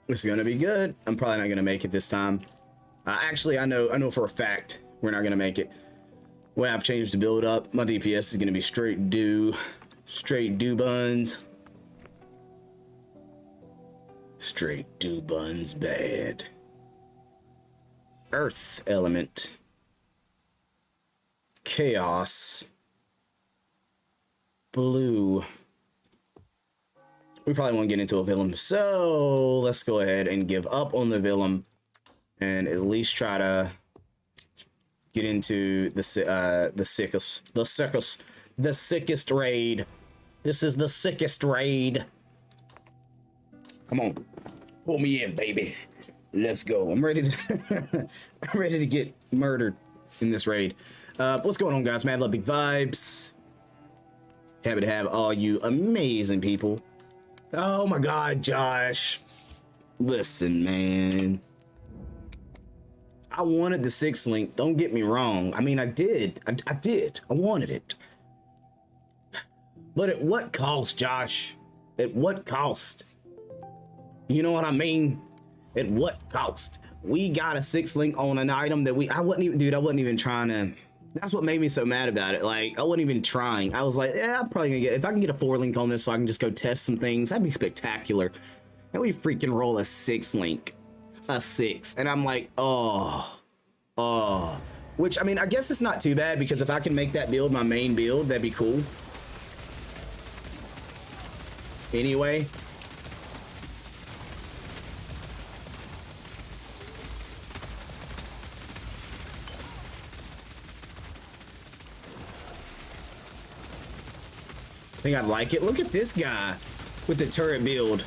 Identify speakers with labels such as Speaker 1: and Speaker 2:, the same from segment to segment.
Speaker 1: It's gonna be good. I'm probably not gonna make it this time. Actually, I know for a fact we're not gonna make it. When I've changed the build up, my DPS is gonna be straight do buns. Straight do buns bad. Earth element. Chaos. Blue. We probably won't get into a Villum, so let's go ahead and give up on the Villum and at least try to get into the sickest raid. This is the sickest raid. Come on, pull me in, baby. Let's go. I'm ready to I'm ready to get murdered in this raid. What's going on, guys? Mad Love Big Vibes. Happy to have all you amazing people. Oh my God, Josh. Listen, man. I wanted the 6 link. Don't get me wrong. I mean, I did. I did. I wanted it. But at what cost, Josh? At what cost? You know what I mean? At what cost? We got a 6 link on an item that I wasn't even trying to. That's what made me so mad about it. Like, I wasn't even trying. I was like, yeah, I'm probably gonna get, if I can get a 4 link on this so I can just go test some things, that'd be spectacular. And we freaking roll a 6 link. A 6. And I'm like, oh. Which, I mean, I guess it's not too bad because if I can make that build my main build, that'd be cool. Anyway. I think I'd like it. Look at this guy with the turret build.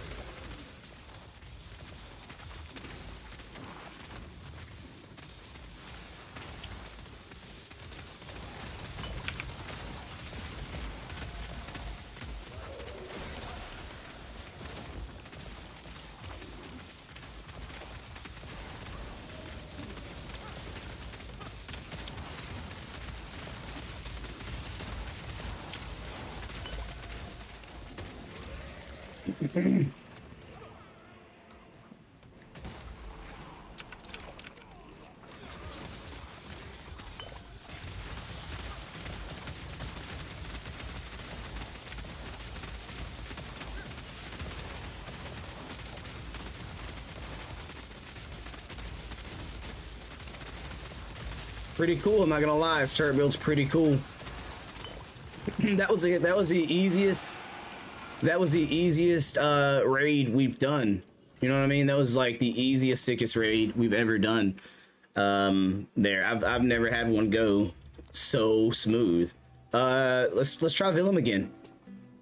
Speaker 1: Pretty cool, I'm not gonna lie. This turret build's pretty cool. that was the easiest raid we've done. You know what I mean? That was like the easiest, sickest raid we've ever done. There, I've never had one go so smooth. Let's try Villum again.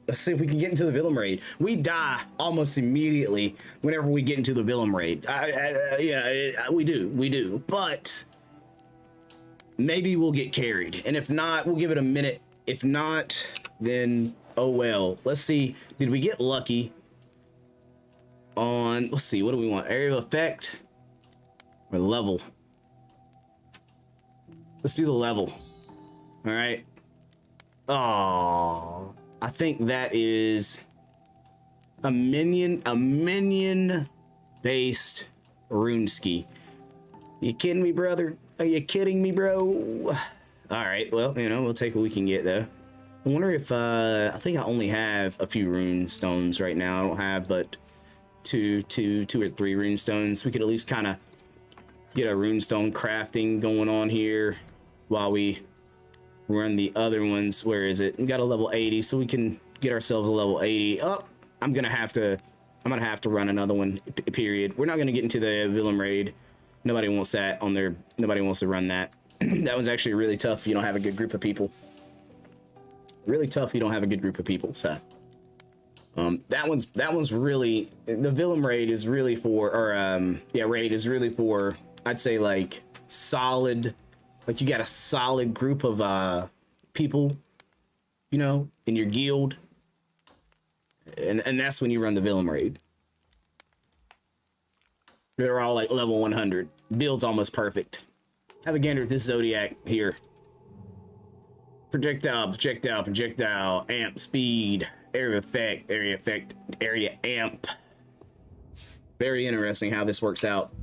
Speaker 1: Let's see if we can get into the Villum raid. We die almost immediately whenever we get into the Villum raid. Yeah, we do. But maybe we'll get carried, and if not, we'll give it a minute. If not, then oh well. Let's see. Did we get lucky on? Let's see. What do we want? Area of effect or level? Let's do the level. All right. Oh, I think that is a minion based runeski. You kidding me, brother? Are you kidding me, bro? All right, well, you know, we'll take what we can get, though. I wonder if, I think I only have a few rune stones right now. I don't have but two or three rune stones. We could at least kind of get a rune stone crafting going on here while we run the other ones. Where is it? We got a level 80, so we can get ourselves a level 80. Oh, I'm gonna have to run another one, period. We're not gonna get into the Villum raid. Nobody wants that on their, nobody wants to run that. That was actually really tough if you don't have a good group of people. Really tough if you don't have a good group of people, so. That one's really, the Villum raid is really for, or raid is really for, I'd say like solid, like you got a solid group of people, you know, in your guild. And that's when you run the Villum raid. They're all like level 100. Build's almost perfect. Have a gander at this Zodiac here. Projectile, amp, speed, area effect, area amp. Very interesting how this works out.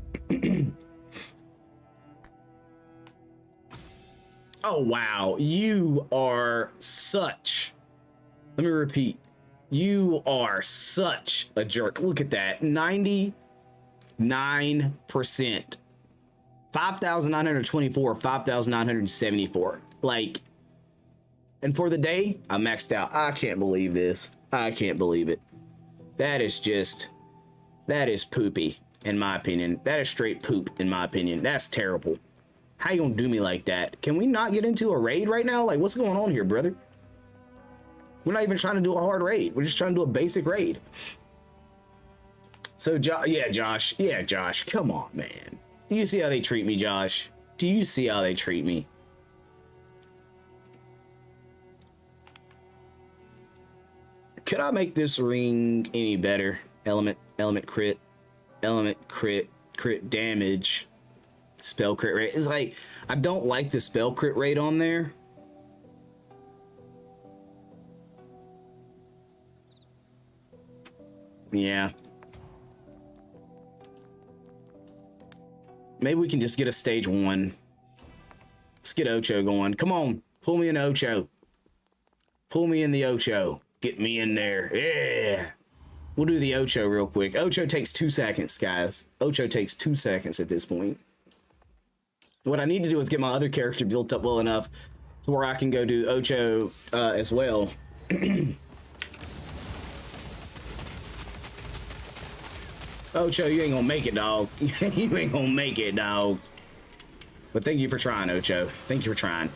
Speaker 1: Oh, wow. You are such... Let me repeat. You are such a jerk. Look at that. 99%. 5,924, 5,974. Like, and for the day, I maxed out. I can't believe this. I can't believe it. That is just... That is poopy, in my opinion. That is straight poop, in my opinion. That's terrible. How you gonna do me like that? Can we not get into a raid right now? Like, what's going on here, brother? We're not even trying to do a hard raid. We're just trying to do a basic raid. So, yeah, Josh. Yeah, Josh. Come on, man. Do you see how they treat me, Josh? Do you see how they treat me? Could I make this ring any better? Element crit damage, spell crit rate. It's like, I don't like the spell crit rate on there. Yeah. Maybe we can just get a stage 1. Let's get Ocho going. Come on, pull me in Ocho. Pull me in the Ocho. Get me in there. Yeah. We'll do the Ocho real quick. Ocho takes 2 seconds, guys. Ocho takes 2 seconds at this point. What I need to do is get my other character built up well enough to where I can go do Ocho as well. Ocho, you ain't gonna make it, dog. You ain't gonna make it, dog. But thank you for trying, Ocho. Thank you for trying.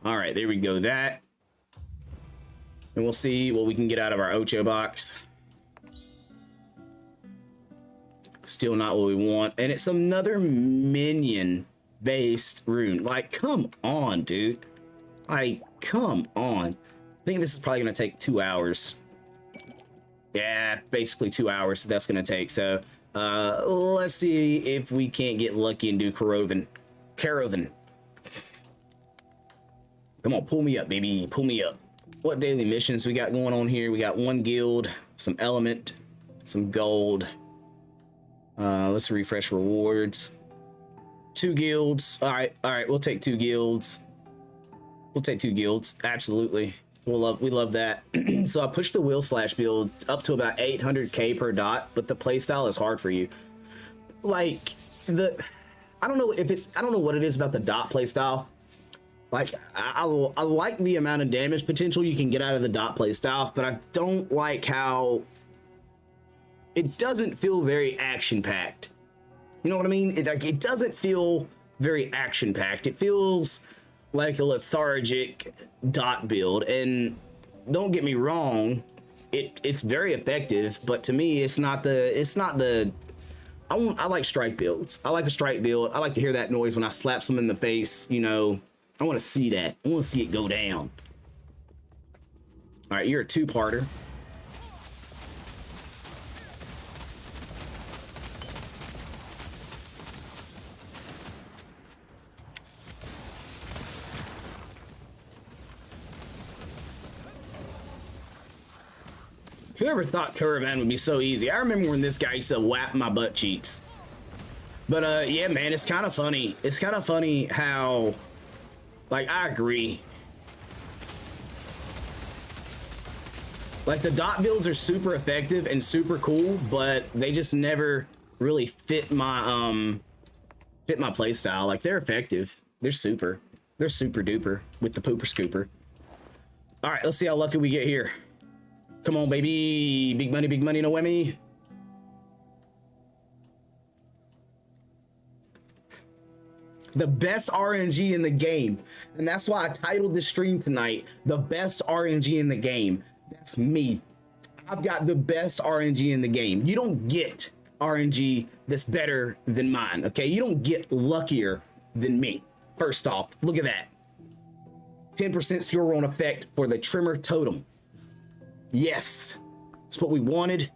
Speaker 1: All right, there we go. That. And we'll see what we can get out of our Ocho box. Still not what we want. And it's another minion-based rune. Like, come on, dude. Like, come on. I think this is probably going to take 2 hours. Yeah, basically 2 hours that's going to take. So, let's see if we can't get lucky and do Caravan. Come on, pull me up, baby. Pull me up. What daily missions we got going on here? We got 1 guild, some element, some gold. Let's refresh rewards. 2 guilds. All right, we'll take 2 guilds. We'll take 2 guilds. Absolutely. We love that. So I pushed the wheel slash build up to about 800k per dot, but the playstyle is hard for you. Like, I don't know what it is about the dot playstyle. Like, I like the amount of damage potential you can get out of the dot playstyle, but I don't like how it doesn't feel very action-packed. You know what I mean? It doesn't feel very action-packed. It feels like a lethargic dot build, and don't get me wrong, it's very effective, but to me, it's not the. I like strike builds. I like a strike build. I like to hear that noise when I slap someone in the face, you know. I want to see that. I want to see it go down. All right, you're a 2-parter. Whoever thought Caravan would be so easy? I remember when this guy used to whap my butt cheeks. But yeah, man, it's kind of funny. It's kind of funny how, like, I agree. Like, the dot builds are super effective and super cool, but they just never really fit my play style. Like, they're effective. They're super duper with the pooper scooper. All right, let's see how lucky we get here. Come on, baby. Big money, no whammy. The best RNG in the game. And that's why I titled this stream tonight, The Best RNG in the Game. That's me. I've got the best RNG in the game. You don't get RNG that's better than mine, okay? You don't get luckier than me. First off, look at that. 10% skill roll effect for the trimmer totem. Yes, it's what we wanted,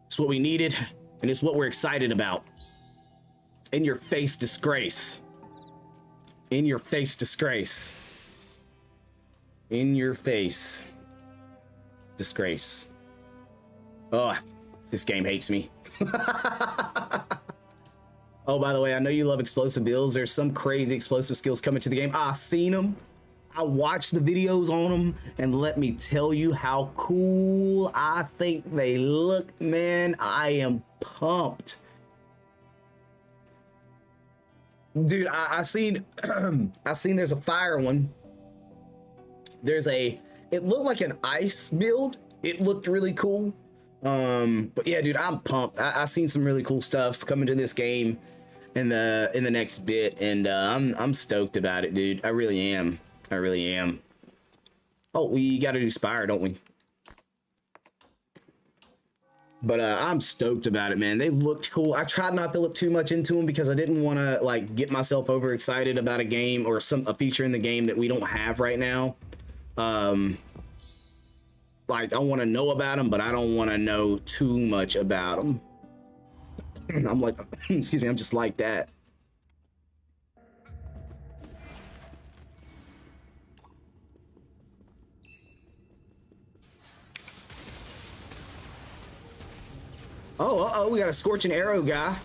Speaker 1: it's what we needed, and it's what we're excited about. In your face disgrace. In your face disgrace. In your face disgrace. Oh, This game hates me. Oh, by the way, I know you love explosive builds. There's some crazy explosive skills coming to the game. I seen them. I watched the videos on them, and let me tell you how cool I think they look, man. I am pumped. Dude, I seen I seen there's a fire one. It looked like an ice build. It looked really cool. But yeah, dude, I'm pumped. I seen some really cool stuff coming to this game in the next bit, and I'm stoked about it, dude. I really am. I really am. Oh, we got to do Spire, don't we? But I'm stoked about it, man. They looked cool. I tried not to look too much into them because I didn't want to like get myself overexcited about a game or a feature in the game that we don't have right now. Like, I want to know about them, but I don't want to know too much about them. I'm like, excuse me, I'm just like that. Oh, we got a scorching arrow guy.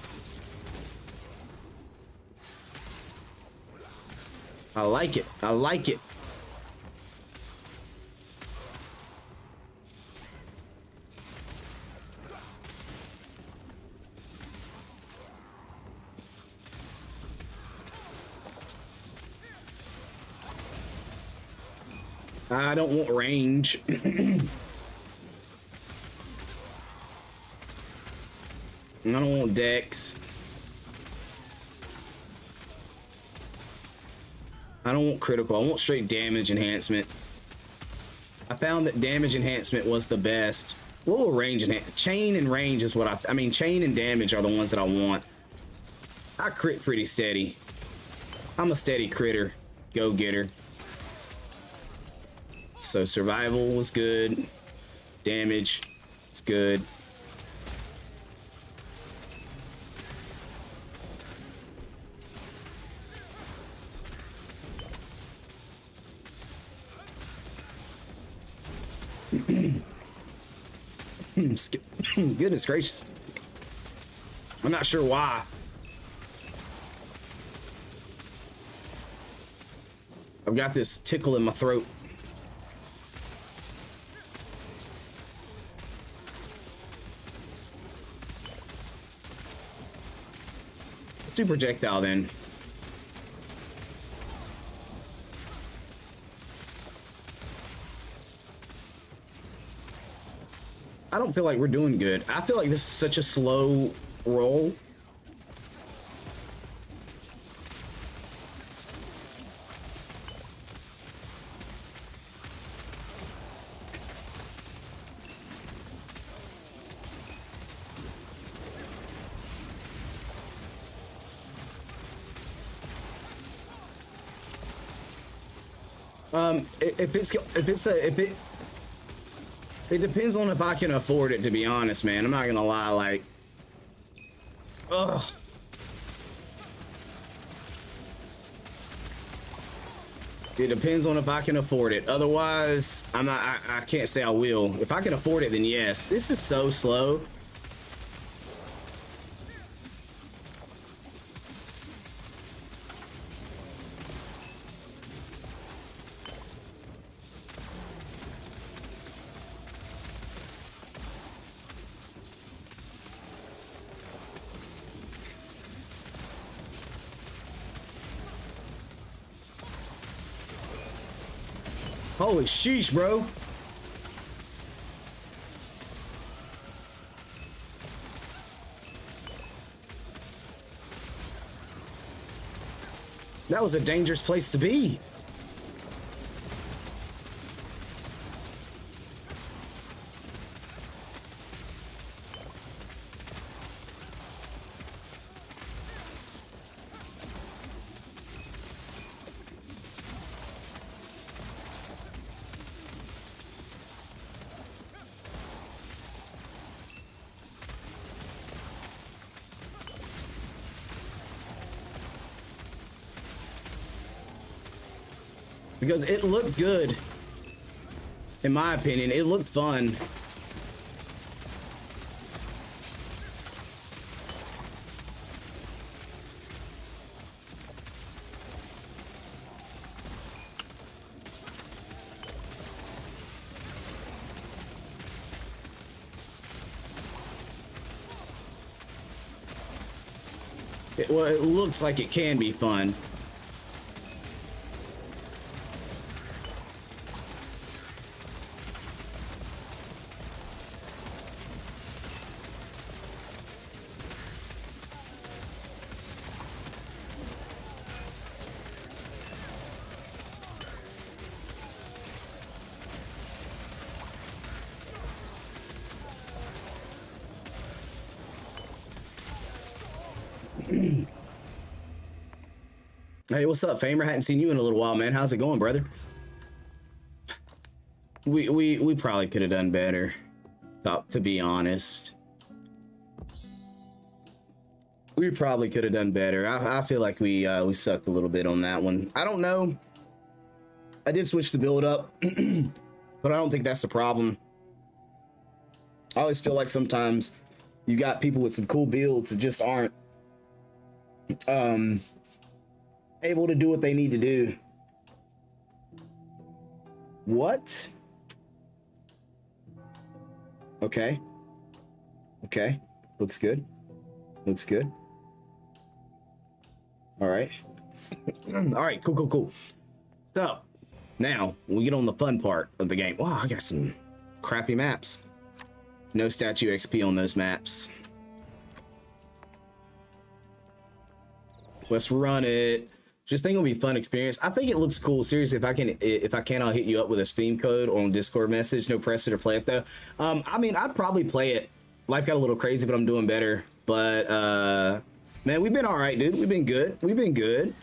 Speaker 1: I like it. I like it. I don't want range. I don't want dex. I don't want critical. I want straight damage enhancement. I found that damage enhancement was the best. What will range enhance? Chain and range is what I mean, chain and damage are the ones that I want. I crit pretty steady. I'm a steady critter. Go getter. So survival was good. Damage, it's good. Goodness gracious. I'm not sure why. I've got this tickle in my throat. Let's do projectile then. I don't feel like we're doing good. I feel like this is such a slow roll. It depends on if I can afford it, to be honest, man. I'm not gonna lie, like, ugh. It depends on if I can afford it. Otherwise, I can't say I will. If I can afford it, then yes. This is so slow. Holy sheesh, bro. That was a dangerous place to be. Because it looked good. In my opinion, it looked fun. Well, it looks like it can be fun. Hey, what's up, Famer? Hadn't seen you in a little while, man. How's it going, brother? We probably could have done better, to be honest. We probably could have done better. I feel like we sucked a little bit on that one. I don't know. I did switch the build up, but I don't think that's the problem. I always feel like sometimes you got people with some cool builds that just aren't able to do what they need to do. What? Okay. Okay. Looks good. Looks good. All right. All right. Cool, cool, cool. So now we get on the fun part of the game. Wow, I got some crappy maps. No statue XP on those maps. Let's run it. Just think it'll be a fun experience. I think it looks cool. Seriously, if I can, I'll hit you up with a Steam code or on Discord message. No pressure to play it though. I mean, I'd probably play it. Life got a little crazy, but I'm doing better. But man, we've been all right, dude. We've been good. We've been good.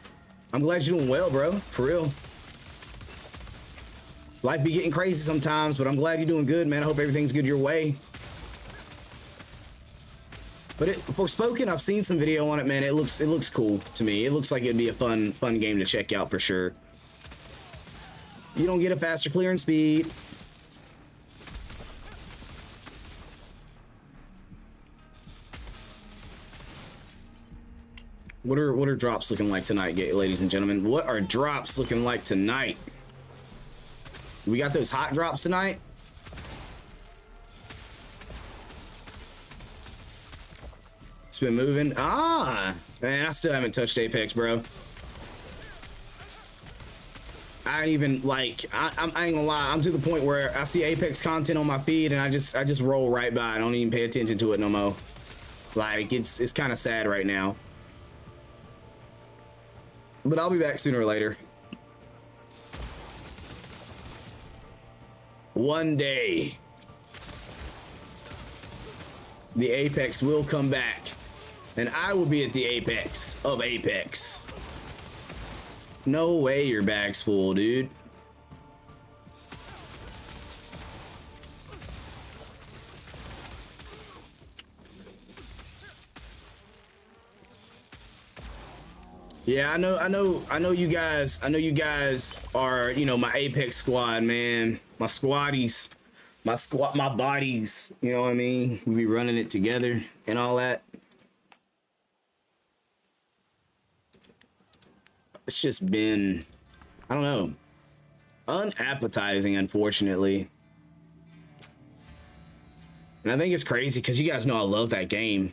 Speaker 1: I'm glad you're doing well, bro. For real. Life be getting crazy sometimes, but I'm glad you're doing good, man. I hope everything's good your way. But for Spoken, I've seen some video on it, man. It looks cool to me. It looks like it'd be a fun game to check out for sure. You don't get a faster clearance speed. What are drops looking like tonight, ladies and gentlemen? What are drops looking like tonight? We got those hot drops tonight. It's been moving. Ah, man, I still haven't touched Apex, bro. I ain't even like. I ain't gonna lie. I'm to the point where I see Apex content on my feed and I just roll right by. I don't even pay attention to it no more. Like it's kind of sad right now. But I'll be back sooner or later. One day, the Apex will come back, and I will be at the apex of Apex. No way your bag's full, dude. Yeah, I know you guys are, you know, my Apex squad, man. My squaddies, my bodies, you know what I mean? We be running it together and all that. It's just been, I don't know, unappetizing, unfortunately. And I think it's crazy because you guys know I love that game.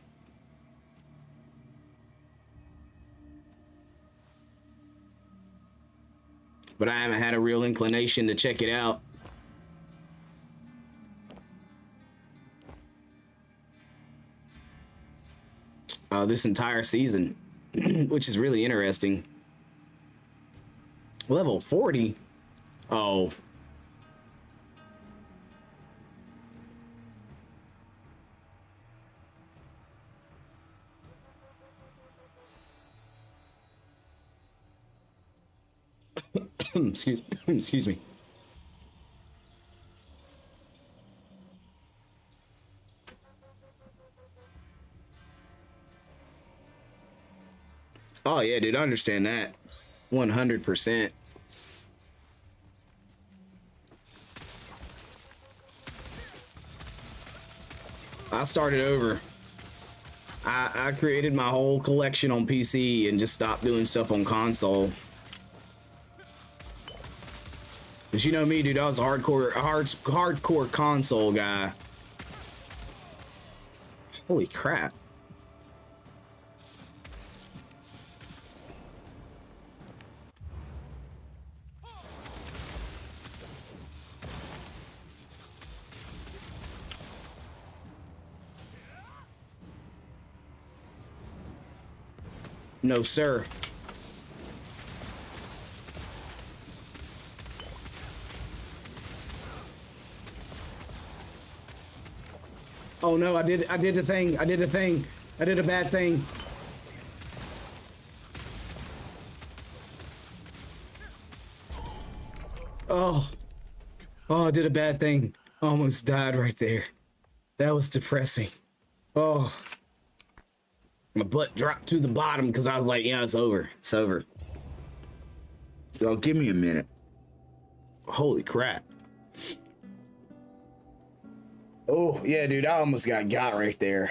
Speaker 1: But I haven't had a real inclination to check it out. This entire season, which is really interesting. Level 40? Oh. Excuse me. Oh yeah, dude, I understand that. 100%. I started over. I created my whole collection on PC and just stopped doing stuff on console. Cause you know me, dude, I was a hardcore console guy. Holy crap. No, sir. Oh no, I did the thing. I did the thing. I did a bad thing. Oh. Oh, I did a bad thing. Almost died right there. That was depressing. Oh. My butt dropped to the bottom because I was like, yeah, it's over. It's over. Y'all, give me a minute. Holy crap. Oh, yeah, dude, I almost got right there.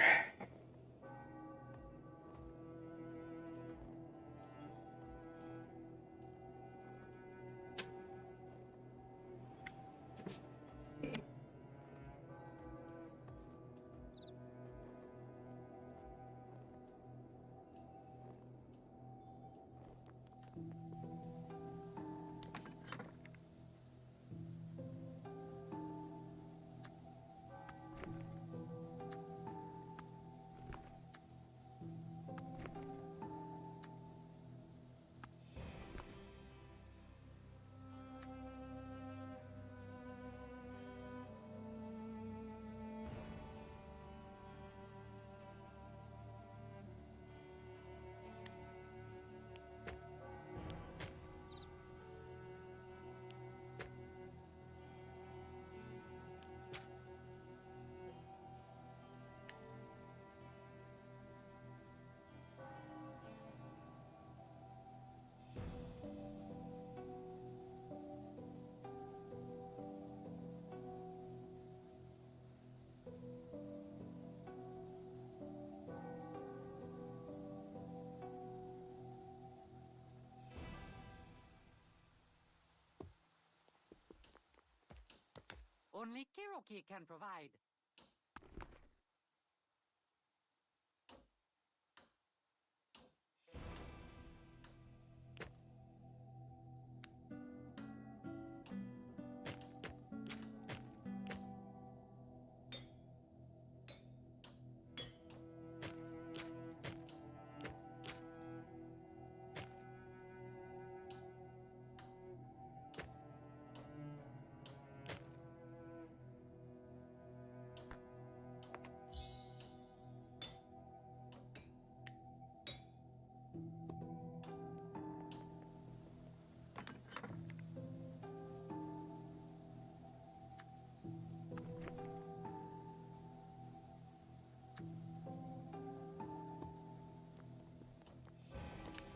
Speaker 2: Only Kiroki can provide.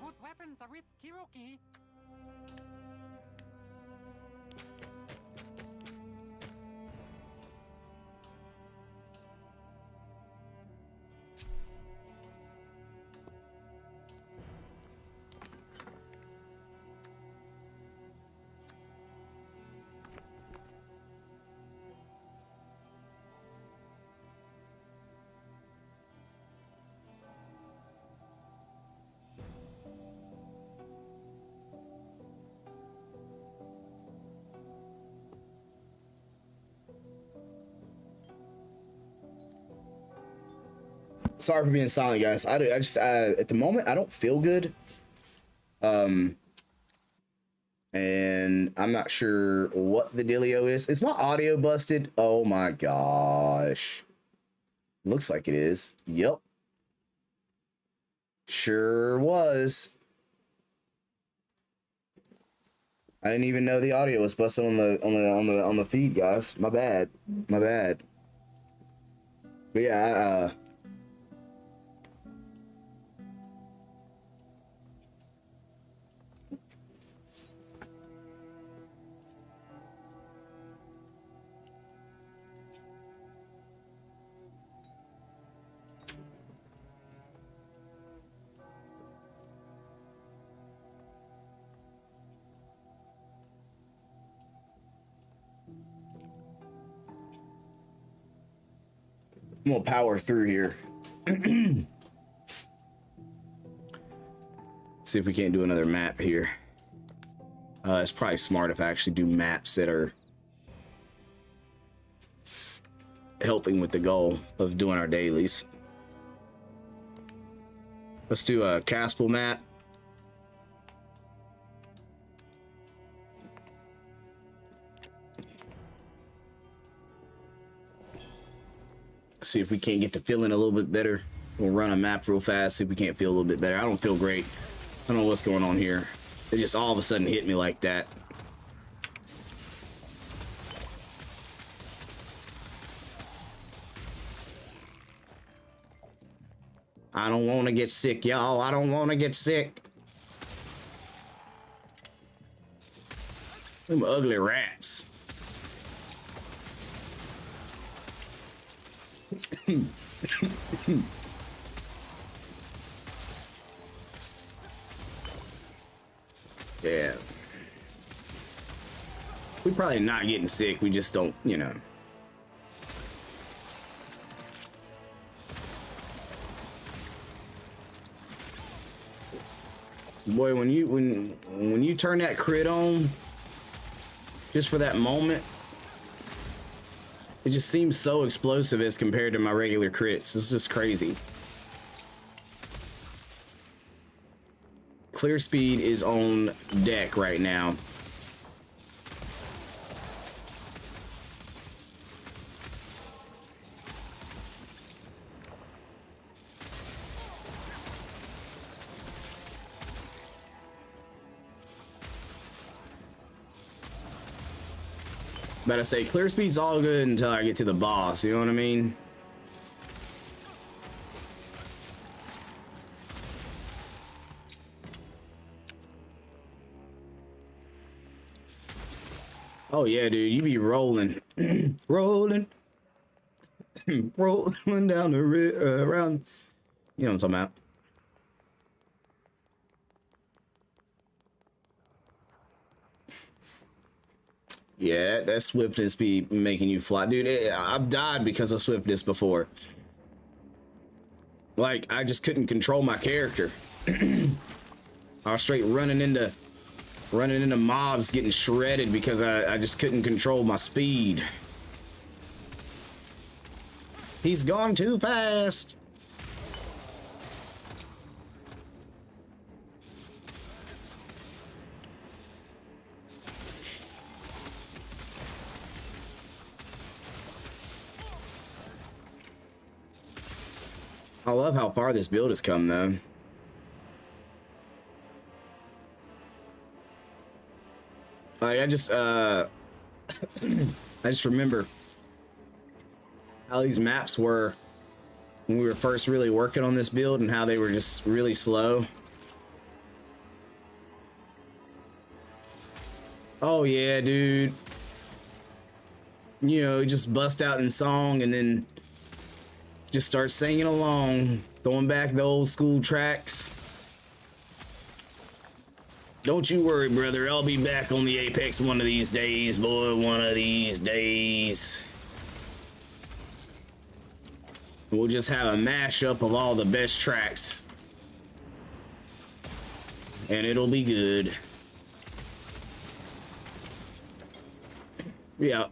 Speaker 2: Good weapons are with Kiroki.
Speaker 1: Sorry for being silent, guys. I just at the moment I don't feel good. And I'm not sure what the dealio is. Is my audio busted? Oh my gosh. Looks like it is. Yep. Sure was. I didn't even know the audio was busted on the feed, guys. My bad. My bad. But yeah, I'm gonna power through here. See if we can't do another map here. It's probably smart if I actually do maps that are helping with the goal of doing our dailies. Let's do a Caspel map. See if we can't get the feeling a little bit better. We'll run a map real fast, see if we can't feel a little bit better. I don't feel great. I don't know what's going on here. It just all of a sudden hit me like that. I don't want to get sick, y'all. I don't want to get sick. Them ugly rats. Yeah. We're probably not getting sick. We just don't, you know. Boy, when you turn that crit on, just for that moment, it just seems so explosive as compared to my regular crits. It's just crazy. Clear speed is on deck right now. But I say clear speed's all good until I get to the boss, you know what I mean? Oh yeah, dude, you be rolling, rolling, rolling down the around. You know what I'm talking about? Yeah, that swiftness be making you fly, dude. I've died because of swiftness before. Like I just couldn't control my character. I was straight running into mobs getting shredded because I just couldn't control my speed. He's gone too fast. I love how far this build has come though. Like I just remember how these maps were when we were first really working on this build and how they were just really slow. Oh yeah, dude. You know, just bust out in song and then just start singing along, throwing back the old school tracks. Don't you worry, brother. I'll be back on the Apex one of these days, boy. One of these days. We'll just have a mashup of all the best tracks. And it'll be good. Yeah.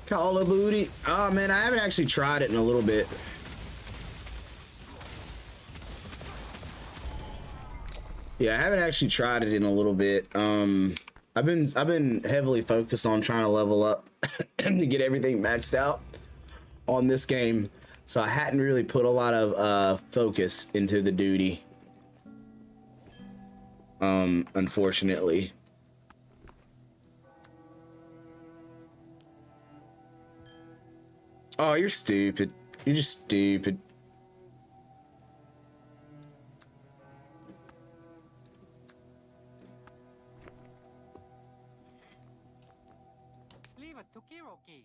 Speaker 1: Call of Booty. Oh man, I haven't actually tried it in a little bit. Yeah, I haven't actually tried it in a little bit. I've been heavily focused on trying to level up to get everything maxed out on this game. So I hadn't really put a lot of focus into the duty. Unfortunately. Oh, you're stupid. You're just stupid.
Speaker 2: Leave it to Kiroki.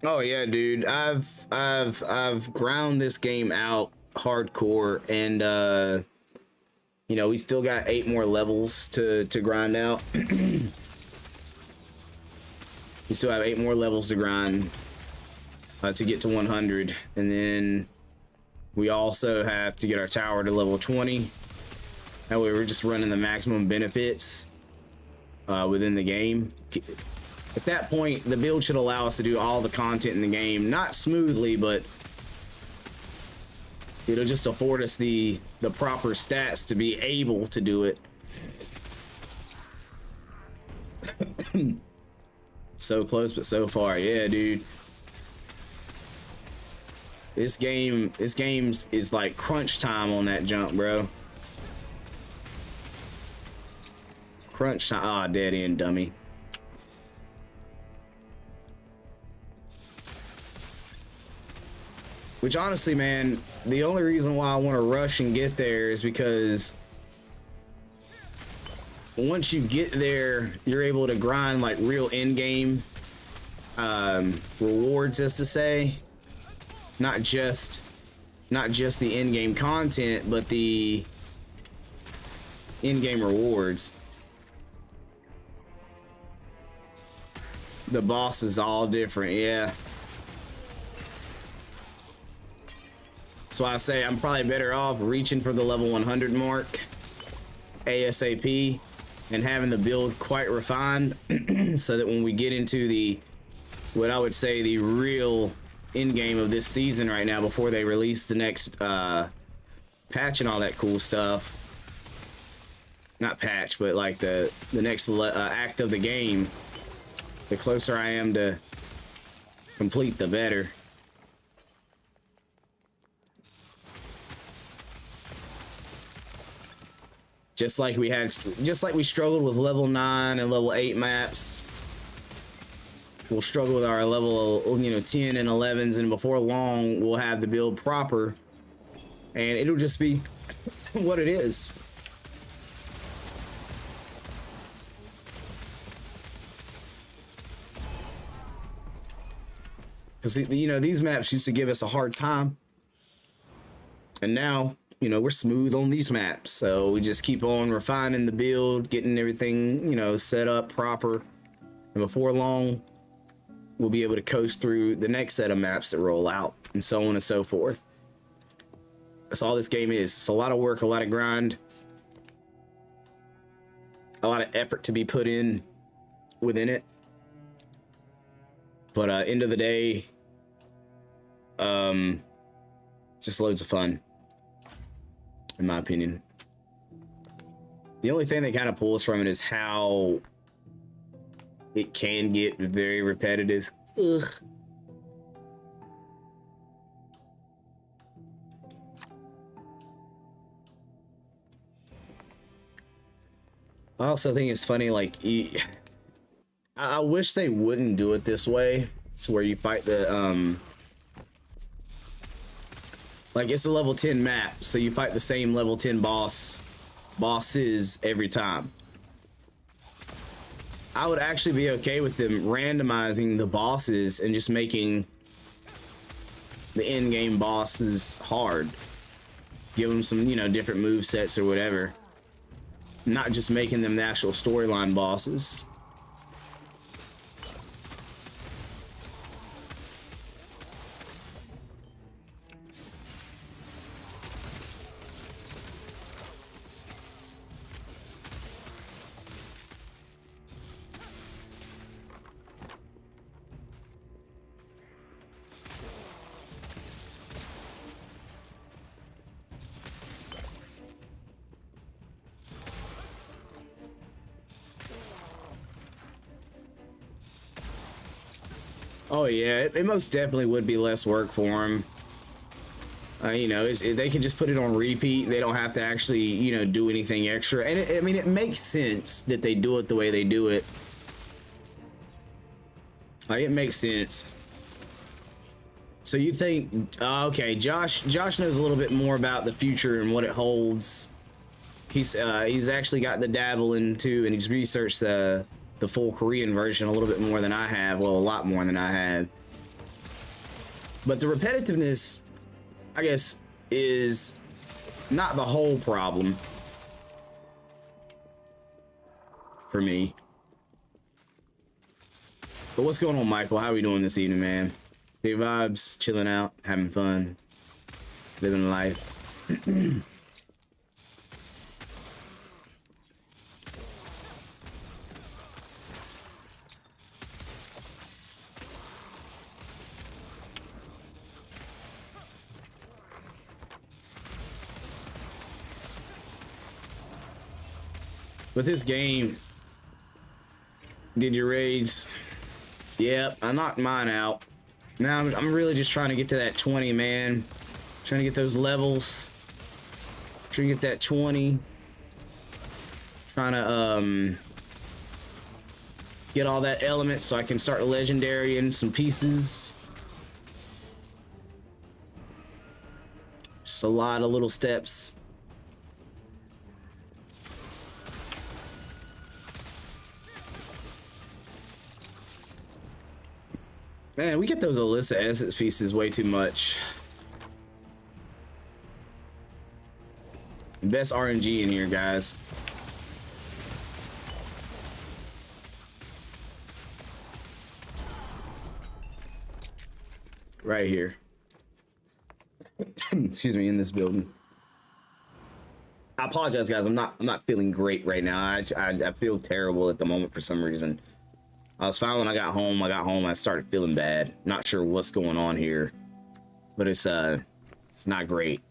Speaker 1: Oh yeah, dude. I've ground this game out hardcore, and you know, we still got 8 more levels to grind out. We still have 8 more levels to grind to get to 100, and then we also have to get our tower to level 20. That way we're just running the maximum benefits within the game. At that point, the build should allow us to do all the content in the game, not smoothly, but it'll just afford us the proper stats to be able to do it. So close, but so far. Yeah, dude. This game's is like crunch time on that jump, bro. Crunch time. Ah, dead end, dummy. Which honestly, man, the only reason why I want to rush and get there is because once you get there, you're able to grind like real in-game rewards, as to say. Not just the in-game content, but the in-game rewards. The boss is all different, yeah. That's why I say I'm probably better off reaching for the level 100 mark ASAP and having the build quite refined so that when we get into the, what I would say, the real end game of this season right now, before they release the next patch and all that cool stuff, not patch, but like the next act of the game, the closer I am to complete, the better. Just like we struggled with level 9 and level 8 maps, we'll struggle with our level, 10 and 11s, and before long we'll have the build proper, and it'll just be what it is. Because these maps used to give us a hard time, and now we're smooth on these maps, so we just keep on refining the build, getting everything set up proper, and before long we'll be able to coast through the next set of maps that roll out, and so on and so forth. That's all this game is. It's a lot of work, a lot of grind, a lot of effort to be put in within it, but end of the day, just loads of fun, in my opinion. The only thing that kind of pulls from it is how it can get very repetitive. Ugh. I also think it's funny, like, I wish they wouldn't do it this way, to where you fight the, like, it's a level 10 map, so you fight the same level 10 bosses every time. I would actually be okay with them randomizing the bosses and just making the in-game bosses hard. Give them some, different move sets or whatever. Not just making them the actual storyline bosses. Oh yeah, it most definitely would be less work for them. They can just put it on repeat. They don't have to actually, do anything extra. And it makes sense that they do it the way they do it. Like, it makes sense. So you think, okay, Josh knows a little bit more about the future and what it holds. He's actually got the dabble into, and he's researched the full Korean version a little bit more than I have. Well, a lot more than I have. But the repetitiveness, I guess, is not the whole problem for me. But what's going on, Michael? How are we doing this evening, man? Big vibes, chilling out, having fun, living life. With this game, did your raids? Yep, I knocked mine out. Now I'm really just trying to get to that 20, man. Trying to get those levels. Trying to get that 20. Trying to get all that element so I can start legendary in some pieces. Just a lot of little steps. Man, we get those Alyssa Essence pieces way too much. Best RNG in here, guys. Right here. Excuse me, in this building. I apologize, guys. I'm not feeling great right now. I feel terrible at the moment for some reason. I was fine when I got home. I started feeling bad. Not sure what's going on here, but it's not great.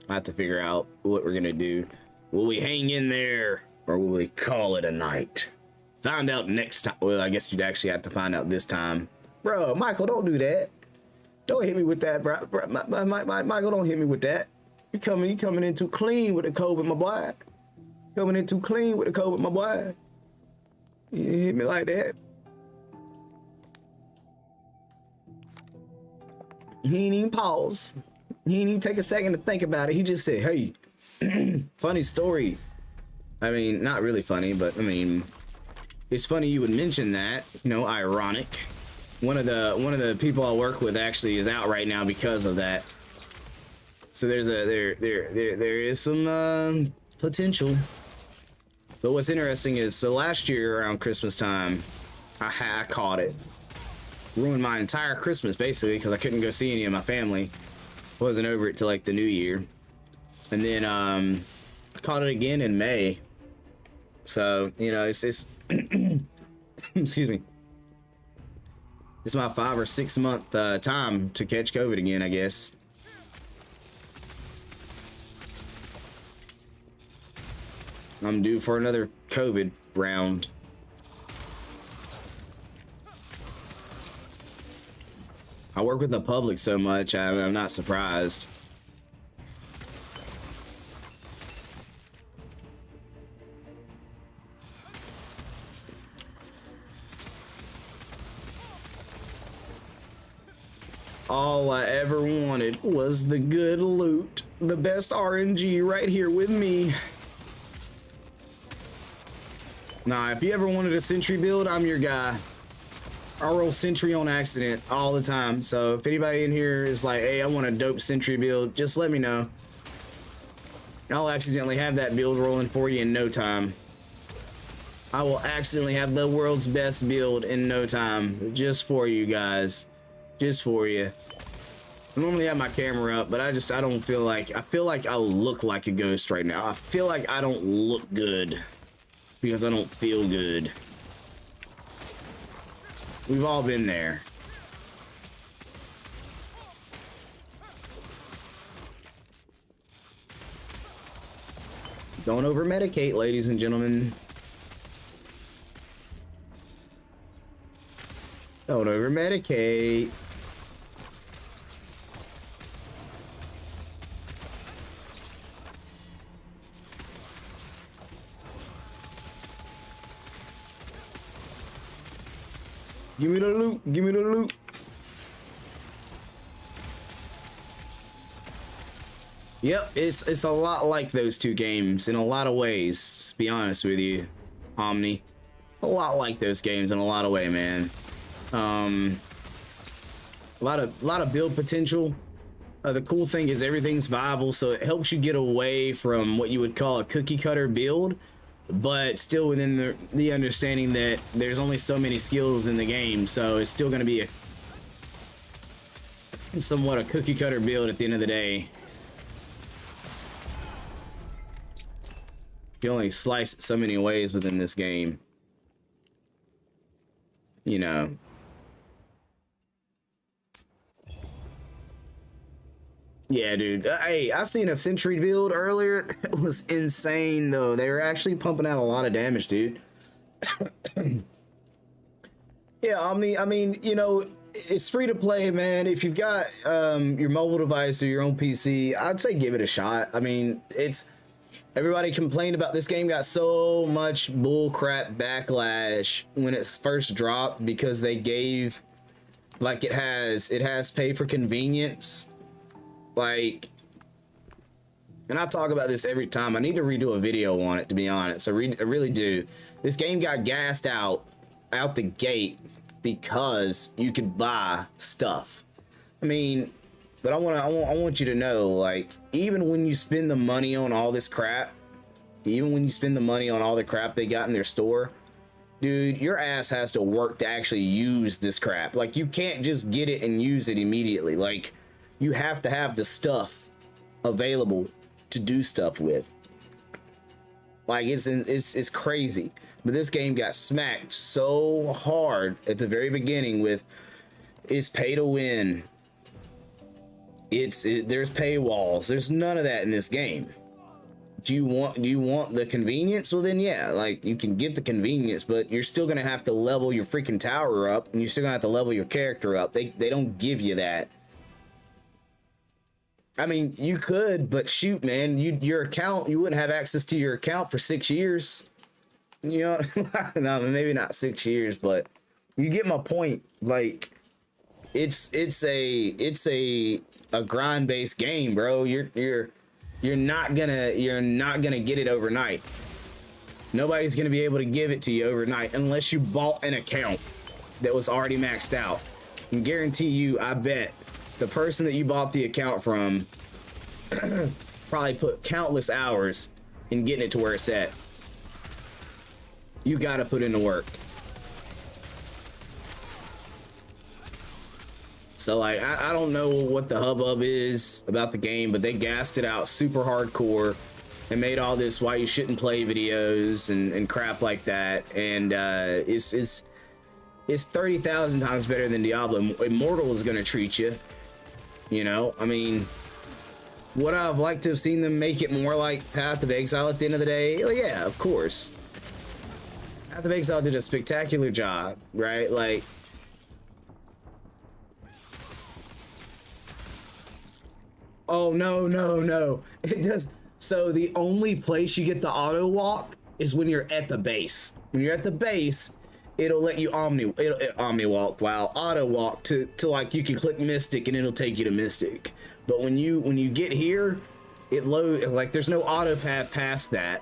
Speaker 1: I have to figure out what we're gonna do. Will we hang in there or will we call it a night? Find out next time. Well, I guess you'd actually have to find out this time. Bro, Michael, don't do that. Don't hit me with that, bro. Michael, don't hit me with that. You coming in too clean with the COVID, my boy. Coming in too clean with the COVID, my boy. You hit me like that. He ain't even pause. He ain't even take a second to think about it. He just said, hey, funny story. I mean, not really funny, but I mean, it's funny you would mention that, you know, ironic. One of the people I work with actually is out right now because of that. So there is some potential. But what's interesting is, so last year around Christmas time, I caught it. Ruined my entire Christmas basically because I couldn't go see any of my family. Wasn't over it till like the new year. And then I caught it again in May. So, you know, it's excuse me. It's my 5 or 6 month time to catch COVID again, I guess. I'm due for another COVID round. I work with the public so much, I'm not surprised. All I ever wanted was the good loot. The best RNG right here with me. Nah, if you ever wanted a sentry build, I'm your guy. I roll sentry on accident all the time. So if anybody in here is like, hey, I want a dope sentry build, just let me know. I'll accidentally have that build rolling for you in no time. I will accidentally have the world's best build in no time. Just for you guys. Just for you. I normally have my camera up, but I don't feel like, I feel like I look like a ghost right now. I feel like I don't look good because I don't feel good. We've all been there. Don't over medicate, ladies and gentlemen. Don't over medicate. Give me the loot. Give me the loot. Yep, it's a lot like those two games in a lot of ways, to be honest with you, Omni. A lot like those games in a lot of ways, man. A lot of build potential. The cool thing is everything's viable, so it helps you get away from what you would call a cookie cutter build, but still within the understanding that there's only so many skills in the game, so it's still going to be somewhat a cookie cutter build at the end of the day. You only slice it so many ways within this game, you know. Yeah, dude. Hey, I seen a sentry build earlier. It was insane, though. They were actually pumping out a lot of damage, dude. Yeah, I mean, you know, it's free to play, man. If you've got your mobile device or your own PC, I'd say give it a shot. I mean, it's everybody complained about this game, got so much bullcrap backlash when it first dropped because they gave like it has pay for convenience, like, and I talk about this every time. I need to redo a video on it, to be honest. I really do. This game got gassed out the gate because you could buy stuff. I mean, but I want you to know, like, even when you spend the money on all this crap, even when you spend the money on all the crap they got in their store, dude, your ass has to work to actually use this crap. Like, you can't just get it and use it immediately. Like, you have to have the stuff available to do stuff with. Like, it's crazy. But this game got smacked so hard at the very beginning with it's pay to win. There's paywalls. There's none of that in this game. Do you want the convenience? Well, then yeah, like, you can get the convenience, but you're still gonna have to level your freaking tower up, and you're still gonna have to level your character up. They don't give you that. I mean, you could, but shoot, man, your account, you wouldn't have access to your account for 6 years. You know, no, maybe not 6 years, but you get my point. Like, it's a grind based game, bro. You're not gonna get it overnight. Nobody's gonna be able to give it to you overnight unless you bought an account that was already maxed out. And guarantee you, I bet the person that you bought the account from probably put countless hours in getting it to where it's at. You gotta put in the work. So, like, I don't know what the hubbub is about the game, but they gassed it out super hardcore and made all this why you shouldn't play videos and crap like that. And it's 30,000 times better than Diablo. Immortal is gonna treat you. You know, I mean, would I have liked to have seen them make it more like Path of Exile at the end of the day? Well, yeah, of course. Path of Exile did a spectacular job, right? Like, oh, no. It does. So the only place you get the auto walk is when you're at the base. When you're at the base, it'll let you omni walk, wow, auto walk to like, you can click Mystic and it'll take you to Mystic. But when you get here, it load, like, there's no auto path past that.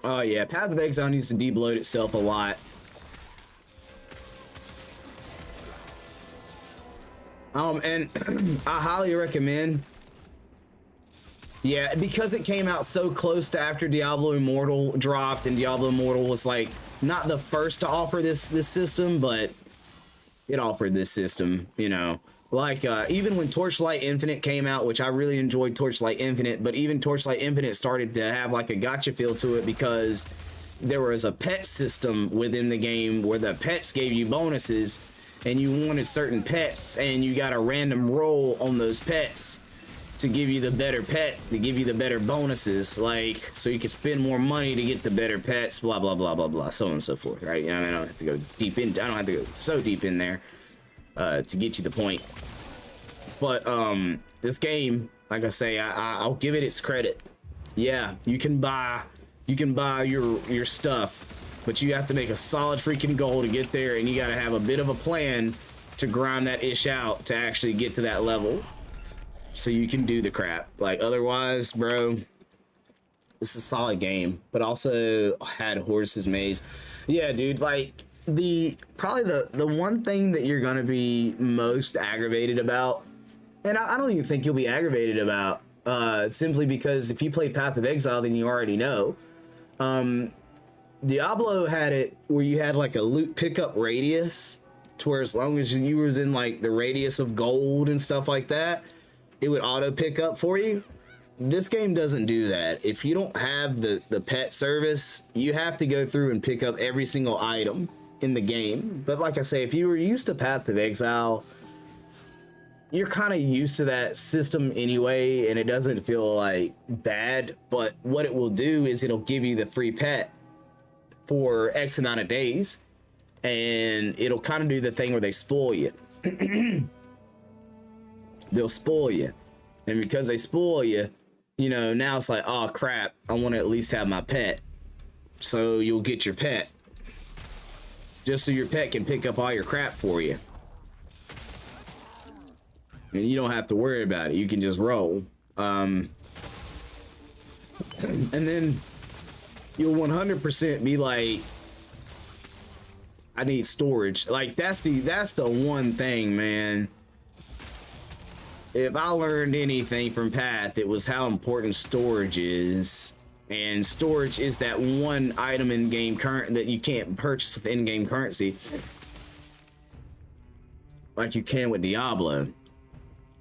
Speaker 1: Oh yeah, Path of Exile needs to debloat itself a lot. And I highly recommend, yeah, because it came out so close to after Diablo Immortal dropped, and Diablo Immortal was like not the first to offer this system, but it offered this system, you know. Like, even when Torchlight Infinite came out, which I really enjoyed Torchlight Infinite, but even Torchlight Infinite started to have like a gacha feel to it because there was a pet system within the game where the pets gave you bonuses and you wanted certain pets and you got a random roll on those pets to give you the better pet, to give you the better bonuses, like, so you could spend more money to get the better pets, blah, blah, blah, blah, blah, so on and so forth, right? You know, I don't have to go deep in, I don't have to go so deep in there to get you the point. But this game, like I say, I'll give it its credit. Yeah, you can buy your stuff, but you have to make a solid freaking goal to get there, and you got to have a bit of a plan to grind that ish out to actually get to that level, so you can do the crap. Like, otherwise, bro, it's a solid game. But also had Horse's Maze. Yeah, dude, like, probably the one thing that you're gonna be most aggravated about, and I don't even think you'll be aggravated about, simply because if you play Path of Exile, then you already know. Diablo had it where you had like a loot pickup radius, to where as long as you was in like the radius of gold and stuff like that, it would auto pick up for you. This game doesn't do that. If you don't have the pet service, you have to go through and pick up every single item in the game. But like I say, if you were used to Path of Exile, you're kind of used to that system anyway, and it doesn't feel like bad. But what it will do is it'll give you the free pet for X amount of days, and it'll kind of do the thing where they spoil you. They'll spoil you, and because they spoil you, you know, now it's like, oh crap, I want to at least have my pet. So you'll get your pet, just so your pet can pick up all your crap for you. And you don't have to worry about it. You can just roll. And then you'll 100% be like, I need storage. Like, that's the one thing, man. If I learned anything from Path, it was how important storage is. And storage is that one item in game current that you can't purchase with in-game currency, like you can with Diablo.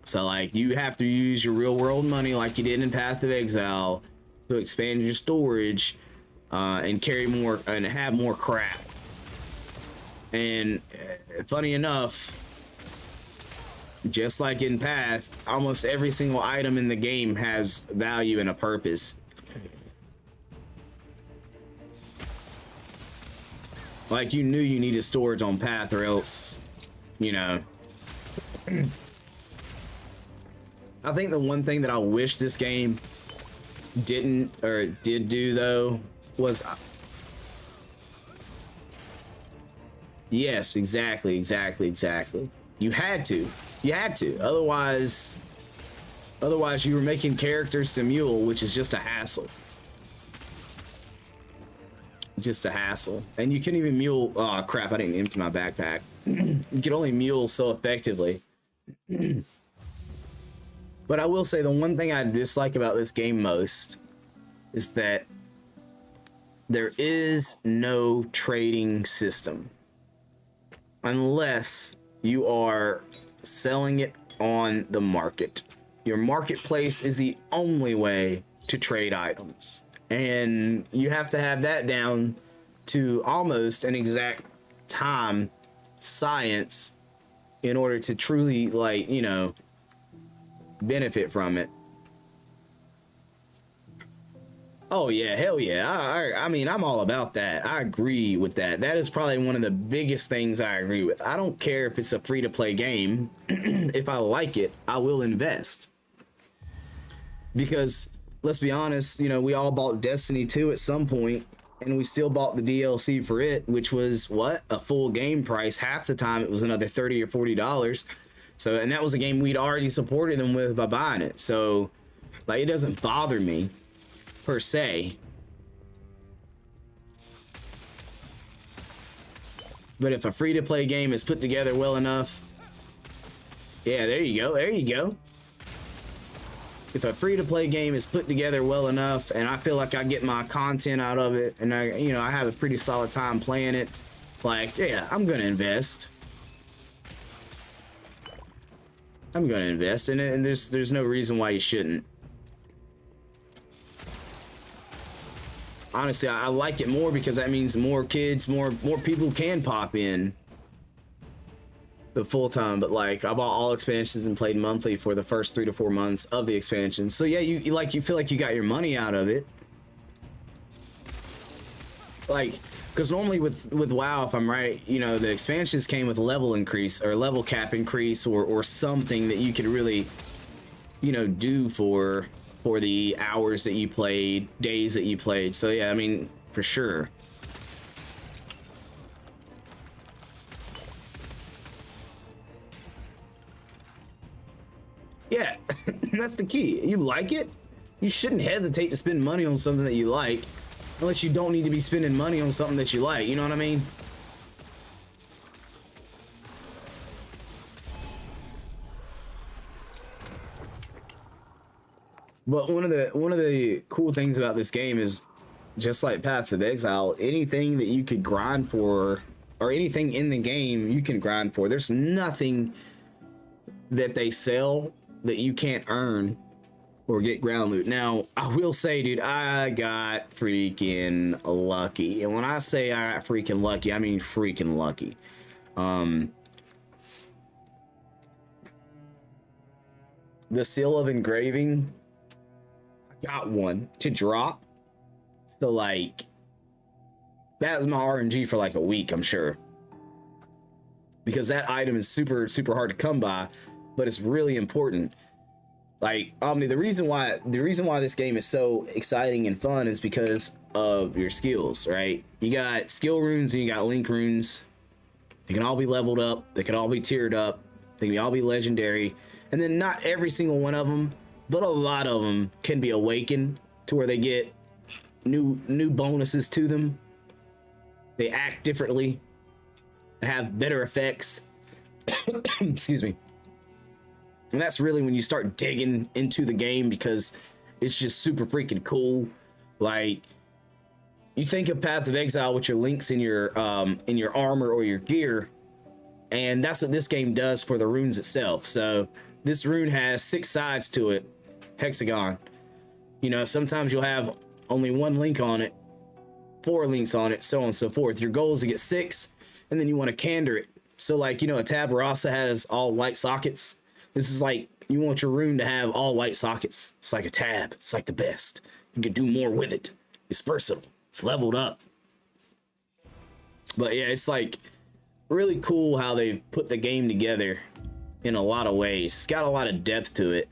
Speaker 1: So like, you have to use your real world money like you did in Path of Exile to expand your storage and carry more and have more crap. And funny enough, just like in Path, almost every single item in the game has value and a purpose. Like, you knew you needed storage on Path, or else, you know. I think the one thing that I wish this game didn't, or did do though, was... Yes, exactly. You had to. Otherwise you were making characters to mule, which is just a hassle. And you couldn't even mule. Oh crap, I didn't empty my backpack. You could only mule so effectively. But I will say, the one thing I dislike about this game most is that there is no trading system unless you are selling it on the market. Your marketplace is the only way to trade items, and you have to have that down to almost an exact science in order to truly, like, you know, benefit from it. Oh yeah, hell yeah. I mean, I'm all about that. I agree with that. That is probably one of the biggest things I agree with. I don't care if it's a free-to-play game. If I like it, I will invest. Because let's be honest, you know, we all bought Destiny 2 at some point, and we still bought the DLC for it, which was what? A full game price. Half the time it was another $30 or $40. So, and that was a game we'd already supported them with by buying it. So, like, it doesn't bother me per se. But if a free-to-play game is put together well enough, yeah, there you go. If a free-to-play game is put together well enough, and I feel like I get my content out of it, and I have a pretty solid time playing it, like, yeah, I'm gonna invest. I'm gonna invest in it, and there's no reason why you shouldn't. Honestly, I like it more because that means more kids, more people can pop in the full time. But like, I bought all expansions and played monthly for the first 3 to 4 months of the expansion. So yeah, you feel like you got your money out of it. Like, because normally with WoW, if I'm right, you know, the expansions came with level increase or level cap increase or something that you could really, you know, do for the hours that you played, days that you played. So yeah, I mean, for sure. Yeah, that's the key. You like it, you shouldn't hesitate to spend money on something that you like, unless you don't need to be spending money on something that you like, you know what I mean? But one of the cool things about this game is, just like Path of Exile, anything that you could grind for, or anything in the game you can grind for. There's nothing that they sell that you can't earn or get ground loot. Now, I will say, dude, I got freaking lucky. And when I say I got freaking lucky, I mean freaking lucky. the seal of engraving, I got one to drop. So like, that was my RNG for like a week, I'm sure. Because that item is super, super hard to come by, but it's really important. Like, Omni, the reason why this game is so exciting and fun is because of your skills, right? You got skill runes and you got link runes. They can all be leveled up. They can all be tiered up. They can all be legendary. And then not every single one of them, but a lot of them can be awakened to where they get new bonuses to them. They act differently, have better effects. Excuse me. And that's really when you start digging into the game, because it's just super freaking cool. Like, you think of Path of Exile with your links in your armor or your gear, and that's what this game does for the runes itself. So this rune has 6 sides to it, hexagon. You know, sometimes you'll have only 1 link on it, 4 links on it, so on and so forth. Your goal is to get 6, and then you want to candor it. So like, you know, a Tabarasa has all white sockets. This is like, you want your rune to have all white sockets. It's like a tab. It's like the best. You can do more with it. It's versatile. It's leveled up. But yeah, it's like really cool how they put the game together in a lot of ways. It's got a lot of depth to it.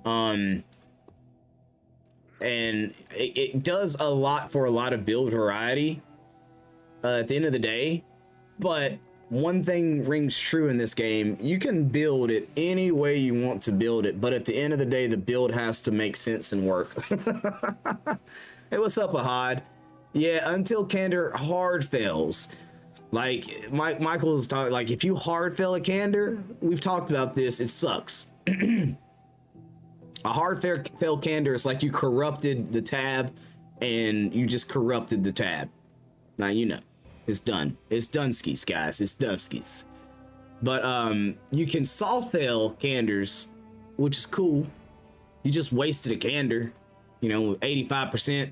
Speaker 1: And it does a lot for a lot of build variety at the end of the day. But one thing rings true in this game: you can build it any way you want to build it, but at the end of the day, the build has to make sense and work. Hey, what's up, Ahad? Yeah, until Candor hard fails. Like, Michael's talking, like, if you hard fail a Candor, we've talked about this, it sucks. A hard fail Candor is like you corrupted the tab, and you just corrupted the tab. Now, you know. It's done. It's Dunskies, guys. It's Dunskies. But you can soft fail Candors, which is cool. You just wasted a Candor, you know, with 85%,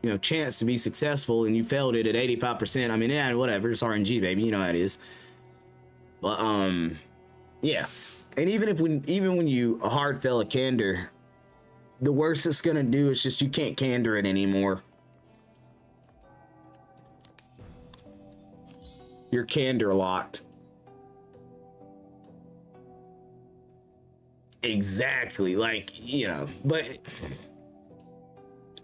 Speaker 1: you know, chance to be successful, and you failed it at 85%. I mean, yeah, whatever. It's RNG, baby. You know how it is. But yeah. And even when you hard fail a Candor, the worst it's gonna do is just you can't Candor it anymore. You're Candor locked. Exactly, like, you know, but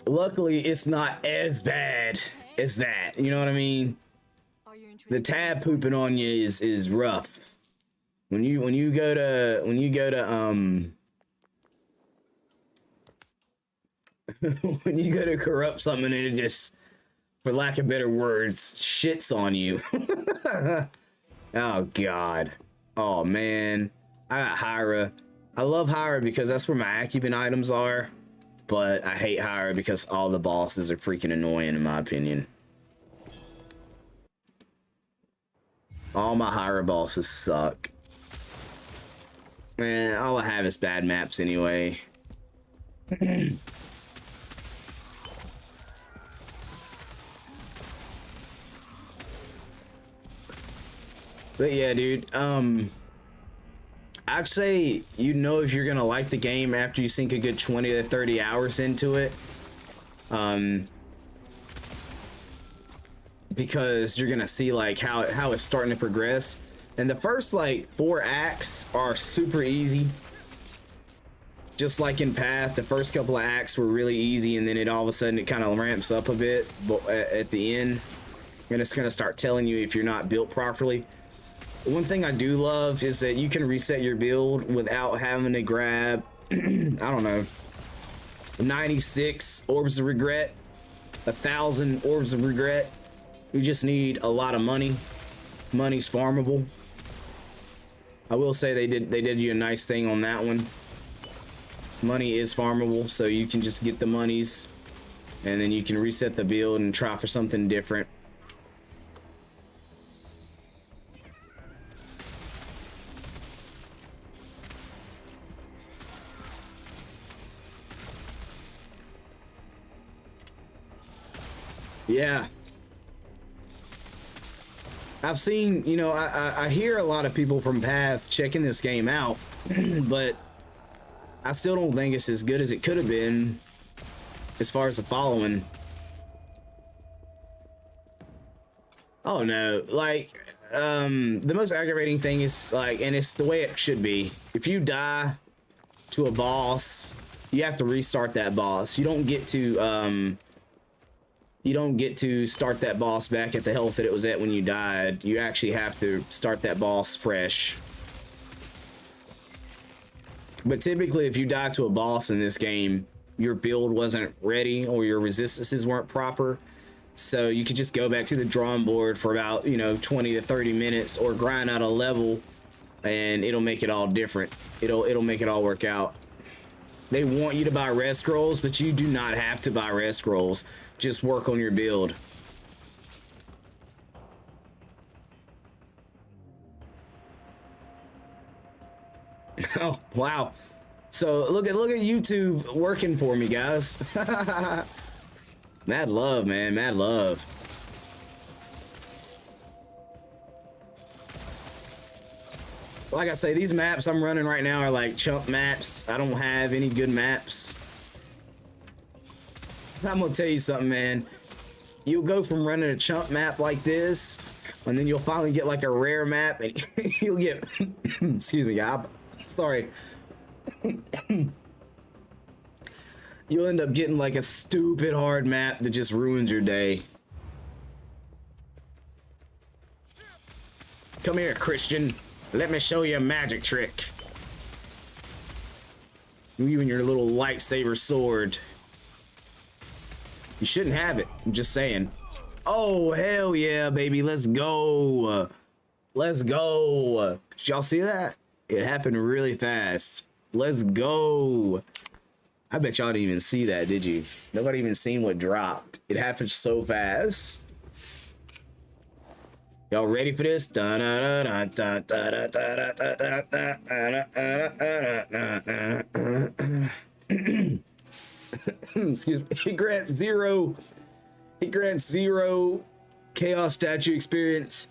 Speaker 1: luckily it's not as bad as that, you know what I mean? The tab pooping on you is rough. When you go to when you go to corrupt something and it just, for lack of better words, shits on you. Oh god. Oh man. I got Hyra. I love Hyra because that's where my Acumen items are, but I hate Hyra because all the bosses are freaking annoying in my opinion. All my Hyra bosses suck. Man, all I have is bad maps anyway. But yeah, dude, I'd say you know if you're gonna like the game after you sink a good 20 to 30 hours into it. Because you're gonna see like how it's starting to progress. And the first like 4 acts are super easy. Just like in Path, the first couple of acts were really easy, and then it all of a sudden it kind of ramps up a bit at the end. And it's gonna start telling you if you're not built properly. One thing I do love is that you can reset your build without having to grab, I don't know, 96 Orbs of Regret, 1,000 Orbs of Regret. You just need a lot of money. Money's farmable. I will say they did you a nice thing on that one. Money is farmable, so you can just get the monies, and then you can reset the build and try for something different. Yeah. I've seen, you know, I hear a lot of people from Path checking this game out, but I still don't think it's as good as it could have been as far as the following. Oh no, like, the most aggravating thing is like, and it's the way it should be. If you die to a boss, you have to restart that boss. You don't get to start that boss back at the health that it was at when you died. You actually have to start that boss fresh. But typically, if you die to a boss in this game, your build wasn't ready or your resistances weren't proper. So you could just go back to the drawing board for about, 20 to 30 minutes or grind out a level and it'll make it all different. It'll make it all work out. They want you to buy red scrolls, but you do not have to buy red scrolls. Just work on your build. Oh, wow. So look at YouTube working for me, guys. Mad love, man, mad love. Like I say, these maps I'm running right now are like chump maps. I don't have any good maps. I'm gonna tell you something, man. You'll go from running a chump map like this, and then you'll finally get like a rare map, and you'll get excuse me, guy. Sorry. You'll end up getting like a stupid hard map that just ruins your day. Come here, Christian. Let me show you a magic trick. You and your little lightsaber sword. You shouldn't have it. I'm just saying. Oh, hell yeah, baby. Let's go. Let's go. Did y'all see that? It happened really fast. Let's go. I bet y'all didn't even see that, did you? Nobody even seen what dropped. It happened so fast. Y'all ready for this? Excuse me. He grants zero chaos statue experience,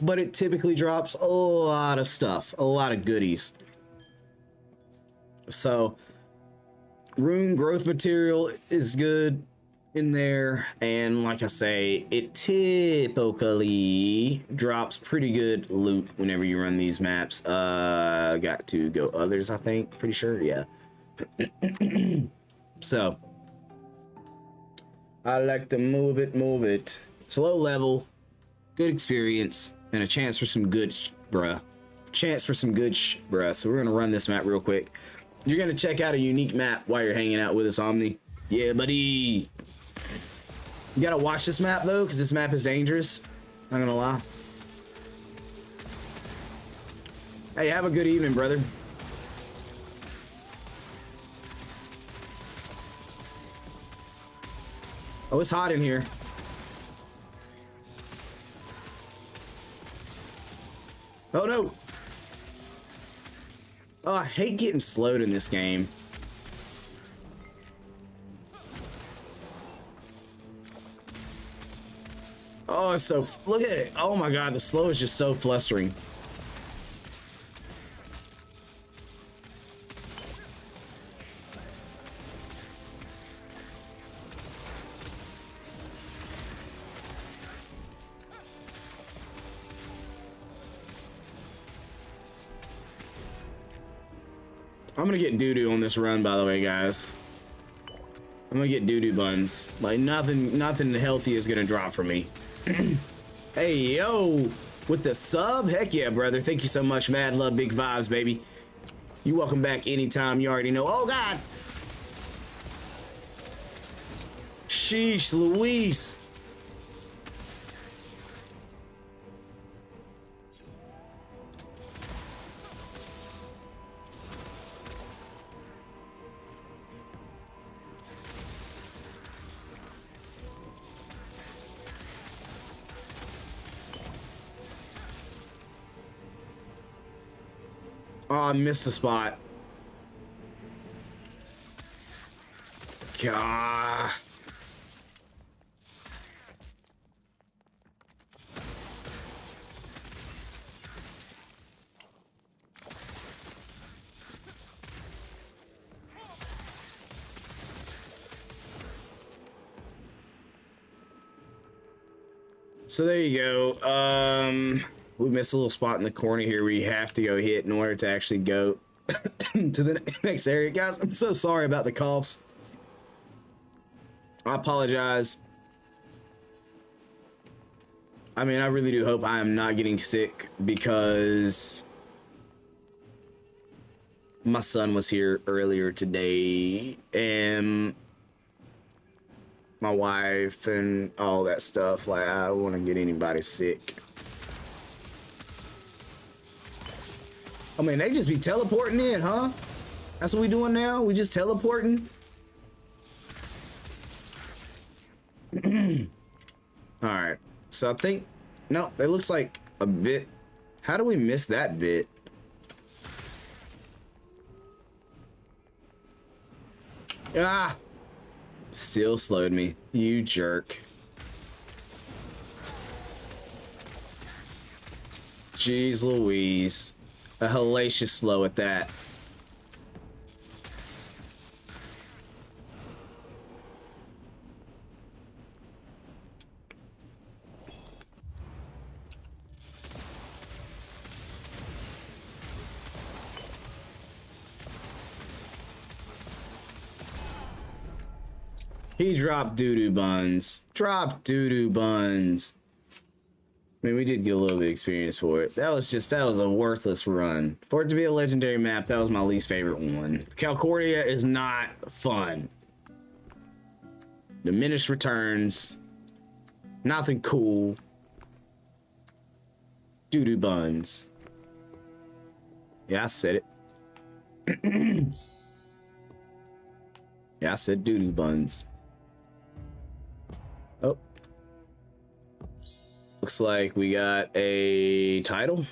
Speaker 1: but it typically drops a lot of stuff, a lot of goodies. So rune growth material is good in there, and like I say, it typically drops pretty good loot whenever you run these maps. Got to go others, I think, pretty sure, yeah. So I like to move it. Slow level, good experience, and a chance for some good bruh. So we're gonna run this map real quick. You're gonna check out a unique map while you're hanging out with us, Omni. Yeah, buddy. You gotta watch this map though, because this map is dangerous. Not gonna lie. Hey, have a good evening, brother. Oh, it's hot in here. Oh no. Oh, I hate getting slowed in this game. Oh, it's so, look at it. Oh my God, the slow is just so flustering. I'm gonna get doo-doo on this run, by the way, guys. I'm gonna get doo-doo buns. Like, nothing healthy is gonna drop for me. Hey, yo, with the sub? Heck yeah, brother. Thank you so much. Mad love, big vibes, baby. You welcome back anytime. You already know. Oh, God. Sheesh, Louise. Oh, I missed a spot. God. So there you go. We missed a little spot in the corner here where you have to go hit in order to actually go to the next area. Guys, I'm so sorry about the coughs. I apologize. I mean, I really do hope I am not getting sick because my son was here earlier today and my wife and all that stuff. Like, I don't want to get anybody sick. I mean, they just be teleporting in, huh? That's what we doing now? We just teleporting? Alright. So I think... No, it looks like a bit... How do we miss that bit? Ah! Still slowed me. You jerk. Jeez Louise. A hellacious slow at that. He dropped doo-doo buns. Drop doo-doo buns. I mean, we did get a little bit of experience for it. That was a worthless run. For it to be a legendary map, that was my least favorite one. Calcordia is not fun. Diminished returns. Nothing cool. Doo-doo buns. Yeah, I said it. Yeah, I said doo-doo buns. Oh. Looks like we got a title.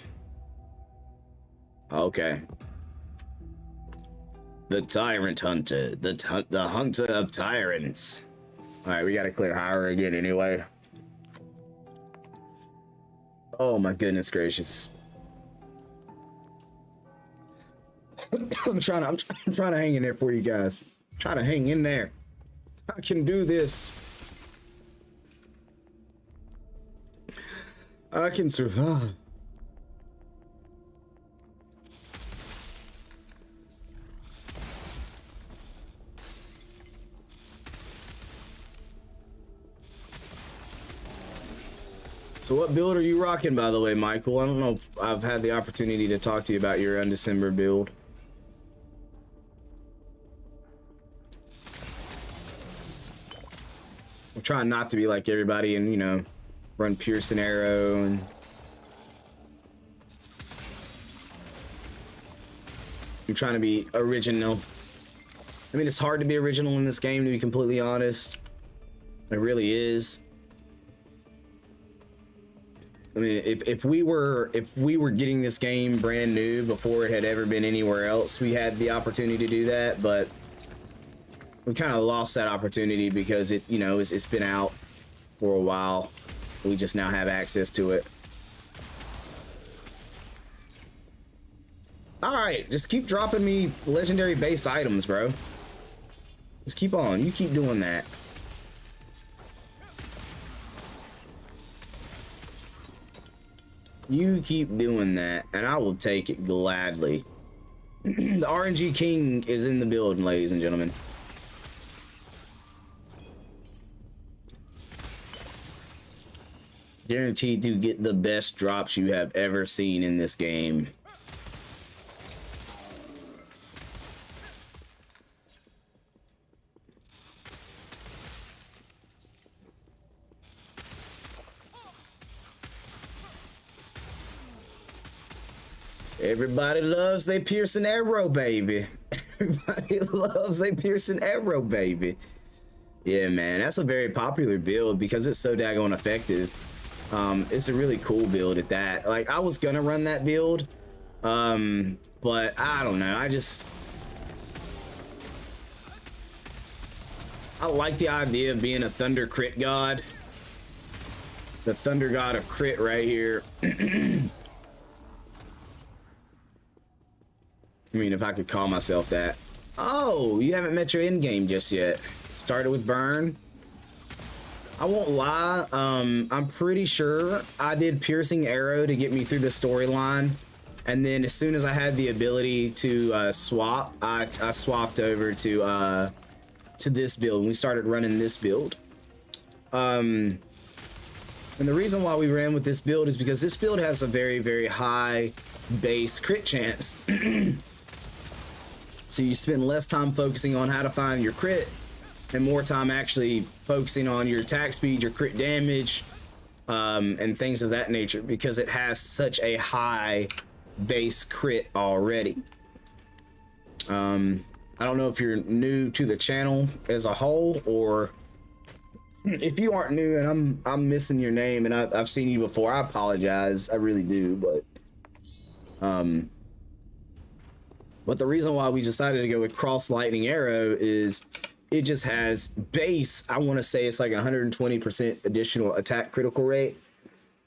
Speaker 1: Okay. The Tyrant Hunter. The Hunter of Tyrants. Alright, we gotta clear higher again anyway. Oh my goodness gracious. I'm trying to hang in there for you guys. I'm trying to hang in there. I can do this. I can survive. So what build are you rocking, by the way, Michael? I don't know if I've had the opportunity to talk to you about your Undecember build. I'm trying not to be like everybody and, you know, run Pearson Arrow and I'm trying to be original. I mean, it's hard to be original in this game, to be completely honest. It really is. I mean, if we were getting this game brand new before it had ever been anywhere else, we had the opportunity to do that, but we kind of lost that opportunity because it, you know, it's been out for a while. We just now have access to it. Alright, just keep dropping me legendary base items, bro. Just keep on. You keep doing that. You keep doing that, and I will take it gladly. The RNG King is in the building, ladies and gentlemen. Guaranteed to get the best drops you have ever seen in this game. Everybody loves they Pearson Arrow, baby. Everybody loves they Pearson Arrow, baby. Yeah, man, that's a very popular build because it's so daggone effective. It's a really cool build at that. Like, I was gonna run that build, but I don't know. I like the idea of being a thunder crit god. The thunder god of crit right here. I mean, if I could call myself that. Oh, you haven't met your end game just yet. Started with burn. I won't lie. I'm pretty sure I did piercing arrow to get me through the storyline, and then as soon as I had the ability to swap, I swapped over to this build. And we started running this build. And the reason why we ran with this build is because this build has a very, very high base crit chance. So you spend less time focusing on how to find your crit and more time actually focusing on your attack speed, your crit damage, and things of that nature, because it has such a high base crit already. I don't know if you're new to the channel as a whole, or if you aren't new and I'm missing your name and I've seen you before, I apologize. I really do, but the reason why we decided to go with cross lightning arrow is it just has base. I want to say it's like 120% additional attack critical rate.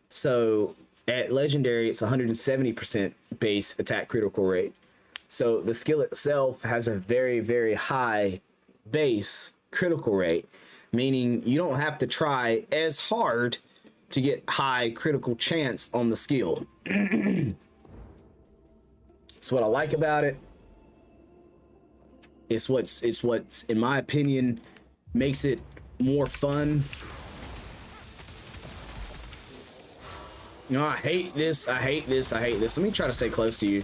Speaker 1: So at legendary, it's 170% base attack critical rate. So the skill itself has a very, very high base critical rate, meaning you don't have to try as hard to get high critical chance on the skill. That's what I like about it. It's what's in my opinion makes it more fun. You know, I hate this. Let me try to stay close to you.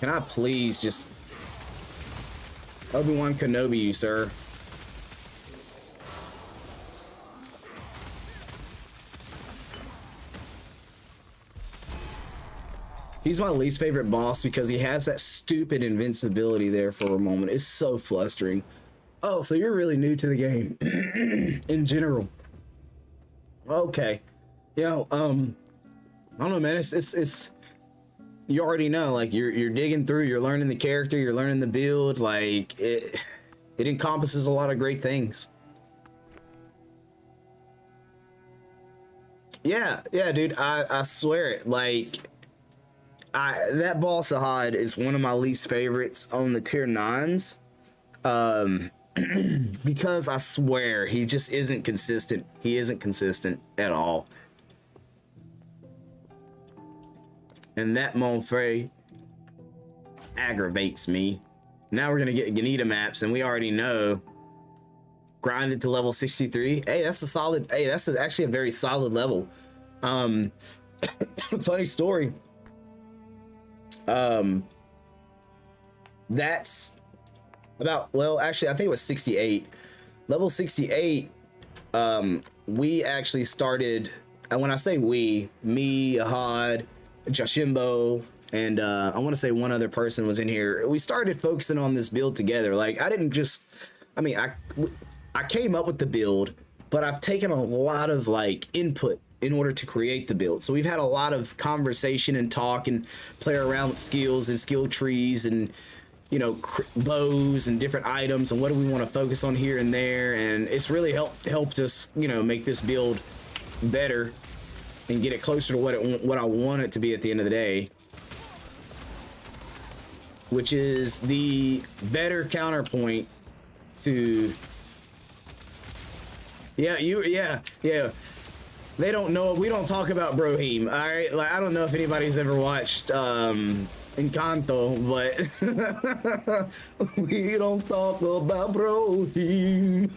Speaker 1: Can I please just Obi-Wan Kenobi you, sir? He's my least favorite boss because he has that stupid invincibility there for a moment. It's so flustering. Oh, so you're really new to the game in general. Okay. You know, I don't know, man. It's you already know, like you're digging through, you're learning the character, you're learning the build, like it encompasses a lot of great things. Yeah, dude, I swear it, like that boss Ahad is one of my least favorites on the tier 9s. Because I swear he just isn't consistent. He isn't consistent at all. And that Monfrey aggravates me. Now we're gonna get Ganita maps, and we already know. Grinded to level 63. Hey, that's a solid. Hey, that's actually a very solid level. Funny story. That's about, well, actually I think it was 68. Level 68. We actually started, and when I say we, me, Ahad, Joshimbo, and I want to say one other person was in here. We started focusing on this build together. Like, I didn't just, I mean, I came up with the build, but I've taken a lot of like input in order to create the build. So we've had a lot of conversation and talk and play around with skills and skill trees and, you know, bows and different items and what do we want to focus on here and there. And it's really helped us, you know, make this build better and get it closer to what I want it to be at the end of the day, which is the better counterpoint to, yeah. They don't know. We don't talk about Brohim. All right, like I don't know if anybody's ever watched Encanto, but we don't talk about Brohim.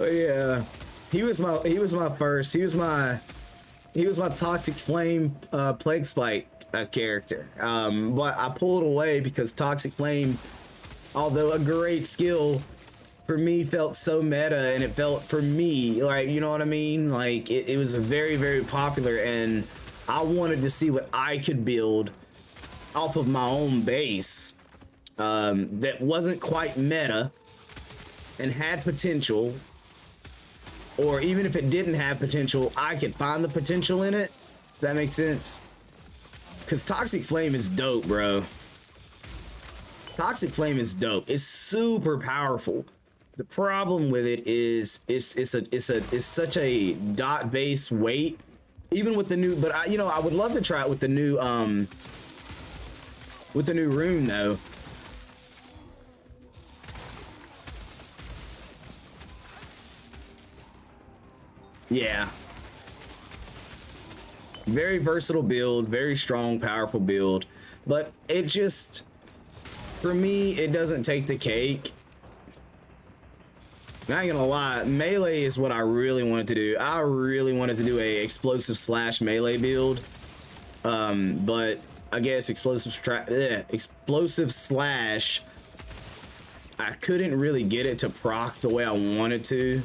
Speaker 1: Yeah, he was my Toxic Flame Plague Spike character, but I pulled away because Toxic Flame, although a great skill, for me felt so meta, and it felt for me like, you know what I mean, like it was very, very popular, and I wanted to see what I could build off of my own base that wasn't quite meta and had potential, or even if it didn't have potential, I could find the potential in it. Does that make sense? Because Toxic Flame is dope, bro. Toxic Flame is dope. It's super powerful. The problem with it is it's such a dot-based weight Even with the new, but I, you know, I would love to try it with the new rune though. Yeah. Very versatile build, very strong, powerful build, but it just, for me, it doesn't take the cake. Not gonna lie, melee is what I really wanted to do. I really wanted to do a explosive slash melee build, but I guess explosive slash, I couldn't really get it to proc the way I wanted to.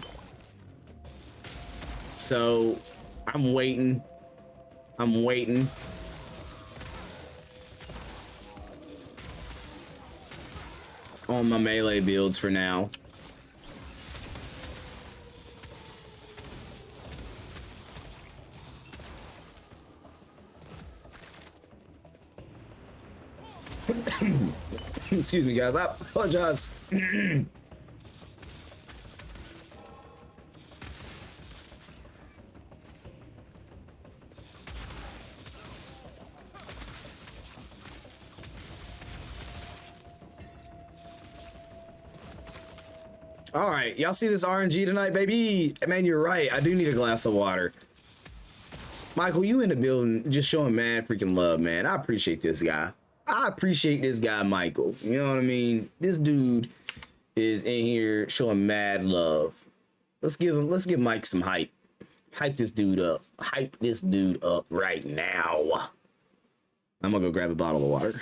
Speaker 1: So I'm waiting. I'm waiting. On my melee builds for now. Excuse me, guys. I apologize. All right, y'all see this RNG tonight, baby? Man, you're right. I do need a glass of water. Michael, you in the building just showing mad freaking love, man. I appreciate this guy. I appreciate this guy, Michael. You know what I mean? This dude is in here showing mad love. Let's give Mike some hype. Hype this dude up. Hype this dude up right now. I'm gonna go grab a bottle of water.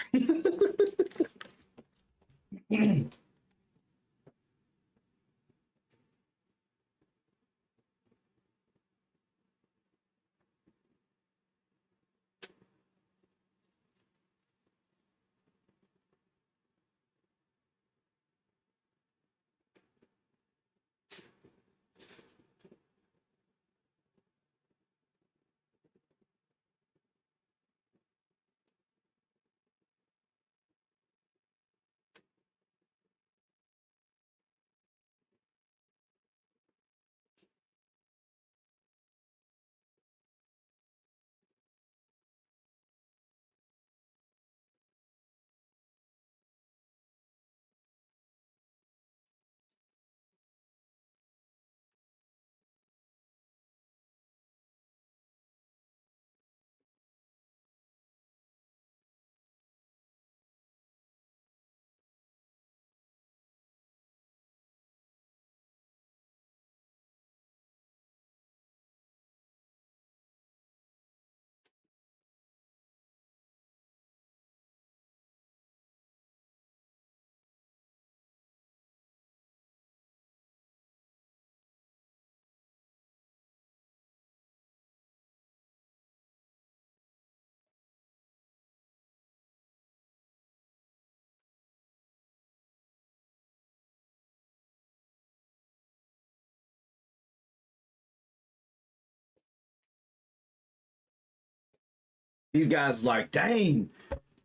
Speaker 1: These guys like, dang,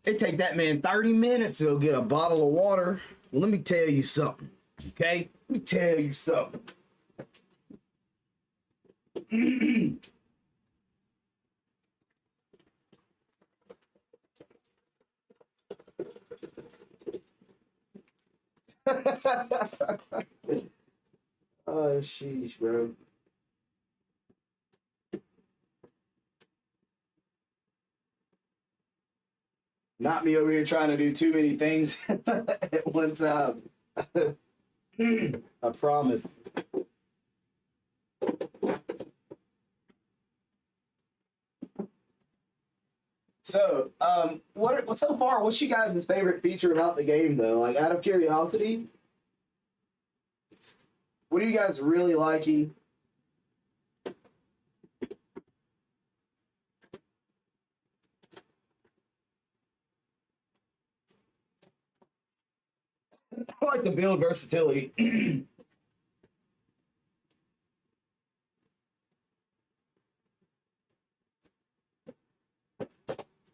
Speaker 1: it take that man 30 minutes to get a bottle of water. Well, let me tell you something, okay? Let me tell you something. Oh, sheesh, bro. Not me over here trying to do too many things at one time. I promise. So, what so far? What's you guys' favorite feature about the game, though? Like, out of curiosity, what are you guys really liking? I like the build versatility.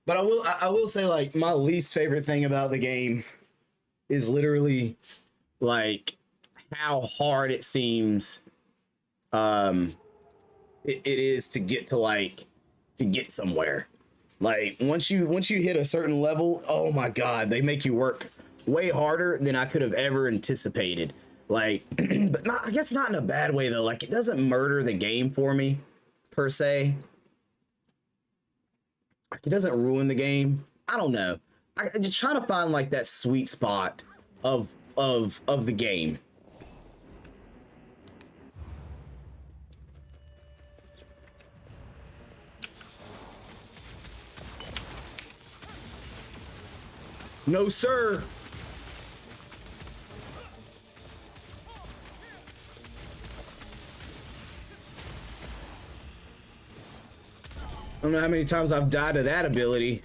Speaker 1: But I will say, like, my least favorite thing about the game is literally like how hard it seems it is to get to like to get somewhere. Like once you hit a certain level, oh my god, they make you work way harder than I could have ever anticipated. Like, but not, I guess not in a bad way though. Like it doesn't murder the game for me per se. Like it doesn't ruin the game. I don't know. I'm just trying to find like that sweet spot of the game. No, sir. I don't know how many times I've died to that ability.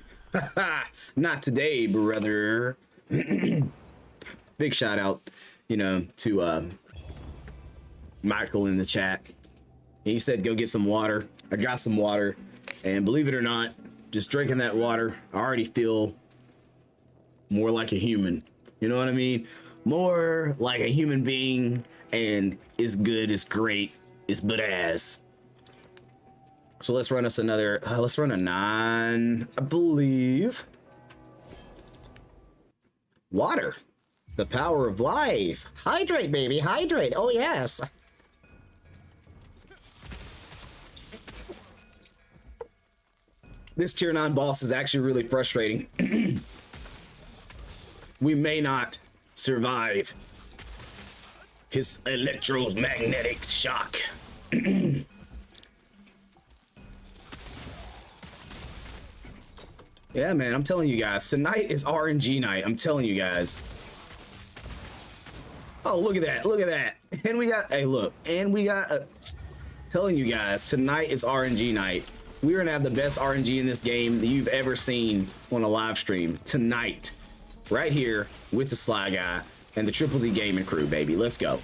Speaker 1: Not today, brother. Big shout out, you know, to Michael in the chat. He said, go get some water. I got some water. And believe it or not, just drinking that water, I already feel more like a human. You know what I mean? More like a human being, and is good, is great, is good as. So let's run us another, let's run a 9, I believe. Water. The power of life. Hydrate, baby, hydrate. Oh, yes. This tier 9 boss is actually really frustrating. We may not survive his electromagnetic shock. Yeah, man, I'm telling you guys, tonight is RNG night. I'm telling you guys. Oh, look at that. Look at that. And we got, hey, look, and we got, telling you guys, tonight is RNG night. We're going to have the best RNG in this game that you've ever seen on a live stream tonight. Right here with the Sly Guy and the Triple Z Gaming crew, baby. Let's go.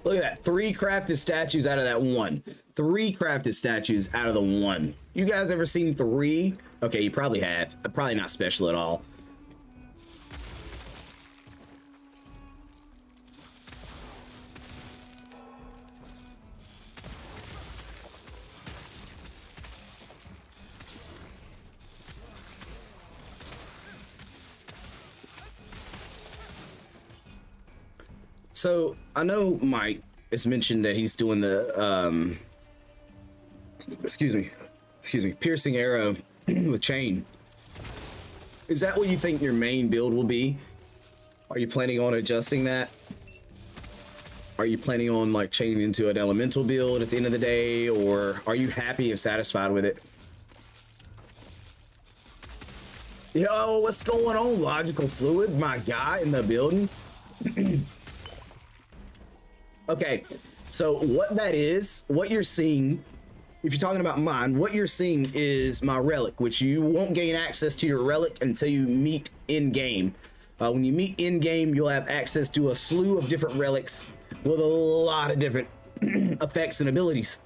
Speaker 1: Look at that. 3 crafted statues out of that 1. 3 crafted statues out of the 1. You guys ever seen 3? Okay, you probably have. Probably not special at all. So I know Mike has mentioned that he's doing the excuse me, piercing arrow with chain. Is that what you think your main build will be? Are you planning on adjusting that? Are you planning on like chaining into an elemental build at the end of the day, or are you happy and satisfied with it? Yo, what's going on, Logical Fluid, my guy in the building? Okay, so what that is, what you're seeing, if you're talking about mine, what you're seeing is my relic, which you won't gain access to your relic until you meet in-game. When you meet in-game, you'll have access to a slew of different relics with a lot of different effects and abilities.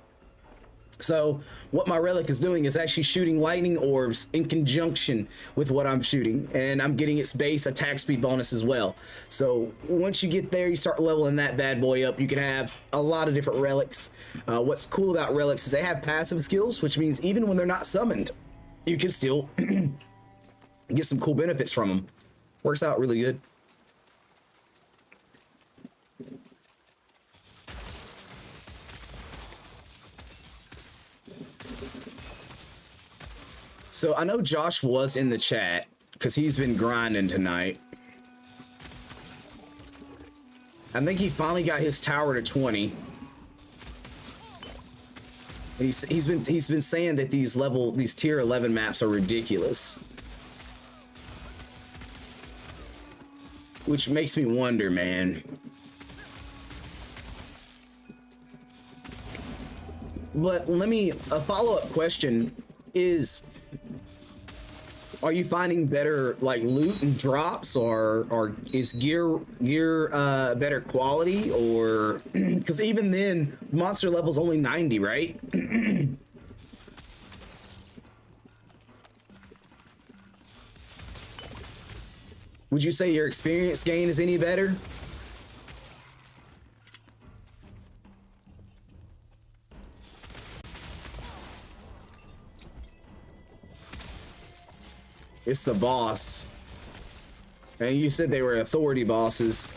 Speaker 1: So what my relic is doing is actually shooting lightning orbs in conjunction with what I'm shooting, and I'm getting its base attack speed bonus as well. So once you get there, you start leveling that bad boy up. You can have a lot of different relics. What's cool about relics is they have passive skills, which means even when they're not summoned, you can still get some cool benefits from them. Works out really good. So I know Josh was in the chat because he's been grinding tonight. I think he finally got his tower to 20. And he's been saying that these tier 11 maps are ridiculous, which makes me wonder, man. But a follow-up question is, are you finding better like loot and drops, or is gear better quality, or because even then monster level's only 90, right? Would you say your experience gain is any better? It's the boss. And you said they were authority bosses.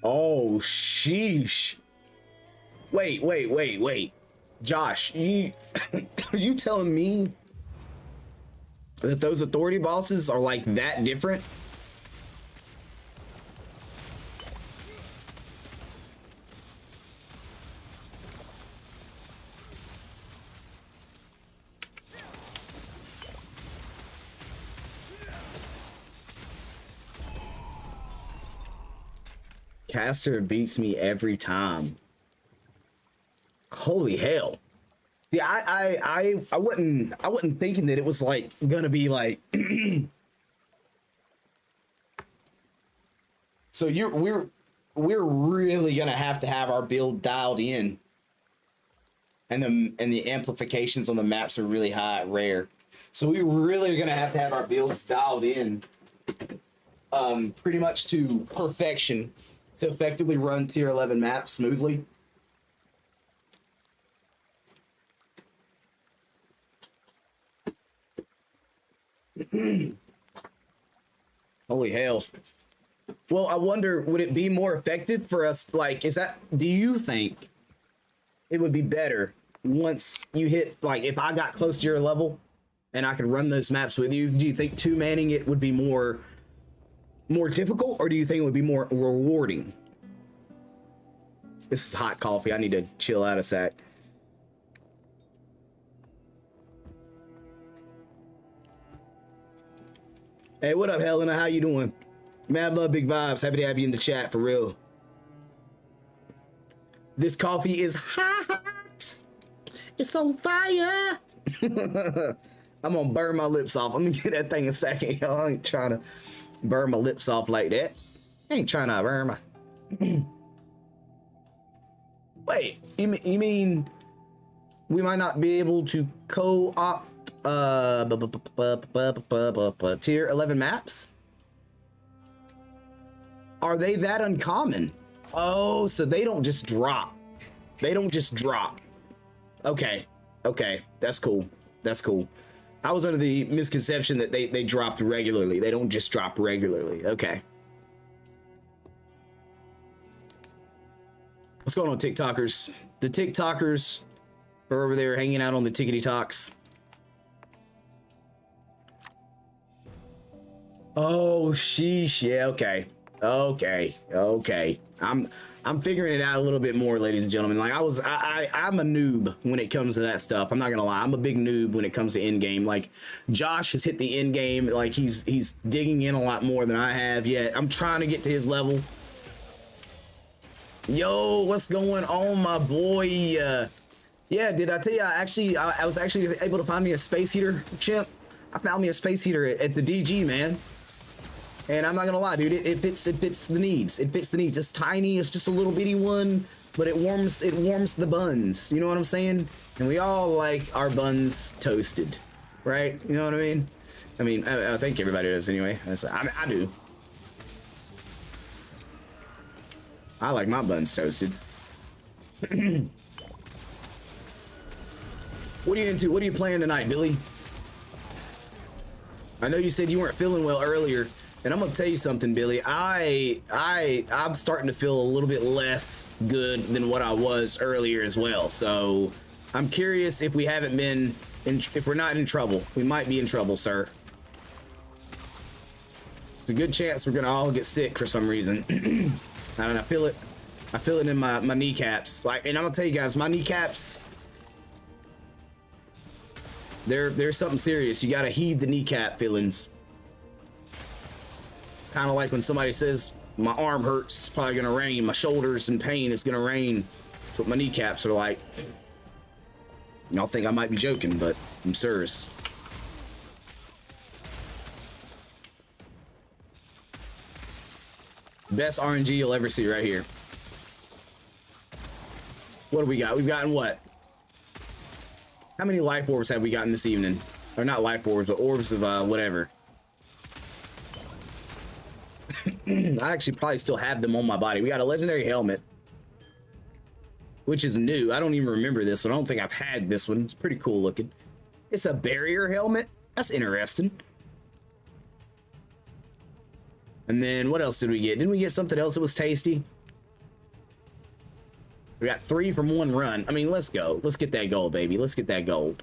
Speaker 1: Oh, sheesh. Wait. Josh, are you telling me that those authority bosses are like that different? Caster beats me every time. Holy hell. Yeah, I wasn't thinking that it was like gonna be like so we're really gonna have to have our build dialed in. And the amplifications on the maps are really high, rare. So we really are gonna have to have our builds dialed in pretty much to perfection to effectively run tier 11 maps smoothly. Holy hell. Well, I wonder, would it be more effective for us? Like, do you think it would be better once you hit, like, if I got close to your level and I could run those maps with you, do you think two-manning it would be more difficult, or do you think it would be more rewarding? This is hot coffee. I need to chill out a sec. Hey, what up, Helena? How you doing? Mad love, big vibes. Happy to have you in the chat, for real. This coffee is hot. It's on fire. I'm gonna burn my lips off. Let me get that thing a second, y'all. I ain't trying to burn my lips off like that. I ain't trying to burn my... Wait, you mean we might not be able to co-op tier 11 maps? Are they that uncommon? Oh, so they don't just drop. They don't just drop. Okay, that's cool. That's cool. I was under the misconception that they dropped regularly. They don't just drop regularly. Okay. What's going on, TikTokers? The TikTokers are over there hanging out on the tickety talks. Oh, sheesh. Yeah, okay. I'm figuring it out a little bit more, ladies and gentlemen. Like I'm a noob when it comes to that stuff. I'm not gonna lie. I'm a big noob when it comes to end game. Like Josh has hit the end game. Like he's digging in a lot more than I have yet. I'm trying to get to his level. Yo, what's going on, my boy? Yeah, did I tell you I was actually able to find me a space heater, chimp? I found me a space heater at the DG, man. And I'm not gonna lie, dude, it fits the needs. It fits the needs. It's tiny, it's just a little bitty one, but it warms the buns. You know what I'm saying? And we all like our buns toasted, right? You know what I mean? I think everybody does anyway. I do. I like my buns toasted. What are you into? What are you playing tonight, Billy? I know you said you weren't feeling well earlier, and I'm gonna tell you something, Billy. I'm starting to feel a little bit less good than what I was earlier as well. So I'm curious if we haven't been if we're not in trouble. We might be in trouble, sir. It's a good chance we're gonna all get sick for some reason. And I feel it in my kneecaps. Like, and I'm gonna tell you guys, my kneecaps, There's something serious. You gotta heed the kneecap feelings. Kind of like when somebody says my arm hurts, it's probably gonna rain. My shoulders in pain, it's gonna rain. That's what my kneecaps are like. Y'all think I might be joking, but I'm serious. Best RNG you'll ever see right here. What do we got? We've gotten what? How many life orbs have we gotten this evening? Or not life orbs, but orbs of whatever. I actually probably still have them on my body. We got a legendary helmet, which is new. I don't even remember this one. I don't think I've had this one. It's pretty cool looking. It's a barrier helmet. That's interesting. And then what else did we get? Didn't we get something else that was tasty? We got 3 from 1 run. I mean, let's go. Let's get that gold, baby. Let's get that gold.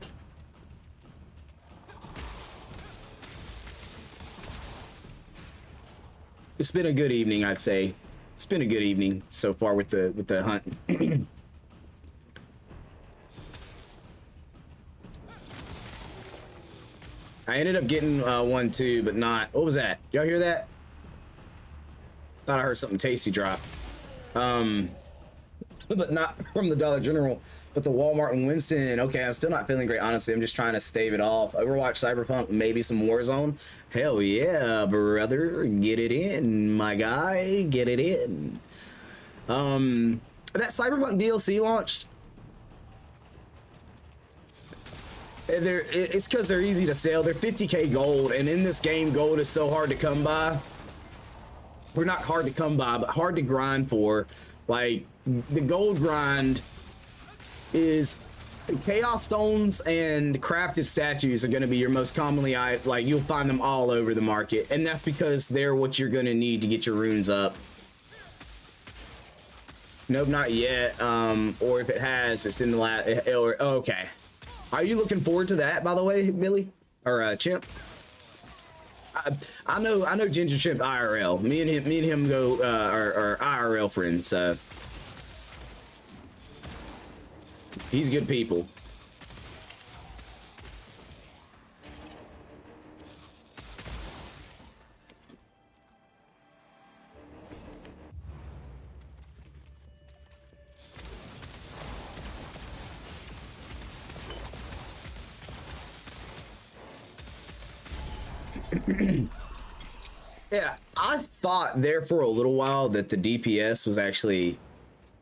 Speaker 1: It's been a good evening, I'd say. It's been a good evening so far with the hunt. I ended up getting 1 too, but not. What was that? Y'all hear that? Thought I heard something tasty drop. But not from the Dollar General, but the Walmart in Winston. Okay, I'm still not feeling great, honestly. I'm just trying to stave it off. Overwatch, Cyberpunk, maybe some Warzone. Hell yeah, brother. Get it in, my guy. Get it in. That Cyberpunk DLC launched. It's because they're easy to sell. They're 50k gold, and in this game, gold is so hard to come by. We're not hard to come by, but hard to grind for. Like, the gold grind is chaos stones and crafted statues are going to be your most commonly, like, you'll find them all over the market, and that's because they're what you're going to need to get your runes up. Nope, not yet. Or if it has, it's in the last. Okay. Are you looking forward to that, by the way, Billy or Chimp? I know Ginger Chimp IRL. Me and him go are IRL friends. So he's good people. Yeah, I thought there for a little while that the DPS was actually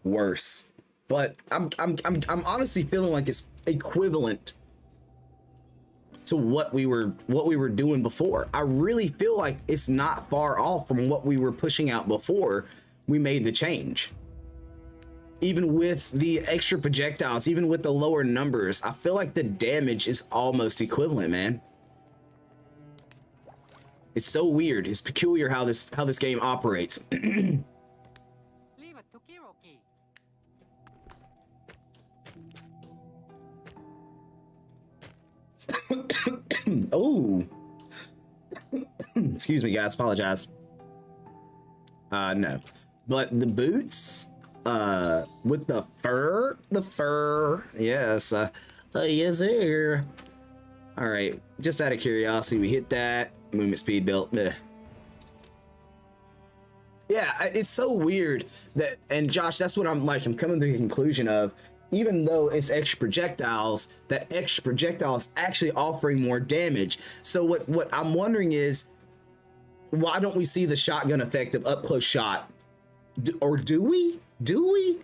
Speaker 1: worse, but I'm honestly feeling like it's equivalent to what we were doing before. I really feel like it's not far off from what we were pushing out before we made the change. Even with the extra projectiles, even with the lower numbers, I feel like the damage is almost equivalent, man. It's so weird. It's peculiar how this game operates.
Speaker 2: Leave it to Kiroki.
Speaker 1: Oh. Excuse me, guys. Apologize. No. But the boots, with the fur, yes, yes, sir. All right. Just out of curiosity, we hit that. Movement speed built. Ugh. Yeah, it's so weird that, and Josh, that's what I'm like. I'm coming to the conclusion of, even though it's extra projectiles, that extra projectile is actually offering more damage. So what I'm wondering is, why don't we see the shotgun effect of up close shot? Or do we? Do we?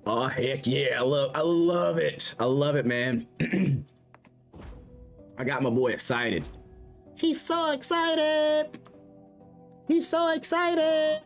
Speaker 1: Oh heck yeah! I love it. I love it, man. I got my boy excited. He's so excited. He's so excited.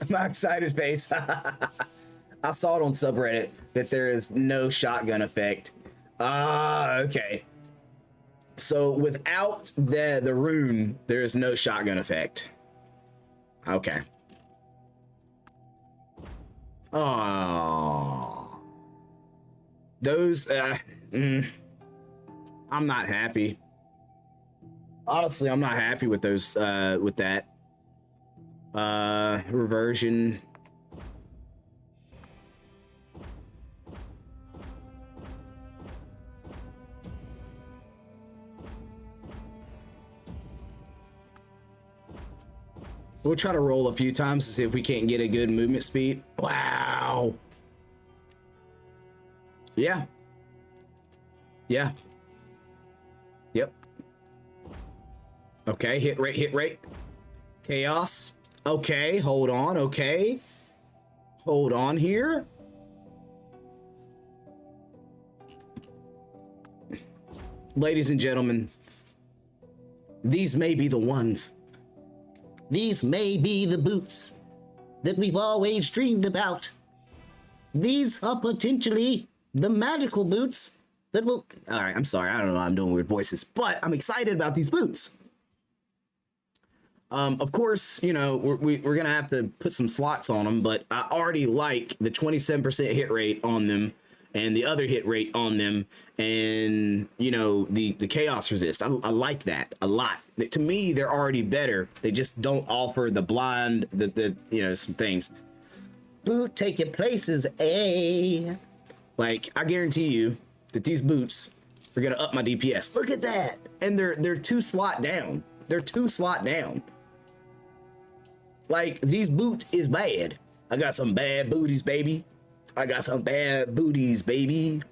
Speaker 1: My excited face. I saw it on subreddit that there is no shotgun effect. Ah, okay. So without the rune, there is no shotgun effect. Okay. Oh, those. I'm not happy. Honestly, I'm not happy with those. With that. Reversion. We'll try to roll a few times to see if we can't get a good movement speed. Wow. Yeah. Yeah. Yep. Okay, hit rate. Chaos. Okay, hold on. Okay. Hold on here. Ladies and gentlemen, these may be the ones. These may be the boots that we've always dreamed about. These are potentially the magical boots that will... All right, I'm sorry. I don't know why I'm doing weird voices, but I'm excited about these boots. Of course, you know, we're going to have to put some slots on them, but I already like the 27% hit rate on them and the other hit rate on them, and you know, the chaos resist. I like that a lot. To me, they're already better. They just don't offer the blind, the you know, some things. Boot taking places, like I guarantee you that these boots are gonna up my DPS. Look at that, and they're 2 slot down. They're 2 slot down. Like, these boots is bad. I got some bad booties, baby. I got some bad booties, baby.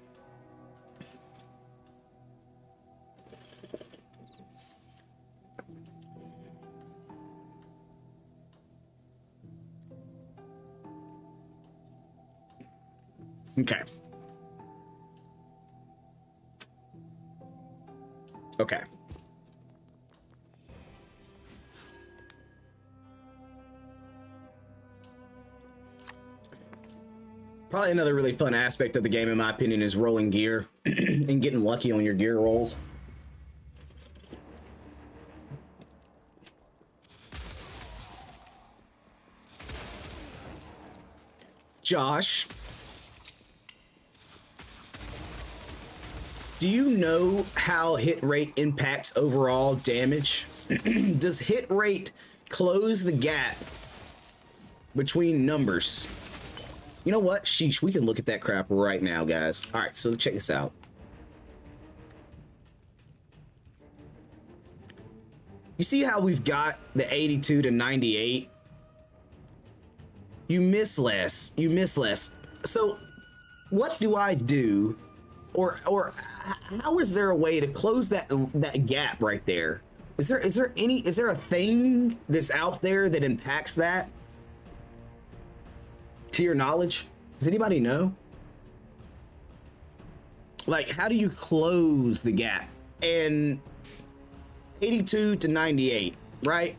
Speaker 1: Okay. Okay. Probably another really fun aspect of the game, in my opinion, is rolling gear and getting lucky on your gear rolls. Josh, do you know how hit rate impacts overall damage? Does hit rate close the gap between numbers? You know what? Sheesh, we can look at that crap right now, guys. All right, so let's check this out. You see how we've got the 82 to 98? You miss less. You miss less. So what do I do? Or how is there a way to close that gap right there? Is there a thing that's out there that impacts that? To your knowledge, does anybody know? Like, how do you close the gap? And 82 to 98, right?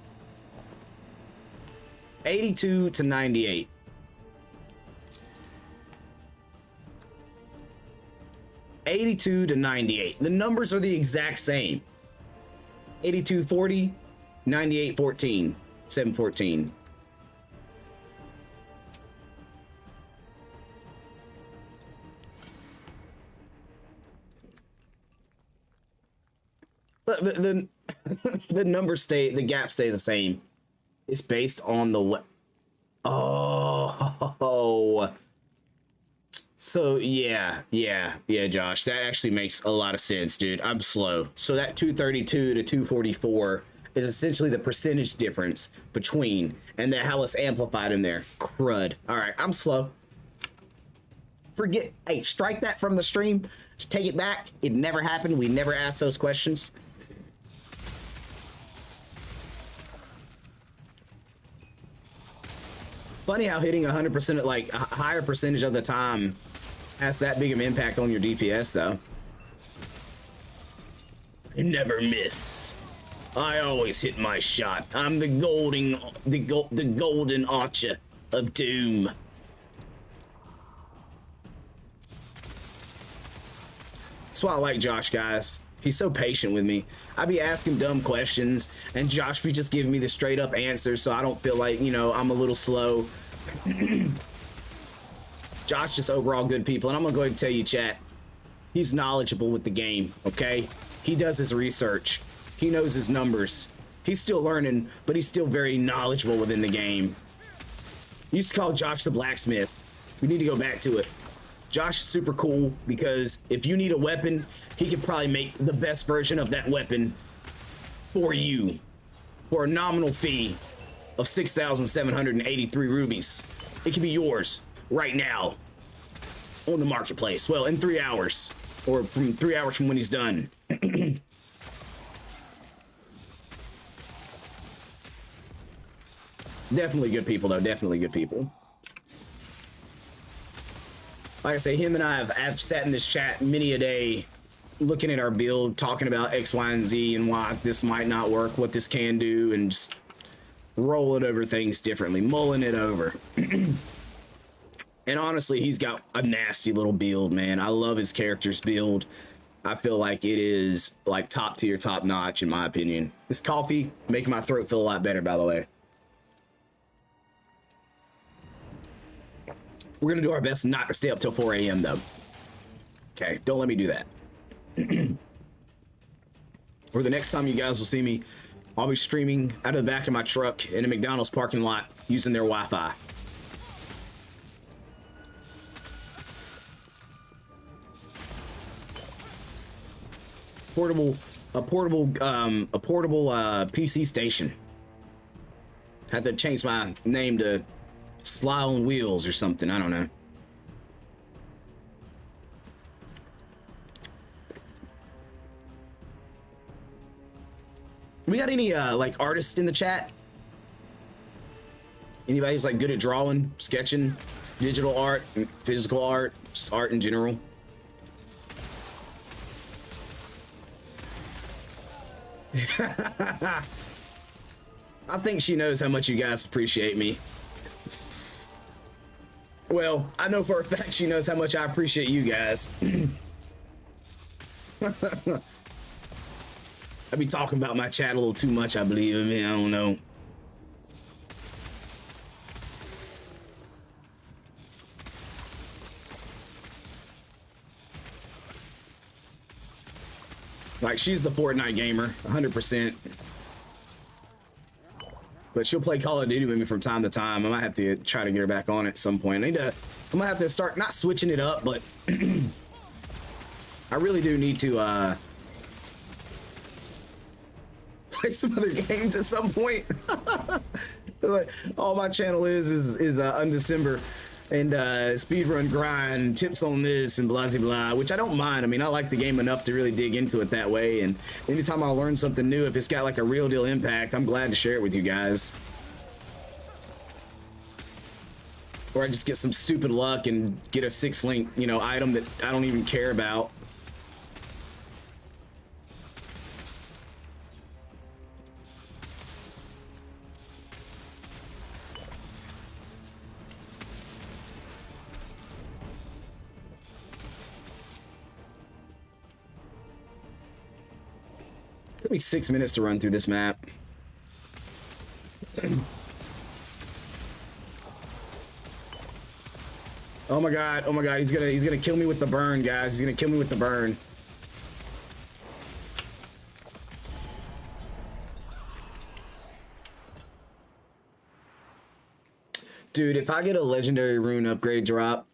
Speaker 1: 82 to 98. $82 to $98. The numbers are the exact same. $82.40, $98.14, $7.14. The the numbers stay, the gap stays the same. It's based on the oh. So yeah, Josh, that actually makes a lot of sense, dude. I'm slow. So that 232 to 244 is essentially the percentage difference between, and then how it's amplified in there. Crud. All right, I'm slow. Forget. Hey, strike that from the stream. Just take it back. It never happened. We never asked those questions. Funny how hitting 100%, like a higher percentage of the time, has that big of an impact on your DPS, though. You never miss. I always hit my shot. I'm the golden archer of doom. That's why I like Josh, guys. He's so patient with me. I be asking dumb questions, and Josh be just giving me the straight up answers, so I don't feel like, you know, I'm a little slow. Josh just overall good people, and I'm gonna go ahead and tell you, chat, he's knowledgeable with the game, okay? He does his research. He knows his numbers. He's still learning, but he's still very knowledgeable within the game. Used to call Josh the blacksmith. We need to go back to it. Josh is super cool because if you need a weapon, he could probably make the best version of that weapon for you for a nominal fee of 6,783 rubies. It can be yours right now on the marketplace. Well, in 3 hours, or from 3 hours from when he's done. Definitely good people, though. Definitely good people. Like I say, him and I have sat in this chat many a day looking at our build, talking about X, Y, and Z and why this might not work, what this can do, and just rolling over things differently, mulling it over. And honestly, he's got a nasty little build, man. I love his character's build. I feel like it is like top tier, top notch, in my opinion. This coffee making my throat feel a lot better, by the way. We're gonna do our best not to stay up till 4 a.m. though. Okay, don't let me do that. Or the next time you guys will see me, I'll be streaming out of the back of my truck in a McDonald's parking lot using their Wi-Fi. A portable PC station. Had to change my name to Sly on Wheels or something. I don't know. We got any like artists in the chat? Anybody's like good at drawing, sketching, digital art, physical art, just art in general? I think she knows how much you guys appreciate me. Well, I know for a fact she knows how much I appreciate you guys. I be talking about my chat a little too much, I believe. I mean, I don't know. Like, she's the Fortnite gamer, 100%. But she'll play Call of Duty with me from time to time. I might have to try to get her back on at some point. I might have to start not switching it up, but I really do need to play some other games at some point. Like, all my channel is Undecember and speedrun grind, tips on this and blah blah, which I don't mind. I mean, I like the game enough to really dig into it that way, and anytime I learn something new, if it's got like a real deal impact, I'm glad to share it with you guys. Or I just get some stupid luck and get a 6-link, you know, item that I don't even care about. Took me 6 minutes to run through this map. Oh my god, he's gonna kill me with the burn, guys. He's gonna kill me with the burn. Dude, if I get a legendary rune upgrade drop,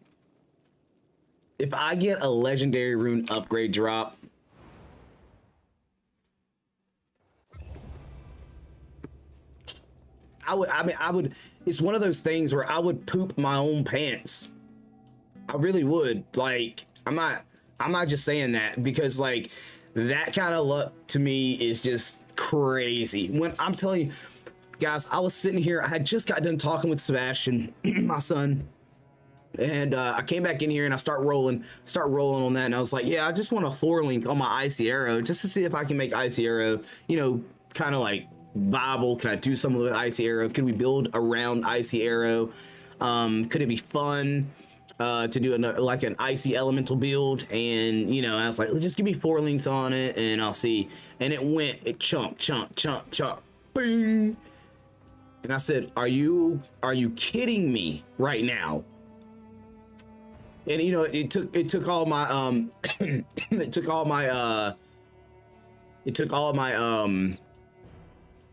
Speaker 1: I would, it's one of those things where I would poop my own pants. I really would. Like, I'm not just saying that, because like that kind of luck to me is just crazy. When I'm telling you guys, I was sitting here, I had just got done talking with Sebastian, my son, and I came back in here and I start rolling on that, and I was like, yeah, I just want a 4-link on my Icy Arrow just to see if I can make Icy Arrow, you know, kind of like viable? Can I do something with Icy Arrow? Could we build around Icy Arrow? Could it be fun to do like an Icy Elemental build? And, you know, I was like, just give me 4 links on it and I'll see. And it chunk, bing. And I said, are you kidding me right now? And, you know, it took all my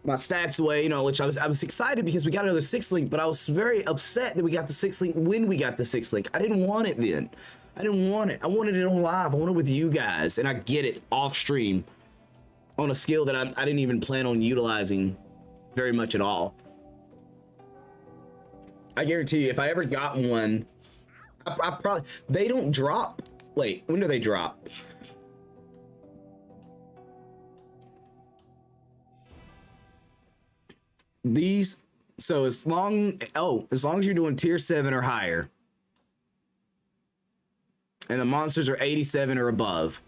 Speaker 1: my stats away, you know, which I was excited because we got another 6 link, but I was very upset that we got the 6 link when we got the 6 link. I didn't want it then. I didn't want it. I wanted it on live. I wanted it with you guys, and I get it off stream on a skill that I didn't even plan on utilizing very much at all. I guarantee you, if I ever got one, I probably, they don't drop. Wait, when do they drop? These, so as long as you're doing tier 7 or higher and the monsters are 87 or above,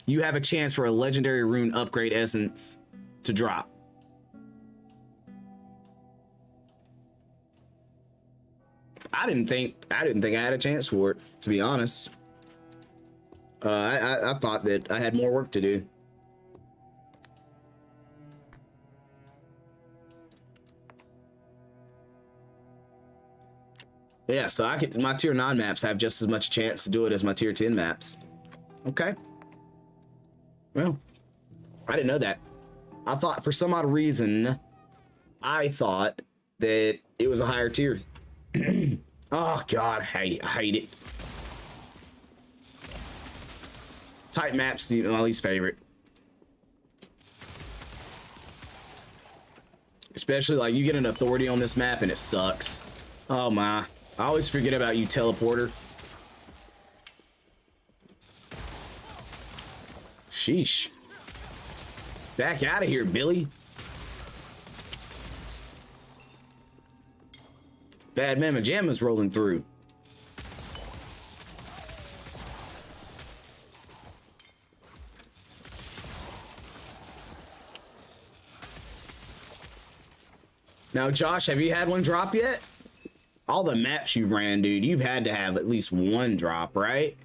Speaker 1: you have a chance for a legendary rune upgrade essence to drop. I didn't think I had a chance for it, to be honest. I thought that I had more work to do. Yeah, so my tier 9 maps have just as much chance to do it as my tier 10 maps. Okay. Well, I didn't know that. I thought for some odd reason, I thought that it was a higher tier. Oh God, I hate it. Type maps, my least favorite. Especially like you get an authority on this map and it sucks. Oh my. I always forget about you, teleporter. Sheesh. Back out of here, Billy. Bad Mama Jamma's rolling through. Now, Josh, have you had one drop yet? All the maps you've ran, dude, you've had to have at least one drop, right?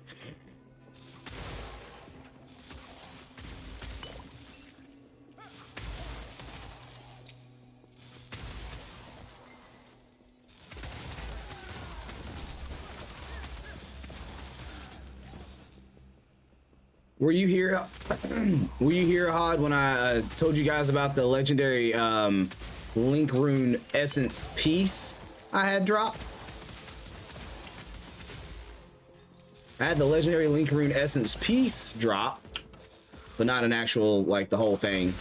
Speaker 1: Were you here? Were you here, Hod, when I told you guys about the legendary Link Rune Essence piece I had dropped? I had the legendary Link Rune Essence piece drop, but not an actual, like, the whole thing.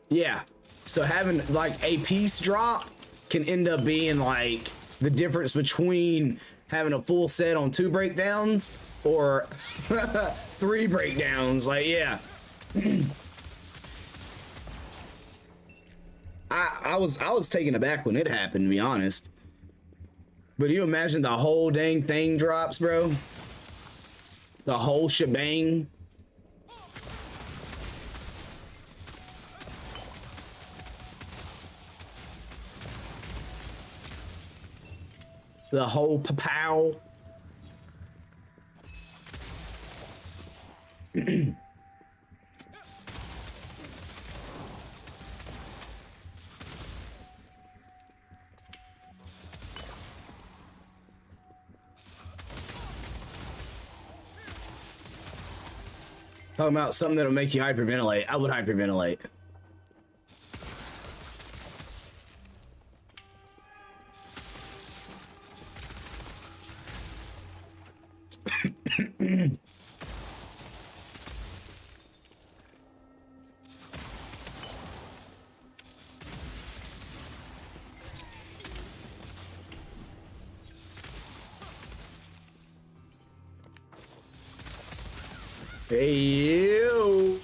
Speaker 1: Yeah, so having like a piece drop can end up being like the difference between having a full set on 2 breakdowns or 3 breakdowns. Like, yeah. I was taken aback when it happened, to be honest. But you imagine the whole dang thing drops, bro? The whole shebang. The whole pow. Talking about something that'll make you hyperventilate. I would hyperventilate. Hey, you.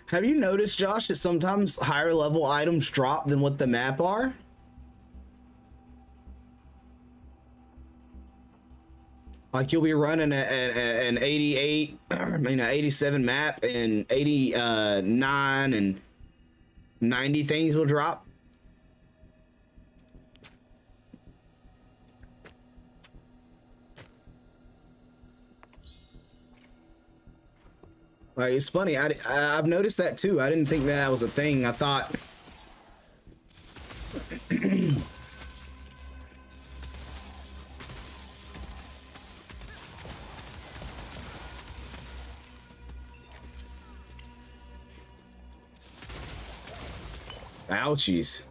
Speaker 1: Have you noticed, Josh, that sometimes higher level items drop than what the map are? Like you'll be running an 88, 87 map, and 89 and 90 things will drop. Like, it's funny. I've noticed that too. I didn't think that was a thing. I thought. Ouchies.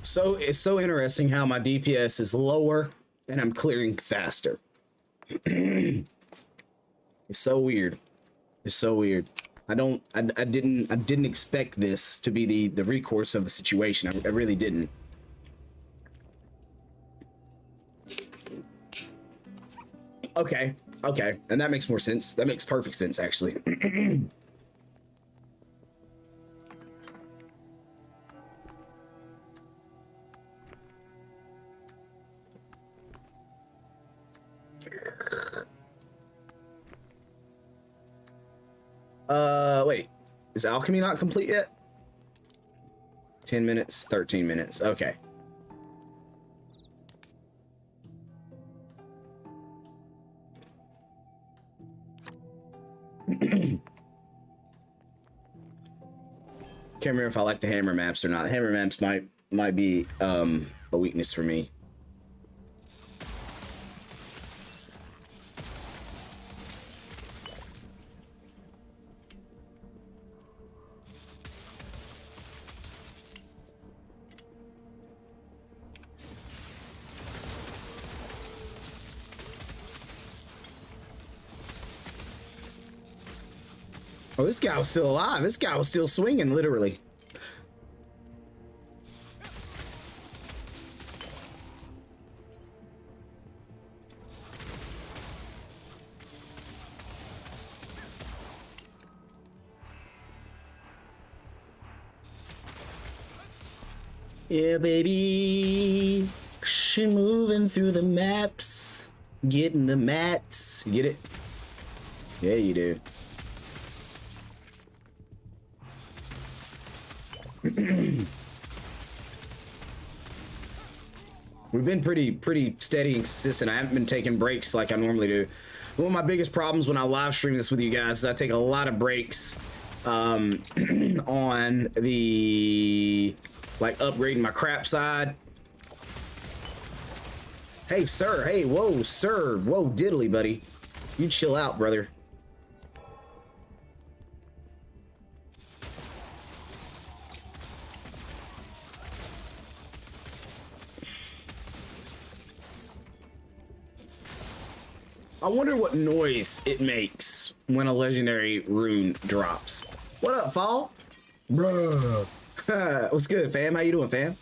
Speaker 1: So it's so interesting how my DPS is lower and I'm clearing faster. It's so weird. It's so weird. I didn't expect this to be the recourse of the situation. I really didn't. Okay. Okay. And that makes more sense. That makes perfect sense, actually. Wait, is alchemy not complete yet? 10 minutes, 13 minutes. Okay. Can't remember if I like the hammer maps or not. Hammer maps might be a weakness for me. Oh, this guy was still alive. This guy was still swinging, literally. Yeah, baby. She moving through the maps. Getting the mats. Get it? Yeah, you do. We've been pretty steady and consistent. I haven't been taking breaks like I normally do. One of my biggest problems when I live stream this with you guys is I take a lot of breaks on the like upgrading my crap side. Hey sir, hey, whoa sir, whoa diddly buddy, you chill out, brother. I wonder what noise it makes when a legendary rune drops. What up, Fall? Bruh. What's good, fam? How you doing, fam?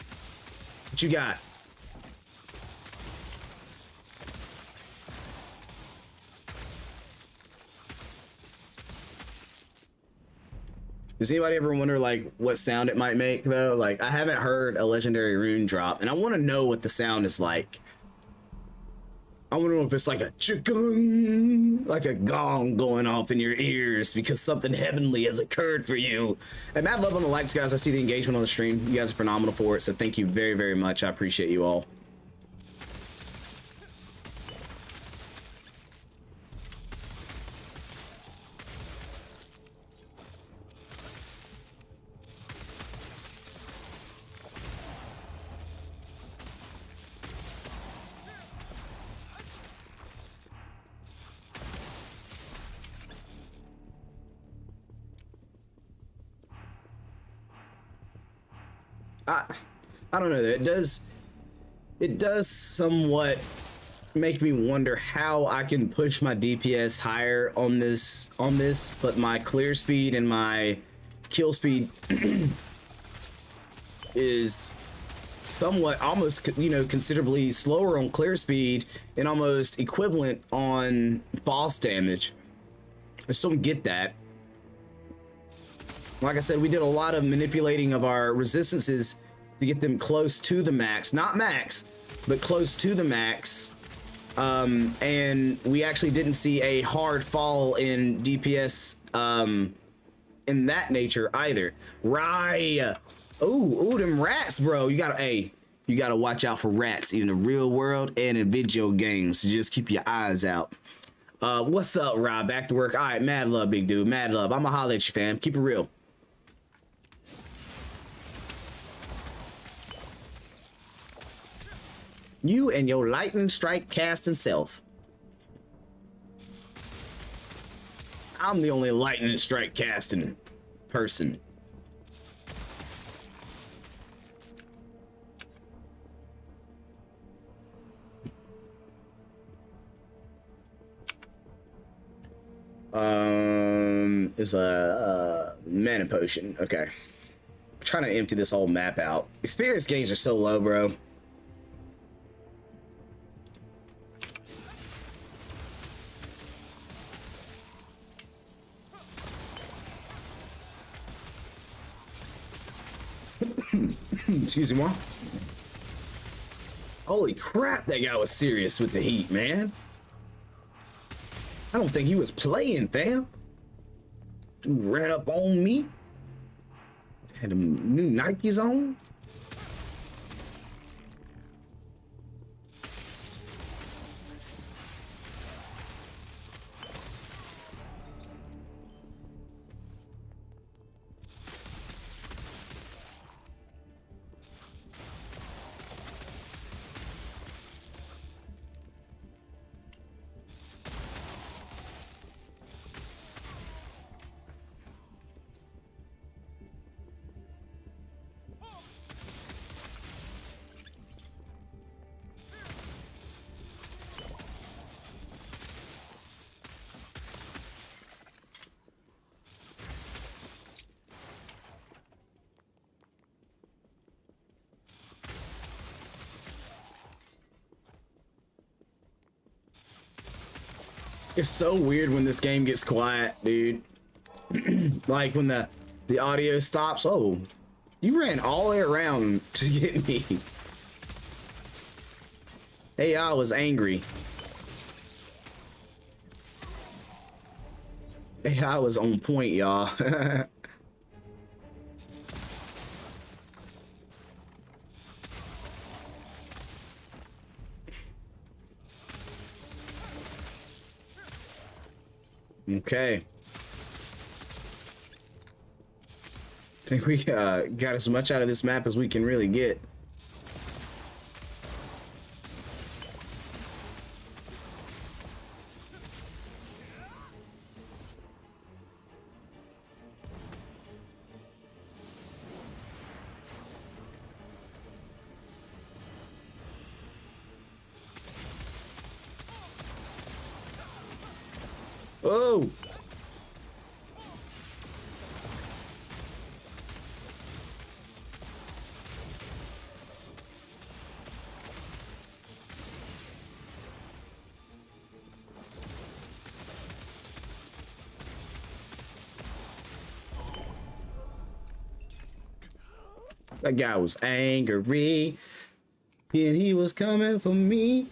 Speaker 1: What you got? Does anybody ever wonder, like, what sound it might make, though? Like, I haven't heard a legendary rune drop, and I want to know what the sound is like. I want to know if it's like a chicken, like a gong going off in your ears because something heavenly has occurred for you. And mad love on the likes, guys. I see the engagement on the stream. You guys are phenomenal for it, so thank you very, very much. I appreciate you all. I don't know. It does somewhat make me wonder how I can push my DPS higher on this, but my clear speed and my kill speed is somewhat almost, you know, considerably slower on clear speed and almost equivalent on boss damage. I just don't get that. Like I said, we did a lot of manipulating of our resistances to get them close to the max, not max, but close to the max. And we actually didn't see a hard fall in DPS in that nature either. Right. Oh, them rats, bro. You gotta watch out for rats in the real world and in video games. So just keep your eyes out. What's up, Rob? Back to work. All right, mad love, big dude. Mad love. I'ma holler at you, fam. Keep it real. You and your lightning strike casting self. I'm the only lightning strike casting person. Is a mana potion. Okay. I'm trying to empty this whole map out. Experience gains are so low, bro. Excuse me, Mom. Holy crap, that guy was serious with the heat, man. I don't think he was playing, fam. He ran up on me. Had them new Nikes on. It's so weird when this game gets quiet, dude. Like when the audio stops. Oh, you ran all the way around to get me. Hey, I was angry. Hey, I was on point, y'all. Okay. I think we got as much out of this map as we can really get. Oh! That guy was angry, and he was coming for me.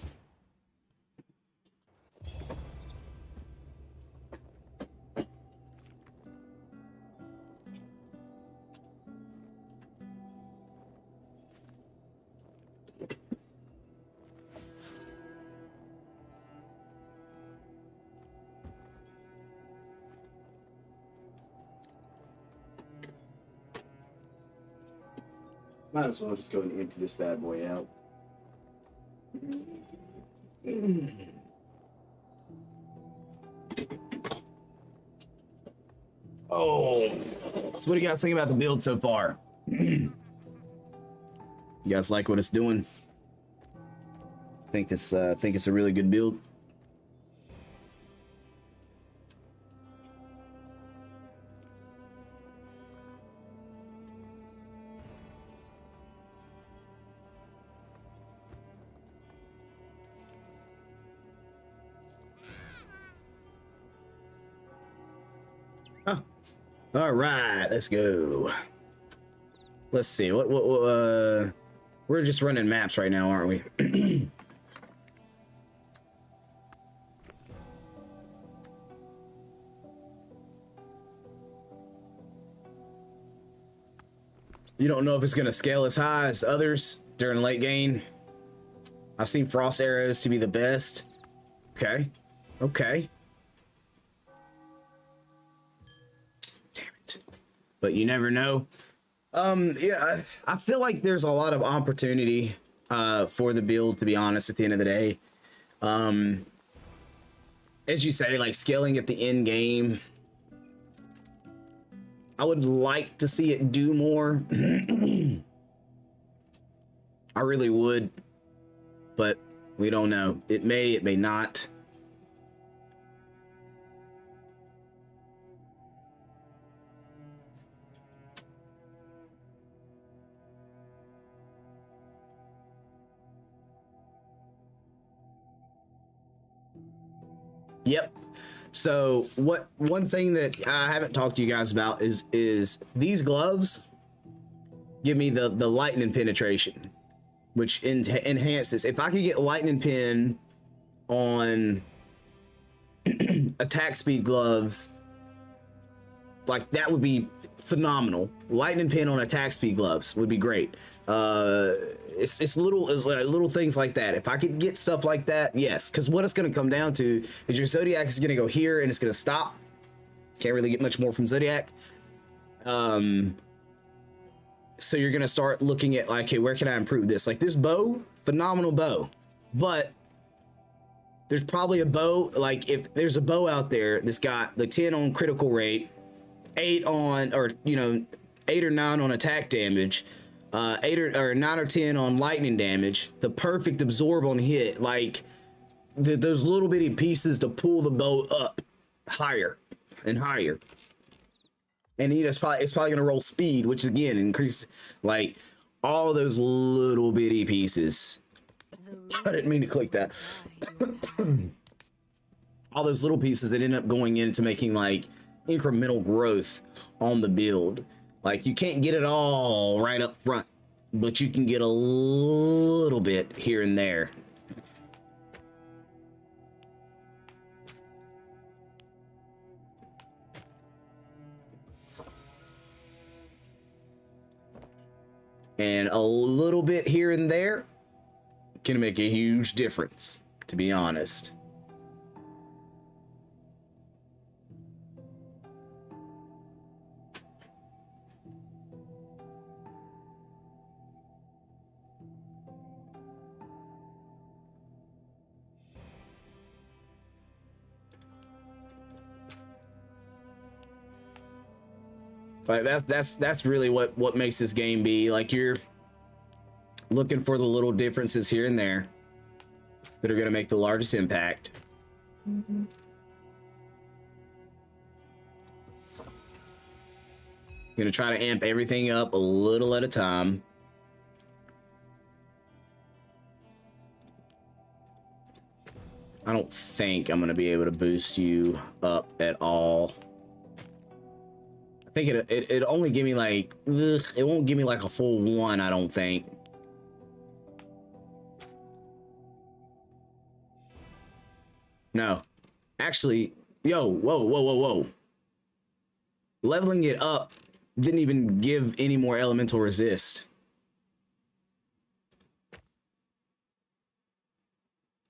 Speaker 1: Might as well just go and empty this bad boy out. Oh, so what do you guys think about the build so far? You guys like what it's doing? Think it's a really good build. Oh. All right, let's go. Let's see. What we're just running maps right now, aren't we? You don't know if it's going to scale as high as others during late game. I've seen frost arrows to be the best. Okay. Okay. Damn it. But you never know. Yeah, I feel like there's a lot of opportunity for the build, to be honest, at the end of the day. As you say, like scaling at the end game, I would like to see it do more. I really would, but we don't know. It may not. Yep. So one thing that I haven't talked to you guys about is these gloves give me the lightning penetration, which enhances. If I could get lightning pin on attack speed gloves, like that would be phenomenal. Lightning pin on attack speed gloves would be great. It's like little things like that. If I could get stuff like that, yes. Because what it's going to come down to is your Zodiac is going to go here and it's going to stop. Can't really get much more from Zodiac. So you're going to start looking at like, okay, where can I improve this? Like this bow, phenomenal bow, but there's probably a bow. Like if there's a bow out there that's got the 10 on critical rate, 8 on, or 8 or 9 on attack damage, 8 or 9 or 10 on lightning damage, the perfect absorb on hit, like those little bitty pieces to pull the bow up higher and higher. And it's probably gonna roll speed, which again increase like all those little bitty pieces. I didn't mean to click that. All those little pieces that end up going into making like incremental growth on the build. Like you can't get it all right up front, but you can get a little bit here and there. And a little bit here and there can make a huge difference, to be honest. Like that's really what makes this game be. Like you're looking for the little differences here and there that are going to make the largest impact. Mm-hmm. Going to try to amp everything up a little at a time. I don't think I'm going to be able to boost you up at all. I think it only give me like, it won't give me like a full 1, I don't think. No, actually, whoa. Leveling it up didn't even give any more elemental resist.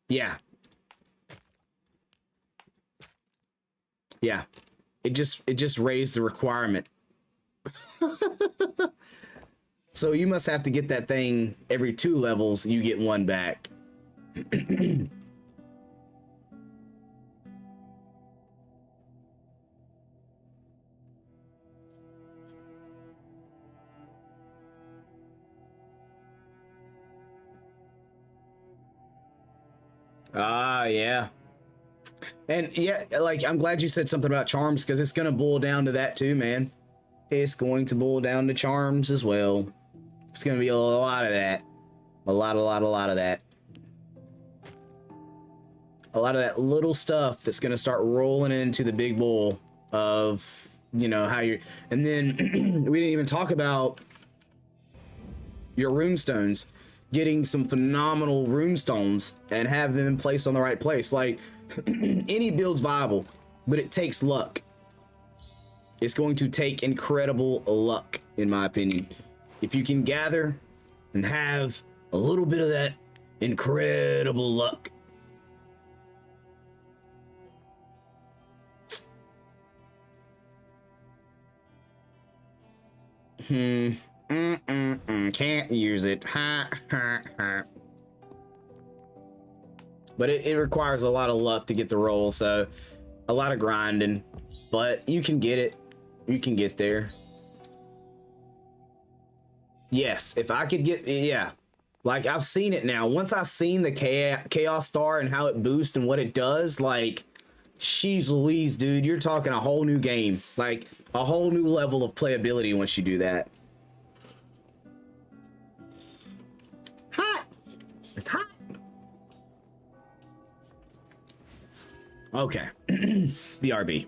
Speaker 1: Yeah. Yeah. It just raised the requirement. So you must have to get that thing every 2 levels, you get 1 back. Ah, yeah. And yeah, like, I'm glad you said something about charms, because it's going to boil down to that too, man. It's going to boil down to charms as well. It's going to be a lot of that. A lot of that. A lot of that little stuff that's going to start rolling into the big bowl of, you know, how you're... And then we didn't even talk about your runestones. Getting some phenomenal runestones and have them placed on the right place. Like, any build's viable, but it takes luck. It's going to take incredible luck, in my opinion. If you can gather and have a little bit of that incredible luck. Can't use it. But it requires a lot of luck to get the roll, so a lot of grinding. But you can get it. You can get there. Yes, if I could get... Yeah. Like, I've seen it now. Once I've seen the Chaos Star and how it boosts and what it does, like, she's Louise, dude. You're talking a whole new game. Like, a whole new level of playability once you do that. Hot! It's hot! Okay. BRB.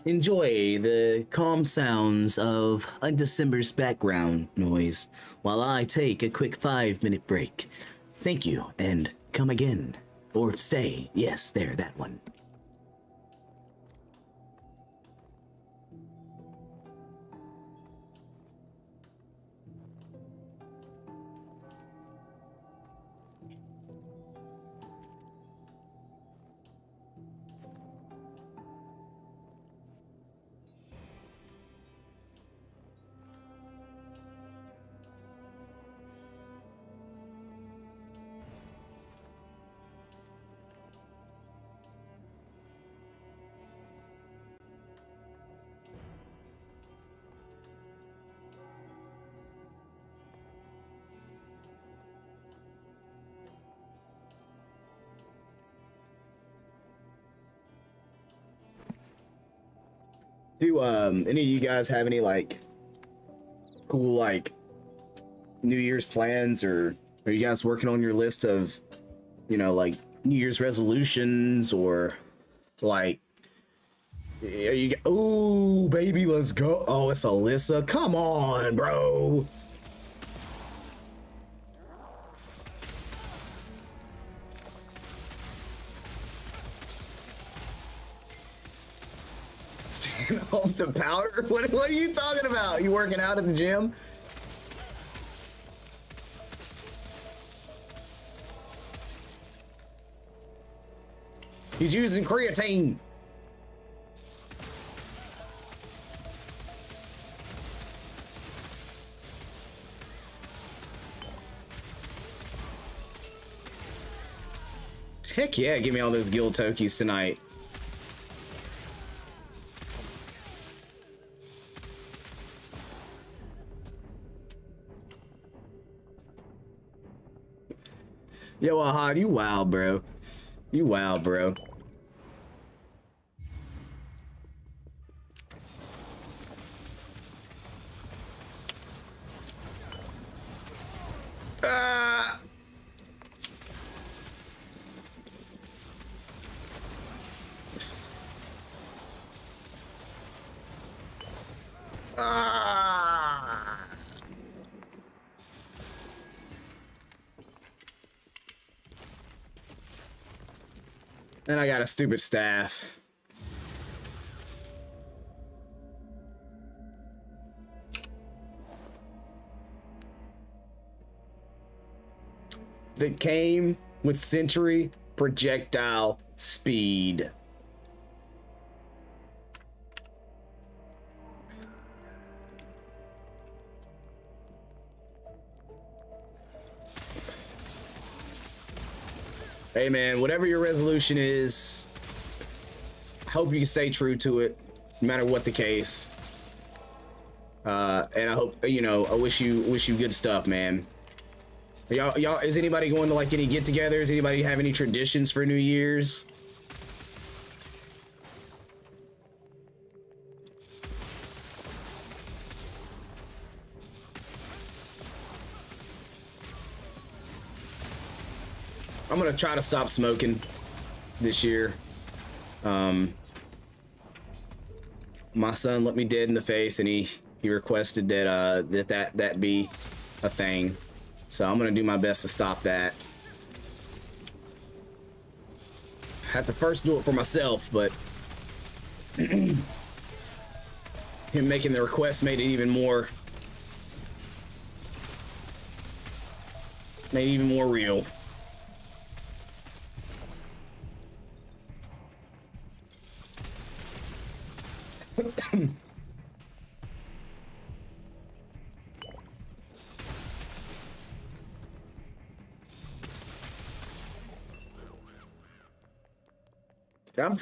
Speaker 1: Enjoy the calm sounds of Undecember's background noise while I take a quick 5-minute break. Thank you, and come again. Or stay. Yes, there, that one. Do any of you guys have any like cool like New Year's plans, or are you guys working on your list of, you know, like New Year's resolutions, or like are you... Oh baby, let's go. Oh, it's Alyssa. Come on, bro. Off the powder? What are you talking about? You working out at the gym? He's using creatine. Heck yeah, give me all those guild tokies tonight. Yo, Ahad, you wild, bro. You wild, bro. Ah! Ah! And I got a stupid staff. That came with Century projectile speed. Hey man, whatever your resolution is, I hope you can stay true to it, no matter what the case. And I hope, you know, I wish you good stuff, man. Y'all, is anybody going to like any get-togethers? Anybody have any traditions for New Year's? I'm gonna try to stop smoking this year. My son looked me dead in the face, and he requested that that be a thing. So I'm gonna do my best to stop that. Had to first do it for myself, but him making the request made it even more real. I'm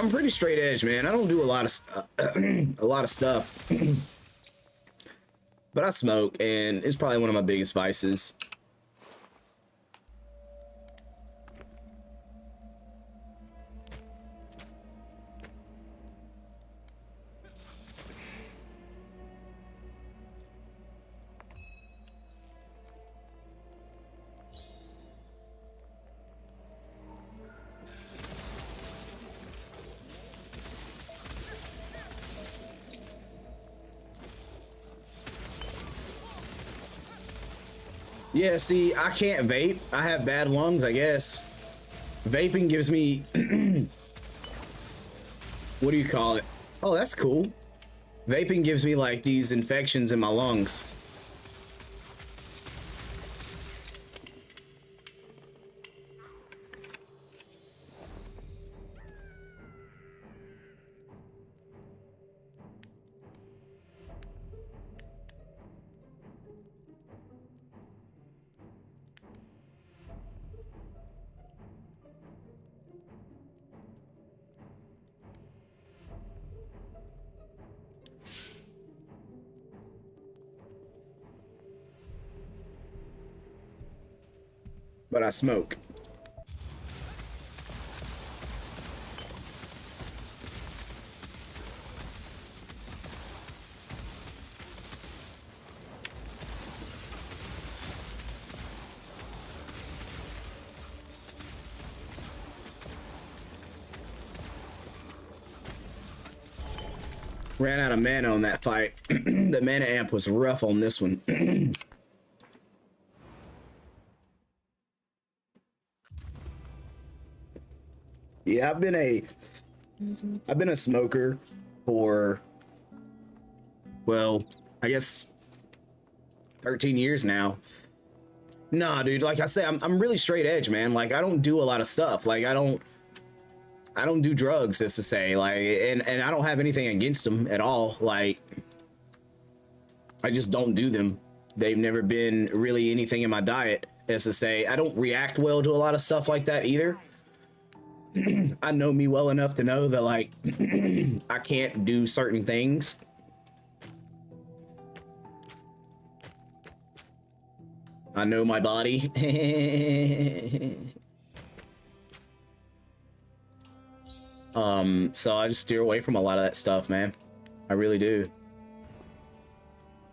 Speaker 1: pretty straight edge, man. I don't do a lot of stuff, but I smoke, and it's probably one of my biggest vices. Yeah, see, I can't vape. I have bad lungs, I guess. Vaping gives me... what do you call it? Oh, that's cool. Vaping gives me, like, these infections in my lungs. But I smoke. Ran out of mana on that fight. The mana amp was rough on this one. Yeah, I've been a smoker for, well, I guess 13 years now. Nah, dude, like I say, I'm really straight edge, man. Like, I don't do a lot of stuff. Like, I don't do drugs, as to say, like, and I don't have anything against them at all. Like, I just don't do them. They've never been really anything in my diet, as to say. I don't react well to a lot of stuff like that either. I know me well enough to know that, like, I can't do certain things. I know my body. So I just steer away from a lot of that stuff, man. I really do.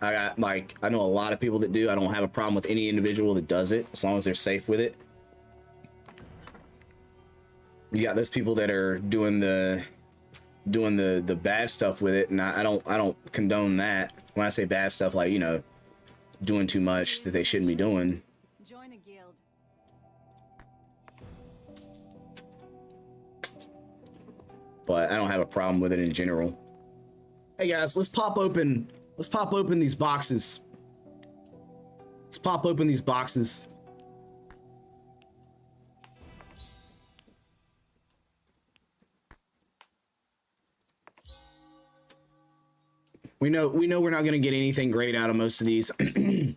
Speaker 1: I know a lot of people that do. I don't have a problem with any individual that does it, as long as they're safe with it. You got those people that are doing the bad stuff with it, and I don't condone that. When I say bad stuff, like, you know, doing too much that they shouldn't be doing.
Speaker 3: Join a guild.
Speaker 1: But I don't have a problem with it in general. Hey guys, let's pop open these boxes. Let's pop open these boxes. We know we're not gonna get anything great out of most of these. You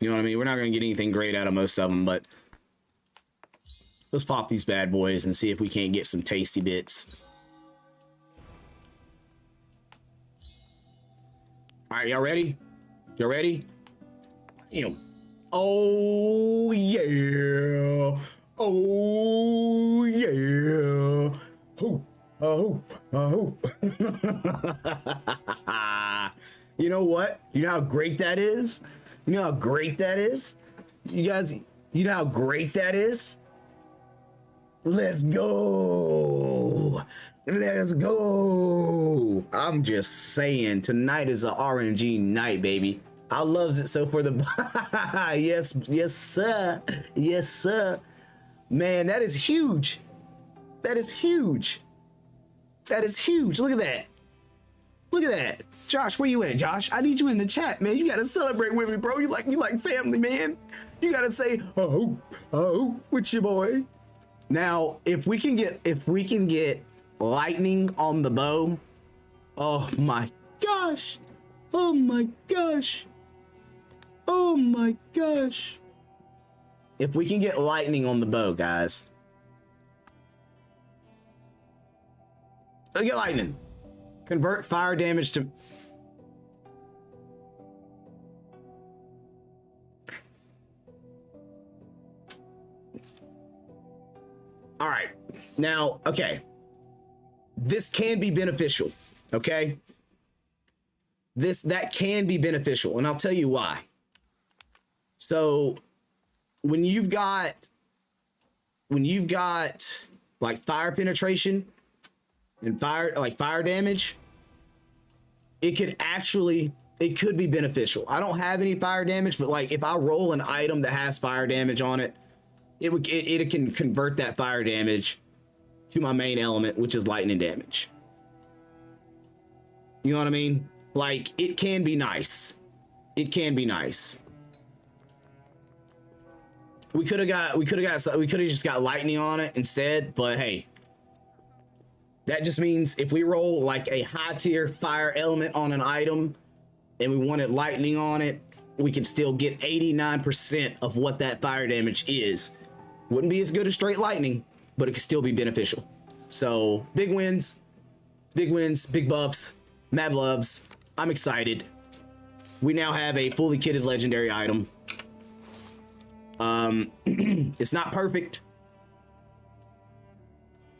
Speaker 1: know what I mean? We're not gonna get anything great out of most of them, but let's pop these bad boys and see if we can't get some tasty bits. All right, y'all ready? Y'all ready? Oh yeah. Oh yeah. Oh. You know what? You know how great that is? You know how great that is? You guys, you know how great that is? Let's go. Let's go. I'm just saying, tonight is a RNG night, baby. I loves it so for the yes sir. Yes sir. Man, that is huge. That is huge. That is huge. Look at that. Look at that. Josh, where you at, Josh? I need you in the chat, man. You gotta celebrate with me, bro. You like family, man. You gotta say, oh, with your boy. Now, if we can get lightning on the bow, oh my gosh. Oh my gosh. Oh my gosh. If we can get lightning on the bow, guys. Let's get lightning. Convert fire damage to... All right. Now, okay. This can be beneficial, okay? That can be beneficial, and I'll tell you why. So, when you've got like fire penetration and fire damage, it could be beneficial. I don't have any fire damage, but like if I roll an item that has fire damage on it, it can convert that fire damage to my main element, which is lightning damage. You know what I mean? Like, it can be nice. It can be nice. We could have just got lightning on it instead, but hey, that just means if we roll like a high tier fire element on an item and we wanted lightning on it, we can still get 89% of what that fire damage is. Wouldn't be as good as straight lightning, but it could still be beneficial. So big wins, big buffs, mad loves. I'm excited. We now have a fully kitted legendary item. It's not perfect.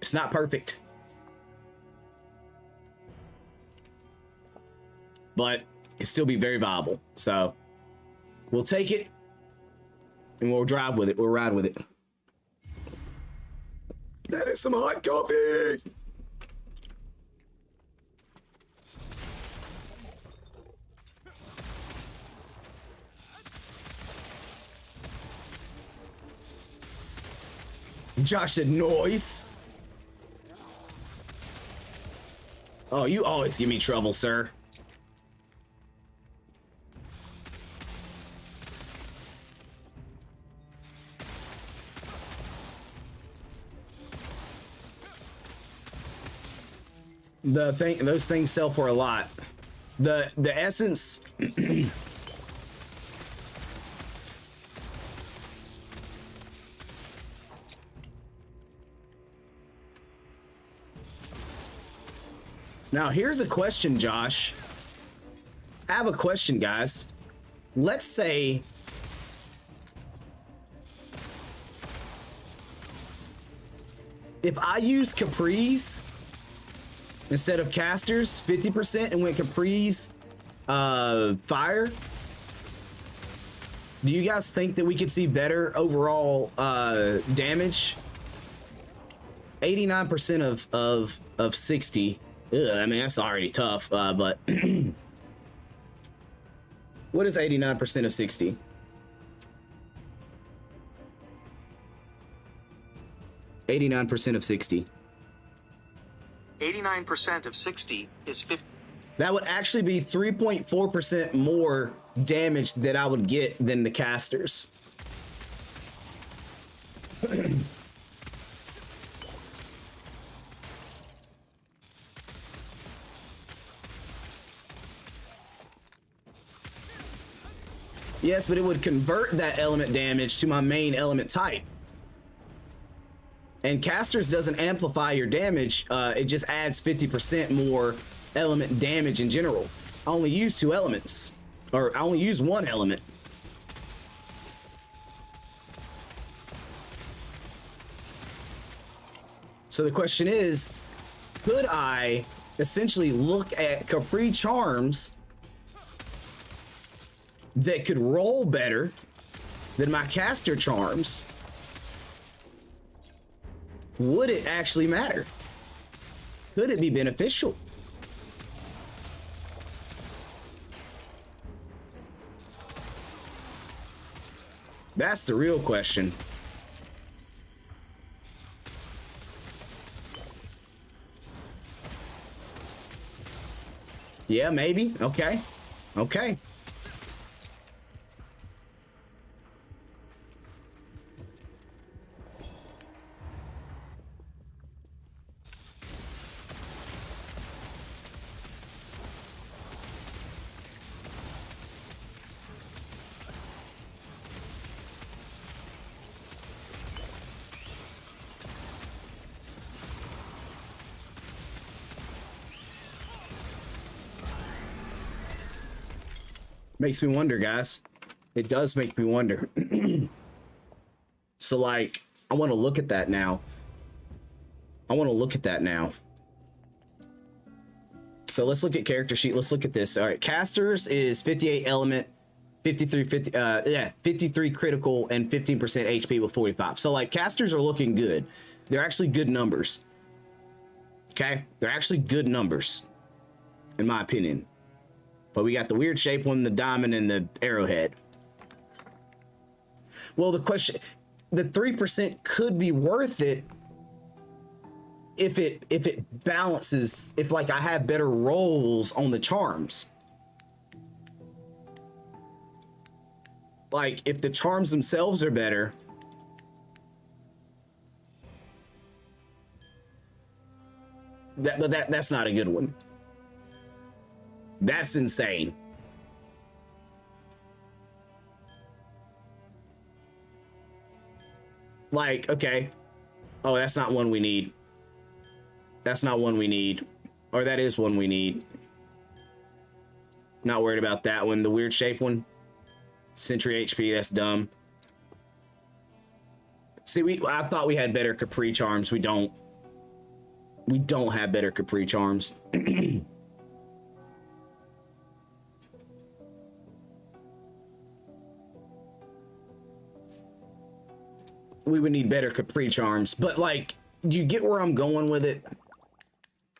Speaker 1: It's not perfect. But it can still be very viable. So we'll take it and we'll drive with it. We'll ride with it. That is some hot coffee. Josh said noise. Oh, you always give me trouble, sir. Those things sell for a lot. The essence. Now, here's a question, Josh. I have a question, guys. Let's say if I use Capri's instead of casters 50% and went Capri's fire, do you guys think that we could see better overall damage? 89% of 60. Ugh, I mean, that's already tough, but what is 89% of 60? (89% of 60).
Speaker 3: 89% of 60 is 50.
Speaker 1: That would actually be 3.4% more damage that I would get than the casters. Yes, but it would convert that element damage to my main element type. And casters doesn't amplify your damage. It just adds 50% more element damage in general. I only use 2 elements, or I only use 1 element. So the question is, could I essentially look at Capri charms that could roll better than my caster charms? Would it actually matter? Could it be beneficial? That's the real question. Yeah, maybe. Okay. Okay. Makes me wonder, guys. It does make me wonder. So, like, I want to look at that now. So let's look at character sheet. Let's look at this. All right, casters is 58 element, 53 critical, and 15% HP with 45. So like casters are looking good. They're actually good numbers. Okay, they're actually good numbers, in my opinion. But we got the weird shape one, the diamond, and the arrowhead. Well, the question, the 3% could be worth it if it balances, if like I have better rolls on the charms. Like if the charms themselves are better, that's not a good one. That's insane. Like, okay. Oh, that's not one we need. That's not one we need. Or that is one we need. Not worried about that one. The weird shape one. Century HP, that's dumb. See, I thought we had better Capri charms. We don't. We don't have better Capri charms. We would need better Capri charms, but like, do you get where I'm going with it?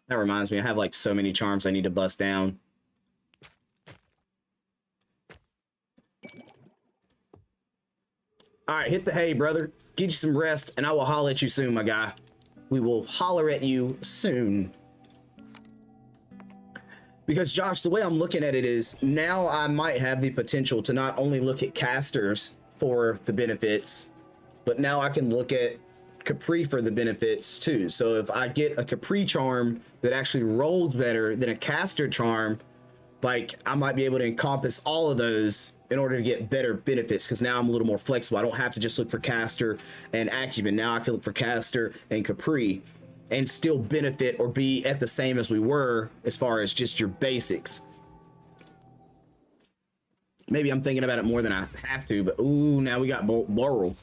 Speaker 1: That reminds me, I have like so many charms I need to bust down. All right, hit the hay, brother. Get you some rest, and I will holler at you soon, my guy. We will holler at you soon. Because Josh, the way I'm looking at it is now I might have the potential to not only look at casters for the benefits, but now I can look at Capri for the benefits too. So if I get a Capri charm that actually rolls better than a caster charm, like I might be able to encompass all of those in order to get better benefits, because now I'm a little more flexible. I don't have to just look for caster and acumen. Now I can look for caster and Capri and still benefit or be at the same as we were as far as just your basics. Maybe I'm thinking about it more than I have to, but ooh, now we got Boral.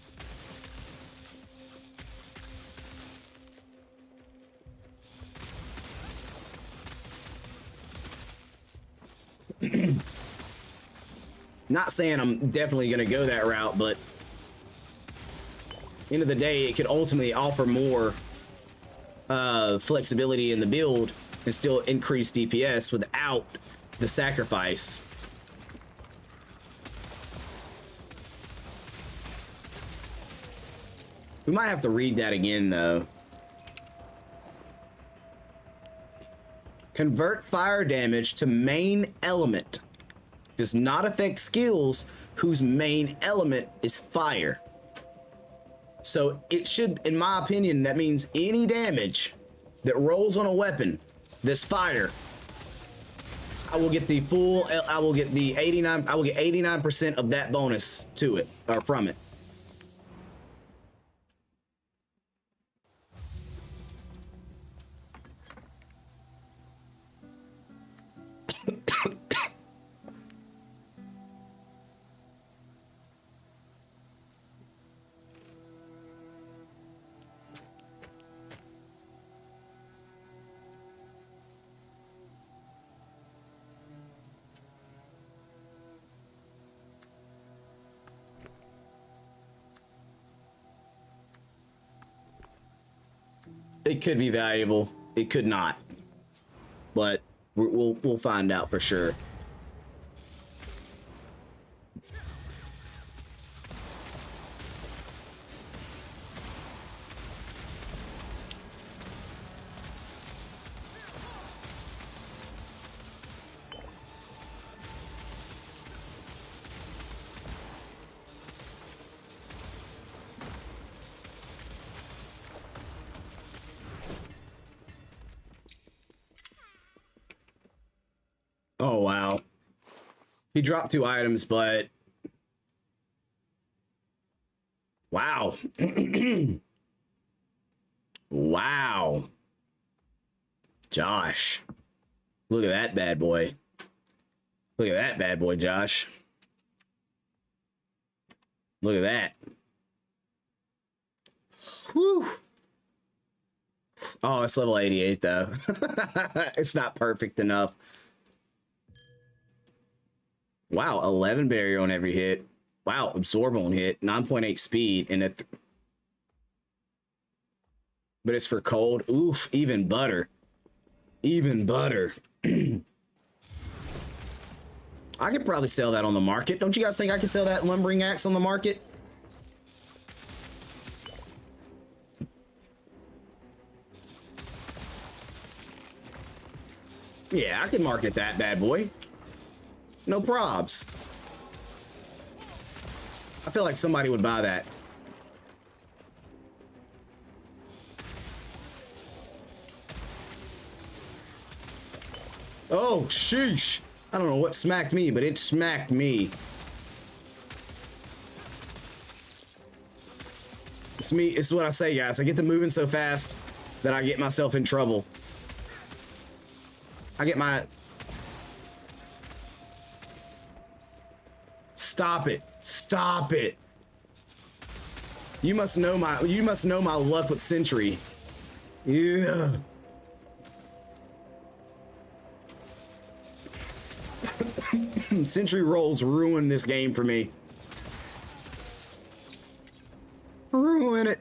Speaker 1: Not saying I'm definitely going to go that route, but end of the day, it could ultimately offer more flexibility in the build and still increase DPS without the sacrifice. We might have to read that again, though. Convert fire damage to main element. Does not affect skills whose main element is fire. So it should, in my opinion, that means any damage that rolls on a weapon that's fire, I will get the full, I will get the 89, I will get 89% of that bonus to it, or from it. It could be valuable. It could not. But we'll find out for sure. Oh, wow. He dropped 2 items, but... Wow. Wow. Josh. Look at that bad boy. Look at that bad boy, Josh. Look at that. Whew. Oh, it's level 88, though. It's not perfect enough. Wow, 11 barrier on every hit. Wow, absorb on hit, 9.8 speed, and but it's for cold. Oof, even butter. Even butter. I could probably sell that on the market. Don't you guys think I could sell that lumbering axe on the market? Yeah, I can market that bad boy. No probs. I feel like somebody would buy that. Oh, sheesh. I don't know what smacked me, but it smacked me. It's me. It's what I say, guys. I get to moving so fast that I get myself in trouble. I get my... Stop it. Stop it. You must know my luck with Sentry. Yeah. Sentry rolls ruin this game for me. Ruin it.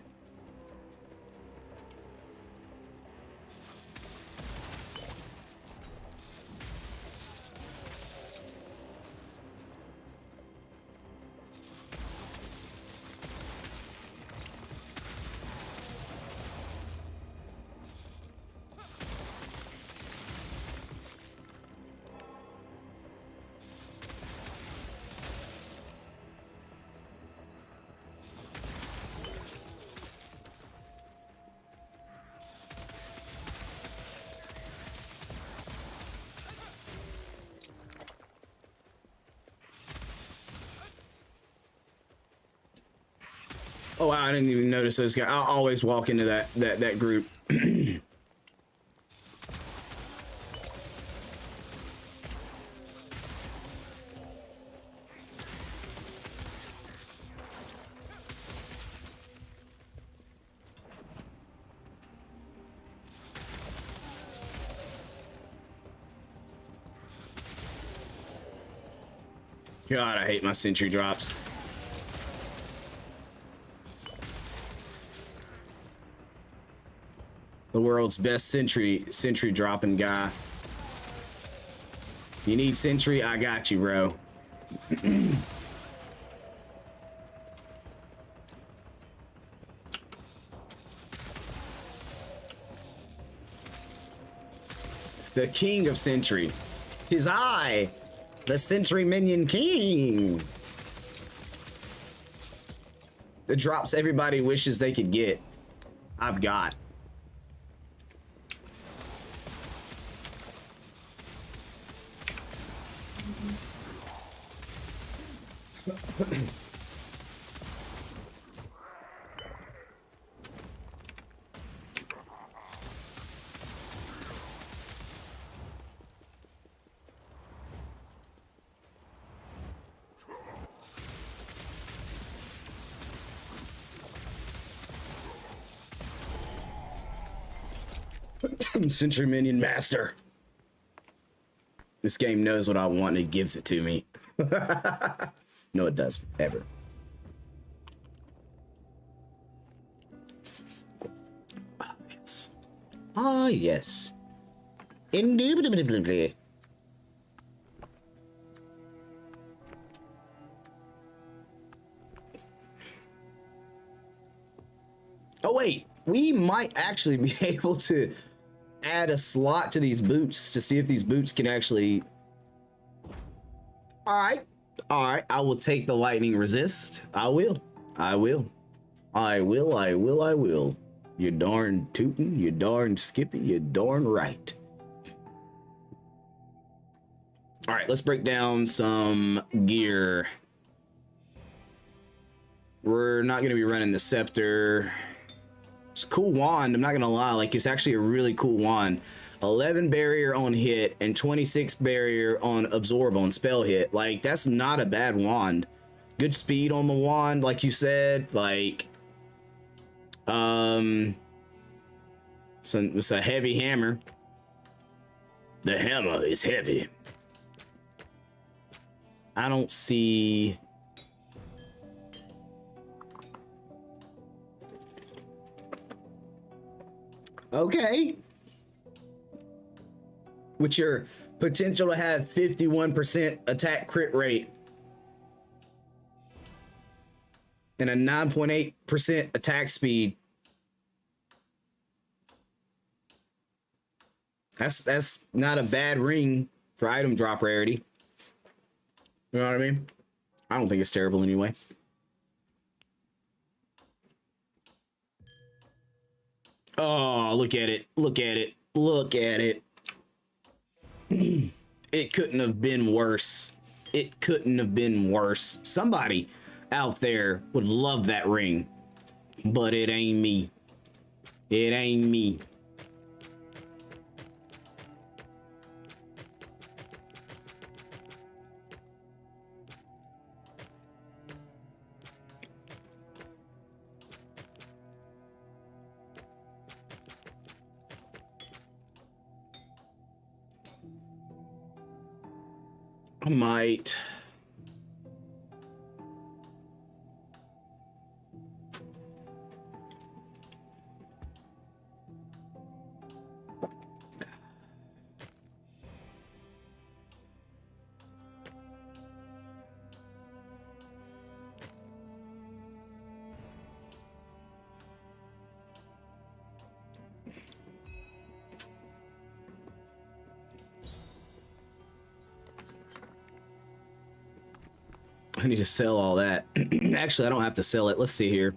Speaker 1: Oh wow, I didn't even notice those guys. I'll always walk into that group. God, I hate my sentry drops. The world's best sentry dropping guy. You need sentry? I got you, bro. The king of sentry. 'Tis I, the sentry minion king. The drops everybody wishes they could get. I've got. Sentry Minion Master. This game knows what I want and it gives it to me. No, it doesn't, ever. Oh, yes. Ah, yes. Indubitably. Oh, wait. We might actually be able to add a slot to these boots to see if these boots can actually... All right. All right. I will take the lightning resist. I will. I will. I will. I will. I will. You darn tootin', you darn skippy, you darn right. All right, let's break down some gear. We're not gonna be running the scepter. It's a cool wand, I'm not gonna lie, like it's actually a really cool wand. 11 barrier on hit and 26 barrier on absorb on spell hit. Like, that's not a bad wand. Good speed on the wand, like you said. Like, so it's a heavy hammer. The hammer is heavy. I don't see... Okay. With your potential to have 51% attack crit rate and a 9.8% attack speed. That's not a bad ring for item drop rarity. You know what I mean? I don't think it's terrible anyway. Oh, look at it. Look at it. Look at it. It couldn't have been worse. It couldn't have been worse. Somebody out there would love that ring, but it ain't me. It ain't me. I might. I need to sell all that. Actually, I don't have to sell it. Let's see here.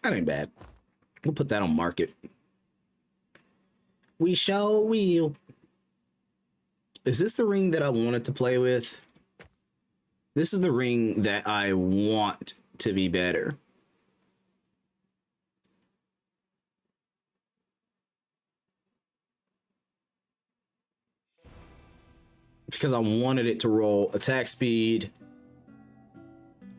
Speaker 1: That ain't bad. We'll put that on market. We shall will. Is this the ring that I wanted to play with? This is the ring that I want to be better. Because I wanted it to roll attack speed,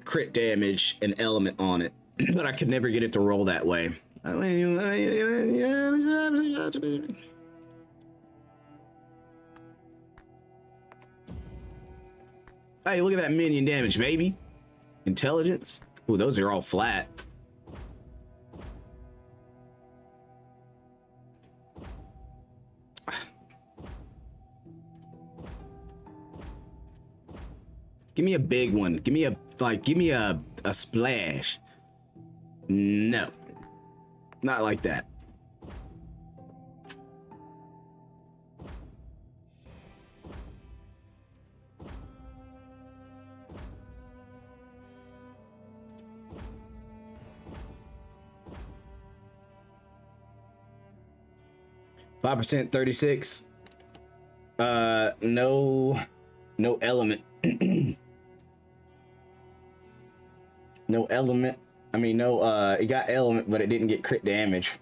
Speaker 1: crit damage, and element on it. But I could never get it to roll that way. Hey, look at that minion damage, baby. Intelligence. Ooh, those are all flat. Give me a big one. Give me a splash. No. Not like that. %, 36. No element. No element. I mean, no, it got element, but it didn't get crit damage.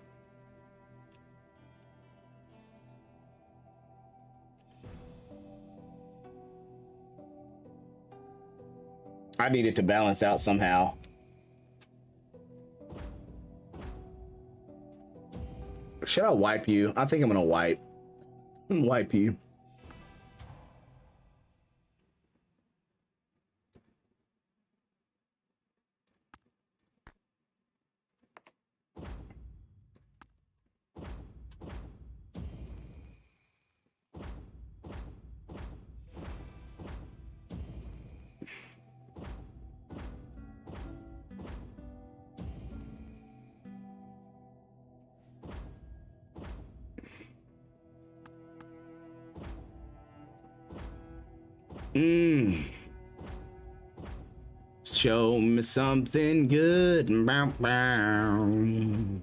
Speaker 1: I need it to balance out somehow. Should I wipe you? I think I'm gonna wipe. Wipe you. Show me something good. Bow, bow.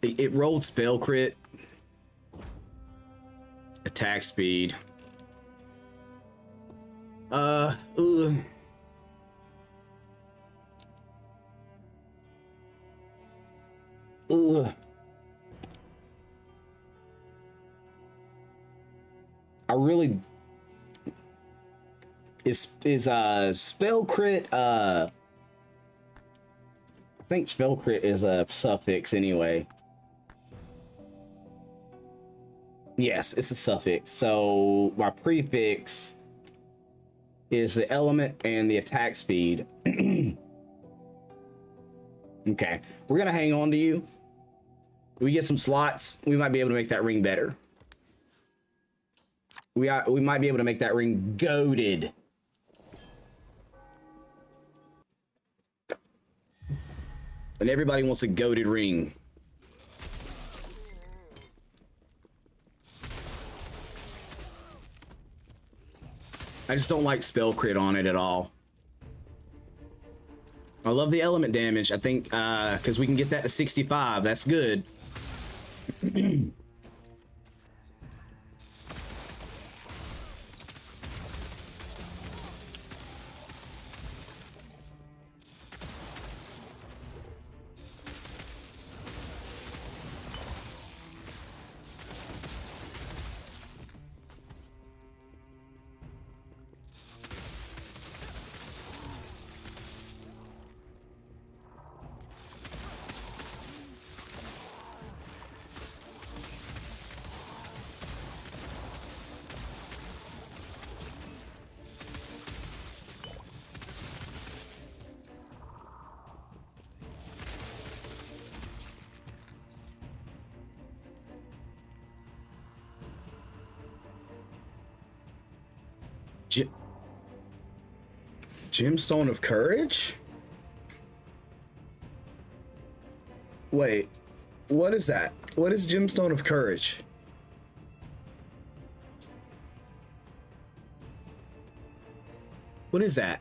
Speaker 1: It rolled spell crit. Attack speed. Ooh. I really is spell crit I think spell crit is a suffix anyway. Yes, it's a suffix. So my prefix is the element and the attack speed. Okay, we're gonna hang on to you. We get some slots, we might be able to make that ring better. We might be able to make that ring goated. And everybody wants a goated ring. I just don't like spell crit on it at all. I love the element damage. I think because we can get that to 65. That's good. Gemstone of Courage? Wait, what is that? What is Gemstone of Courage? What is that?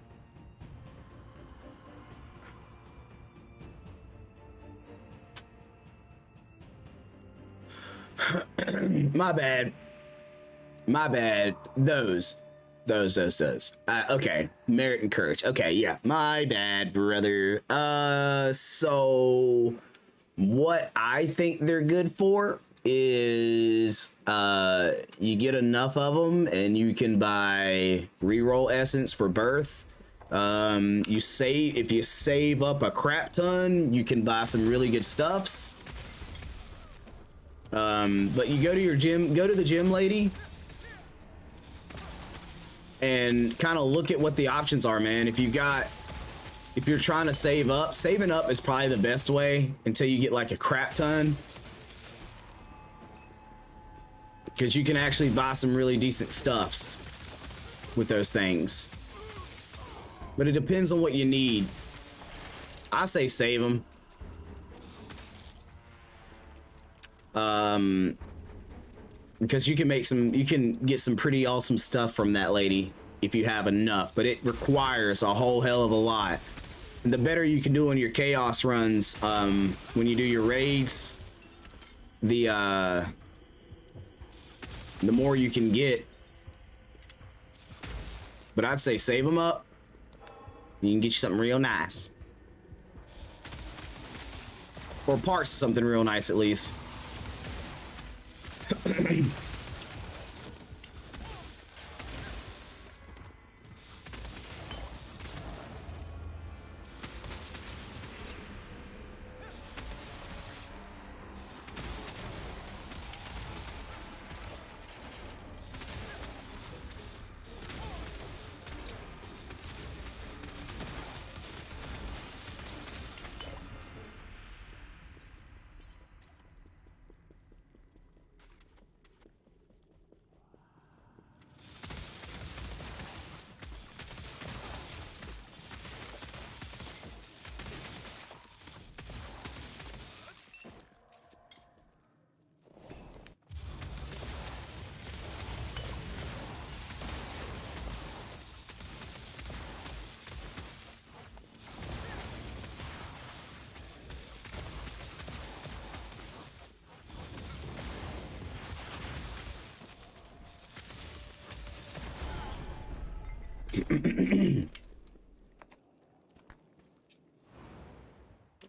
Speaker 1: My bad. My bad. Those. Okay. Merit and courage. Okay, yeah. My bad, brother. So what I think they're good for is you get enough of them and you can buy reroll essence for birth. If you save up a crap ton, you can buy some really good stuffs. But you go to the gym lady and kind of look at what the options are, man. If you're trying to save up, saving up is probably the best way until you get like a crap ton. Because you can actually buy some really decent stuffs with those things. But it depends on what you need. I say save them. Because you can get some pretty awesome stuff from that lady if you have enough, but it requires a whole hell of a lot. And the better you can do on your chaos runs, when you do your raids, the the more you can get. But I'd say save them up. You can get you something real nice. Or parts of something real nice at least.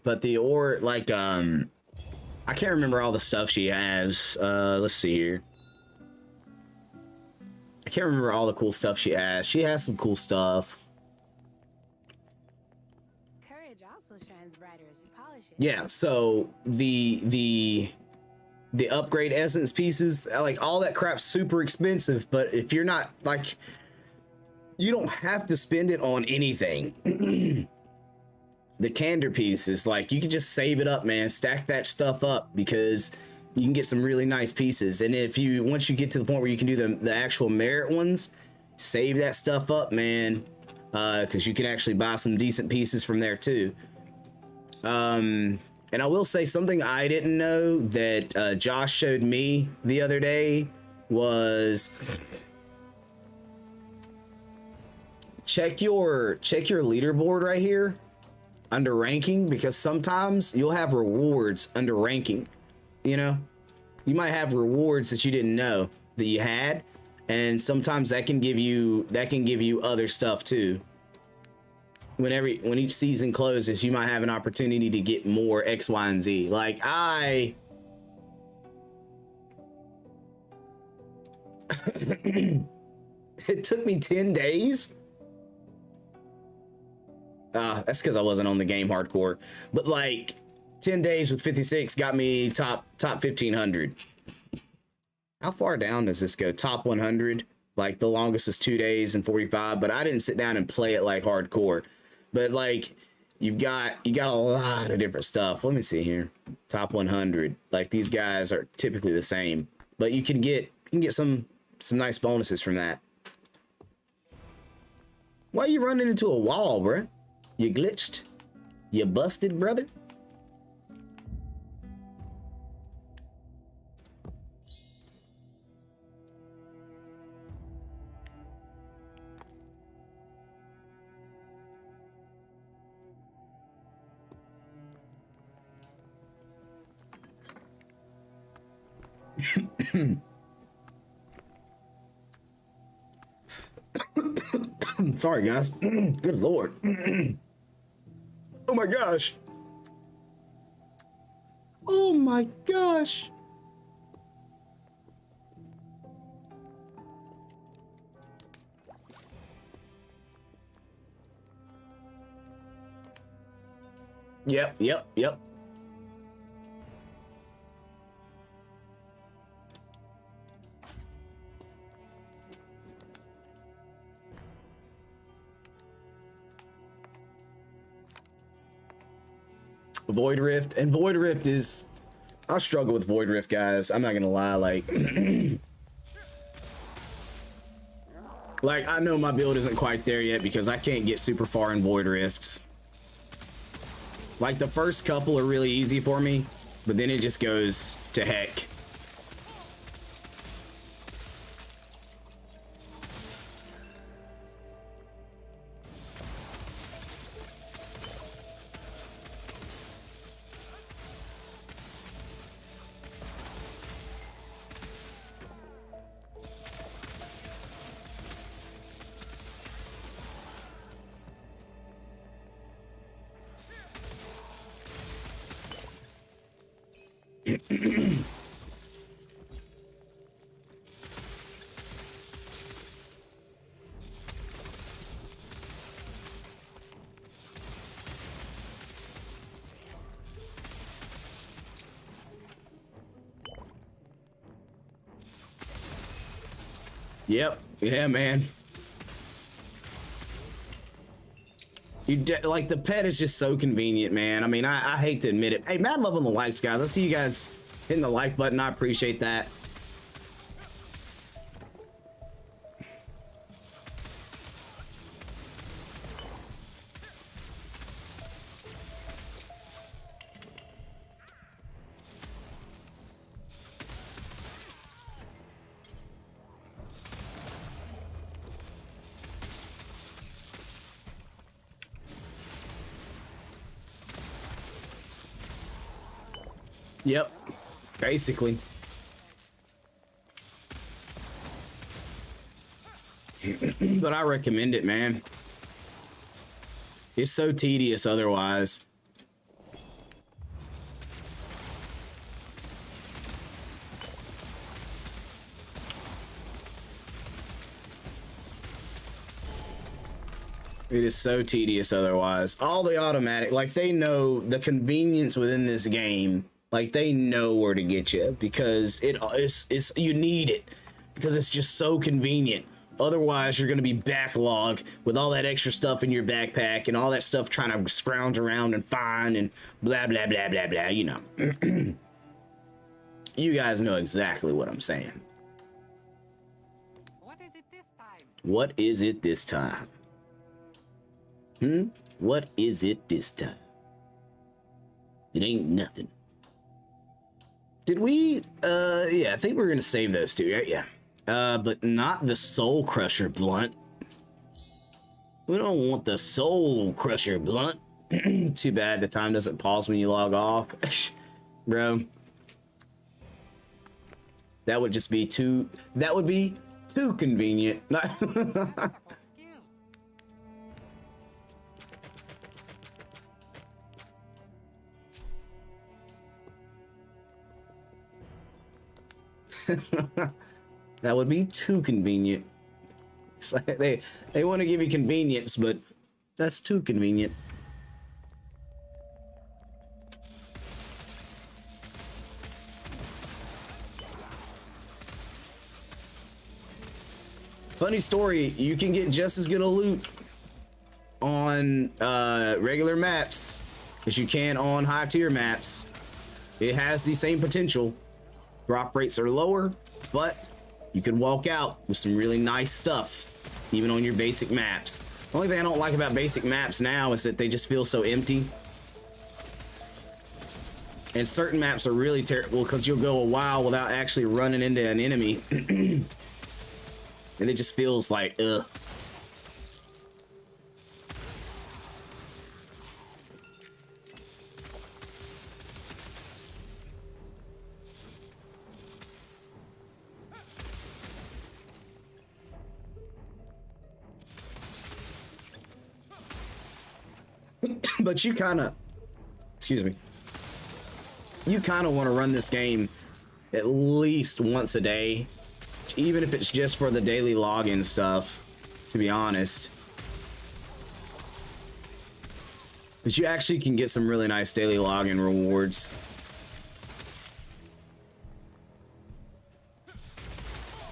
Speaker 1: But the ore, like, I can't remember all the stuff she has. Let's see here. I can't remember all the cool stuff she has. She has some cool stuff.
Speaker 4: Courage also shines brighter as you polish it.
Speaker 1: Yeah, so the upgrade essence pieces, like all that crap's super expensive, but if you're not like, you don't have to spend it on anything. The candor pieces, like you can just save it up, man. Stack that stuff up because you can get some really nice pieces. And if you, once you get to the point where you can do the actual merit ones, save that stuff up, man. Because you can actually buy some decent pieces from there too. And I will say something I didn't know that Josh showed me the other day was check your leaderboard right here under ranking, because sometimes you'll have rewards under ranking. You know, you might have rewards that you didn't know that you had, and sometimes that can give you other stuff too. When each season closes, you might have an opportunity to get more X, Y, and Z. Like it took me 10 days. That's because I wasn't on the game hardcore, but like 10 days with 56 got me top 1500. How far down does this go? Top 100. Like the longest was 2 days and 45, but I didn't sit down and play it like hardcore. But like you got a lot of different stuff. Let me see here. Top 100. Like these guys are typically the same, but you can get some nice bonuses from that. Why are you running into a wall, bruh? You glitched? You busted, brother? Sorry, guys. Good Lord. Oh my gosh. Oh my gosh. Yep. Void Rift, and Void Rift is, I struggle with Void Rift, guys. I'm not gonna lie, like like I know my build isn't quite there yet because I can't get super far in Void Rifts. Like the first couple are really easy for me, but then it just goes to heck. Yep. Yeah, man. Like, the pet is just so convenient, man. I mean, I hate to admit it. Hey, mad love on the likes, guys. I see you guys hitting the like button. I appreciate that. Yep, basically. But I recommend it, man. It's so tedious otherwise. It is so tedious otherwise. All the automatic, like, they know the convenience within this game. Like, they know where to get you because it's you need it because it's just so convenient. Otherwise, you're going to be backlogged with all that extra stuff in your backpack and all that stuff trying to scrounge around and find and blah, blah, blah, blah, blah, you know. You guys know exactly what I'm saying.
Speaker 2: What is it this time?
Speaker 1: What is it this time? What is it this time? It ain't nothing. Did we, yeah, I think we're gonna save those two, right? Yeah. But not the Soul Crusher blunt. We don't want the Soul Crusher blunt. Too bad the time doesn't pause when you log off. Bro. That would just be too, that would be too convenient. That would be too convenient. It's like they want to give you convenience, but that's too convenient. Funny story, you can get just as good a loot on regular maps as you can on high tier maps. It has the same potential. Drop rates are lower, but you could walk out with some really nice stuff, even on your basic maps. The only thing I don't like about basic maps now is that they just feel so empty. And certain maps are really terrible because you'll go a while without actually running into an enemy. And it just feels like, ugh. But you kind of, excuse me, you kind of want to run this game at least once a day, even if it's just for the daily login stuff, to be honest. But you actually can get some really nice daily login rewards.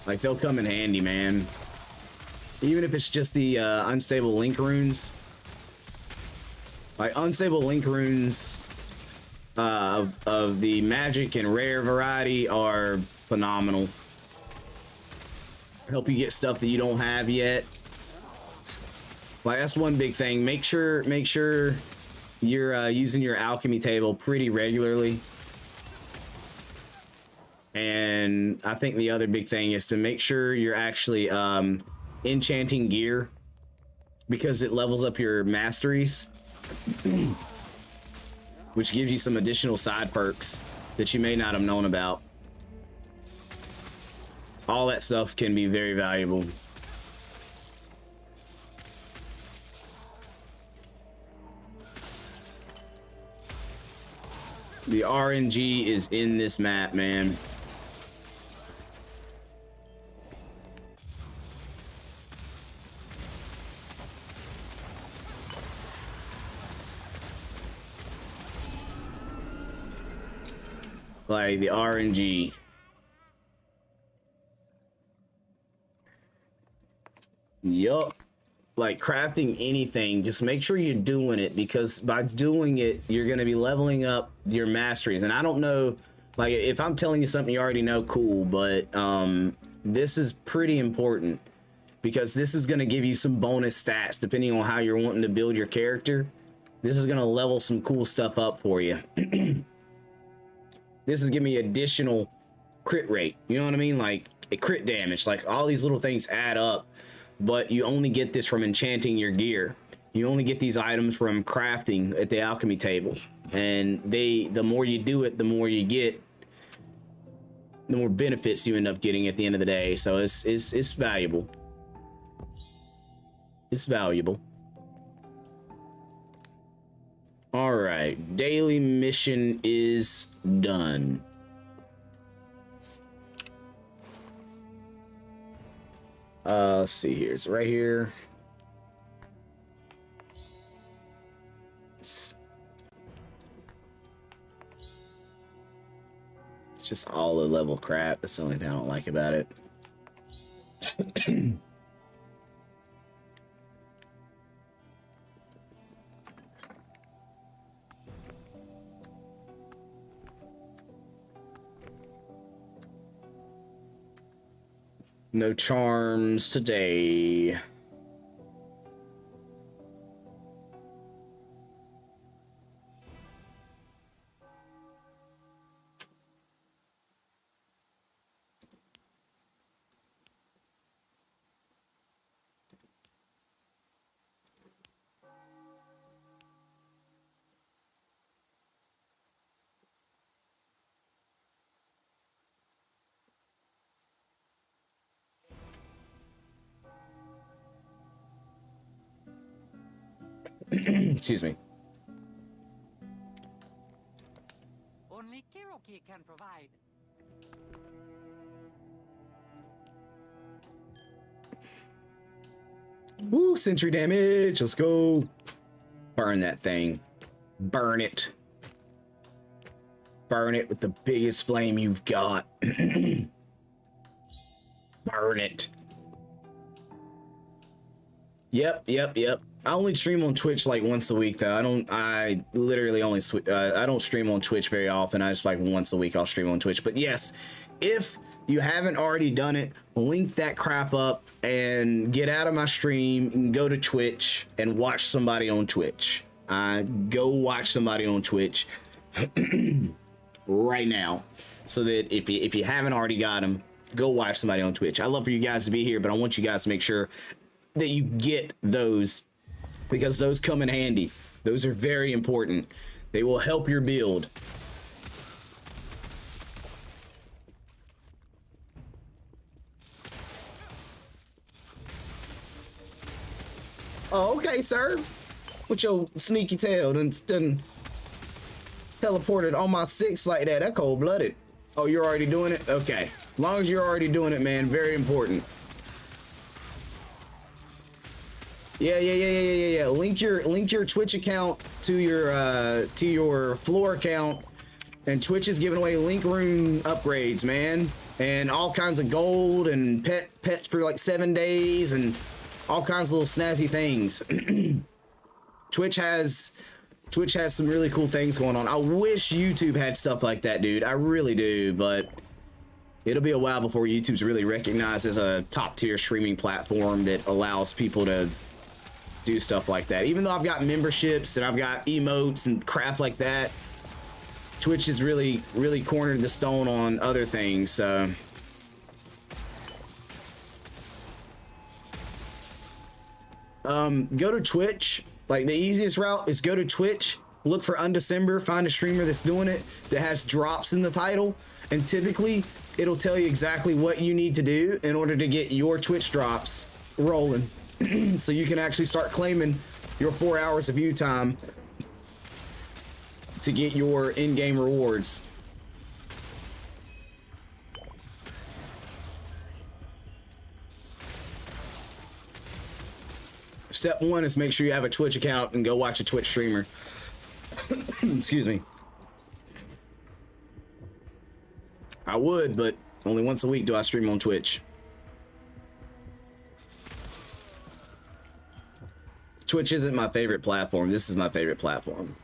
Speaker 1: Like, they'll come in handy, man. Even if it's just the unstable link runes. Like, unstable link runes of the magic and rare variety are phenomenal. Help you get stuff that you don't have yet. Like, that's one big thing. Make sure you're using your alchemy table pretty regularly. And I think the other big thing is to make sure you're actually enchanting gear, because it levels up your masteries. Which gives you some additional side perks that you may not have known about. All that stuff can be very valuable. The RNG is in this map, man. Like the RNG. Yup. Like crafting anything, just make sure you're doing it, because by doing it, you're going to be leveling up your masteries. And I don't know, like if I'm telling you something you already know, cool, but this is pretty important, because this is going to give you some bonus stats depending on how you're wanting to build your character. This is going to level some cool stuff up for you. This is giving me additional crit rate, you know what I mean? Like a crit damage, like all these little things add up. But you only get this from enchanting your gear. You only get these items from crafting at the alchemy table. And the more you do it, the more you get, the more benefits you end up getting at the end of the day. So it's valuable. It's valuable. All right, daily mission is done. Let's see here. It's right here. It's just all the level crap. That's the only thing I don't like about it. No charms today. Excuse me.
Speaker 2: Only Kiroki can provide.
Speaker 1: Woo, sentry damage. Let's go. Burn that thing. Burn it. Burn it with the biggest flame you've got. Burn it. Yep. I only stream on Twitch like once a week though. I literally only I don't stream on Twitch very often. I just like once a week I'll stream on Twitch. But yes, if you haven't already done it, link that crap up and get out of my stream and go to Twitch and watch somebody on Twitch. Go watch somebody on Twitch right now, so that if you haven't already got them, go watch somebody on Twitch. I love for you guys to be here, but I want you guys to make sure that you get those, because those come in handy. Those are very important. They will help your build. Oh, okay, sir. With your sneaky tail done teleported on my 6 like that. That cold-blooded. Oh, you're already doing it? Okay. As long as you're already doing it, man. Very important. Yeah. Link your Twitch account to your floor account, and Twitch is giving away link room upgrades, man, and all kinds of gold and pets for like 7 days and all kinds of little snazzy things. Twitch has some really cool things going on. I wish YouTube had stuff like that, dude. I really do, but it'll be a while before YouTube's really recognized as a top tier streaming platform that allows people to do stuff like that. Even though I've got memberships and I've got emotes and crap like that, Twitch has really cornered the stone on other things. So go to Twitch. Like, the easiest route is go to Twitch, look for Undecember, find a streamer that's doing it, that has drops in the title, and typically it'll tell you exactly what you need to do in order to get your Twitch drops rolling. So you can actually start claiming your 4 hours of view time to get your in-game rewards. Step 1 is make sure you have a Twitch account and go watch a Twitch streamer. Excuse me. I would, but only once a week do I stream on Twitch. Twitch isn't my favorite platform. This is my favorite platform.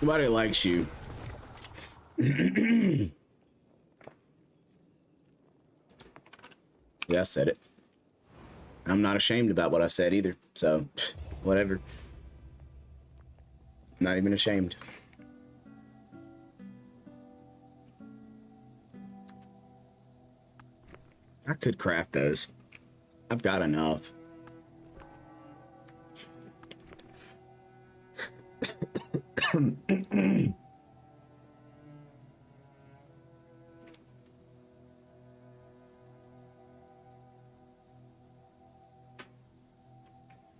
Speaker 1: Nobody likes you. Yeah, I said it. I'm not ashamed about what I said either. So, whatever. Not even ashamed. I could craft those. I've got enough.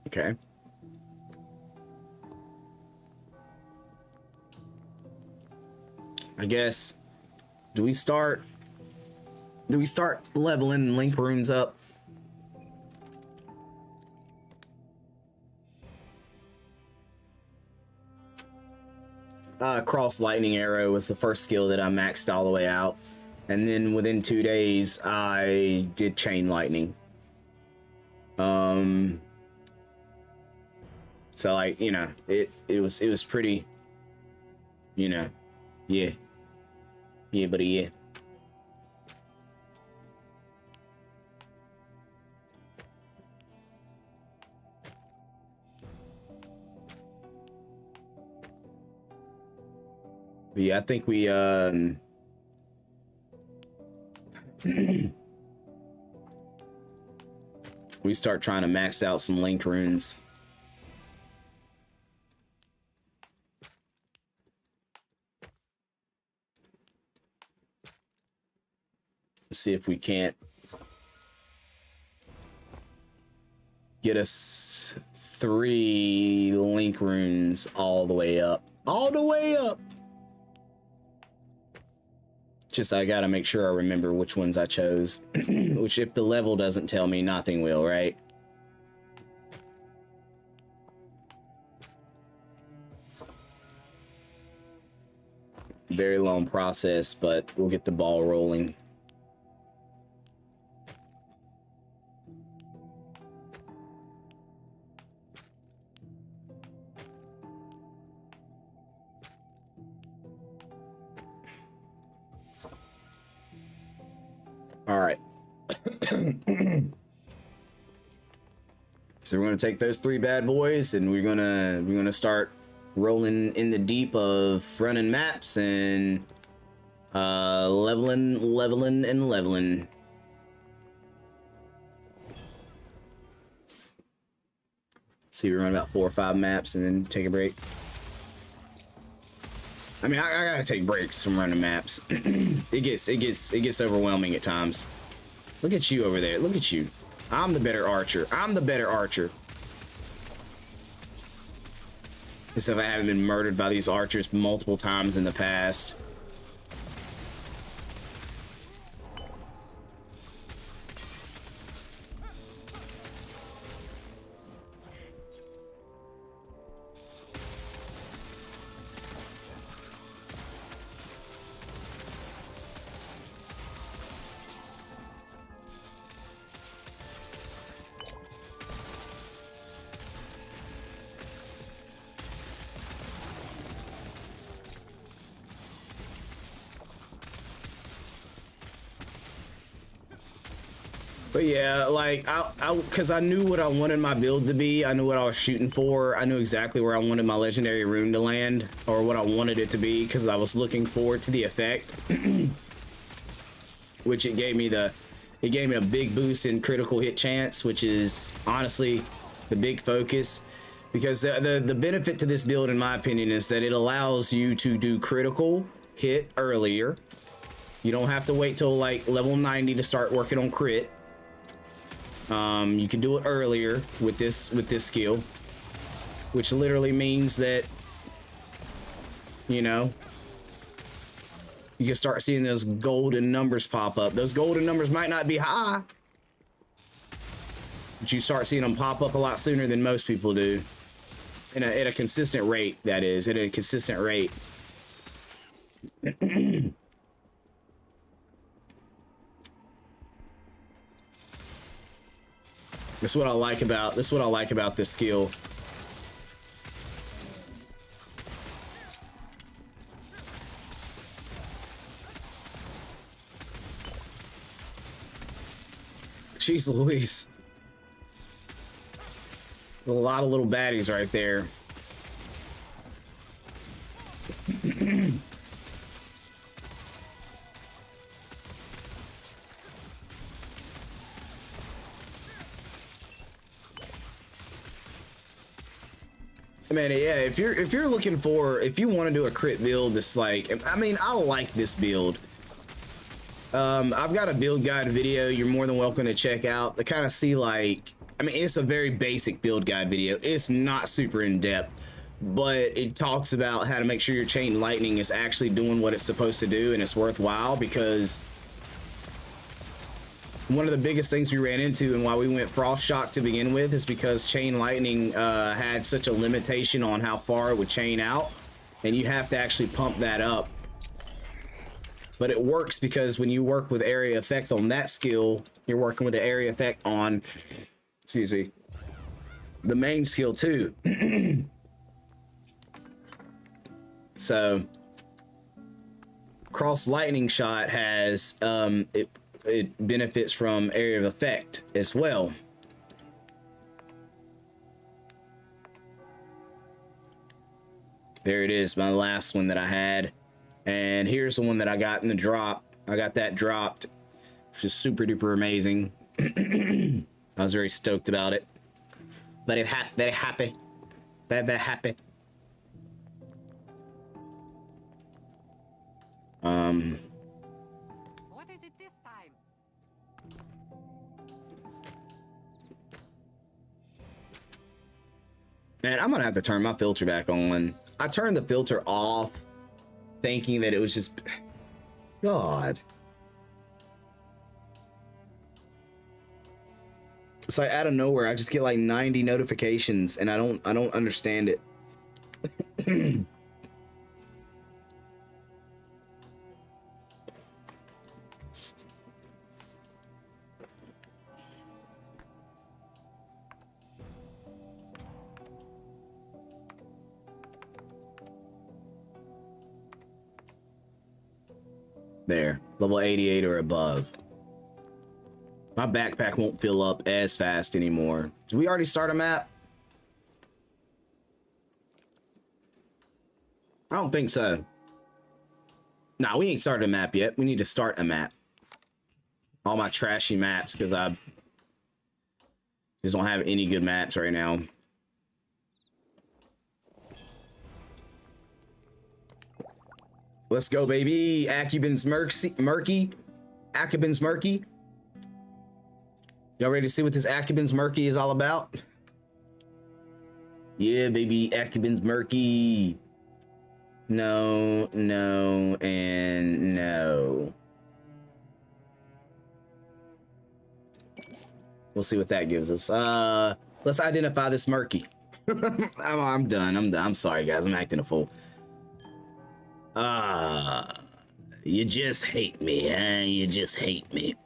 Speaker 1: Okay. I guess do we start leveling link runes up? Cross lightning arrow was the first skill that I maxed all the way out, and then within 2 days I did chain lightning. So like, you know, it was pretty, you know, yeah, buddy, yeah. But yeah, I think we we start trying to max out some link runes. See if we can't get us 3 link runes all the way up. All the way up. Just I gotta make sure I remember which ones I chose. Which if the level doesn't tell me, nothing will, right? Very long process, but we'll get the ball rolling. All right. So we're gonna take those 3 bad boys, and we're gonna start rolling in the deep of running maps and leveling. See, we run about 4 or 5 maps and then take a break. I mean, I gotta take breaks from running maps. It gets overwhelming at times. Look at you over there. Look at you. I'm the better archer. I'm the better archer. As if I haven't been murdered by these archers multiple times in the past. But yeah, like because I knew what I wanted my build to be. I knew what I was shooting for. I knew exactly where I wanted my legendary rune to land, or what I wanted it to be, because I was looking forward to the effect. Which it gave me a big boost in critical hit chance, which is honestly the big focus. Because the benefit to this build, in my opinion, is that it allows you to do critical hit earlier. You don't have to wait till like level 90 to start working on crit. You can do it earlier with this skill, which literally means that, you know, you can start seeing those golden numbers pop up. Those golden numbers might not be high, but you start seeing them pop up a lot sooner than most people do. At a consistent rate, that is, at a consistent rate. That's what I like about this skill. Jeez Louise. There's a lot of little baddies right there. I mean, yeah, if you're looking for, if you want to do a crit build that's like, I mean, I like this build. I've got a build guide video you're more than welcome to check out to kind of see, like, I mean, it's a very basic build guide video. It's not super in depth, but it talks about how to make sure your chain lightning is actually doing what it's supposed to do, and it's worthwhile, because one of the biggest things we ran into and why we went frost shock to begin with is because chain lightning had such a limitation on how far it would chain out, and you have to actually pump that up. But it works because when you work with area effect on that skill, you're working with the area effect on, excuse me, the main skill too. So cross lightning shot has it benefits from area of effect as well. There it is, my last one that I had. And here's the one that I got in the drop. I got that dropped, which is super duper amazing. I was very stoked about it. Very happy. Very happy. Very happy.
Speaker 2: What is it this time?
Speaker 1: Man, I'm gonna have to turn my filter back on. I turned the filter off, thinking that it was just, God. It's like out of nowhere, I just get like 90 notifications, and I don't understand it. There, level 88 or above. My backpack won't fill up as fast anymore. Did we already start a map? I don't think so. Nah, we ain't started a map yet. We need to start a map. All my trashy maps, because I just don't have any good maps right now. Let's go, baby. Akubin's Murky. Akubin's Murky. Y'all ready to see what this Akubin's Murky is all about? Yeah, baby. Akubin's Murky. No, no, and no. We'll see what that gives us. Let's identify this Murky. I'm done. I'm sorry, guys. I'm acting a fool. You just hate me, huh? You just hate me.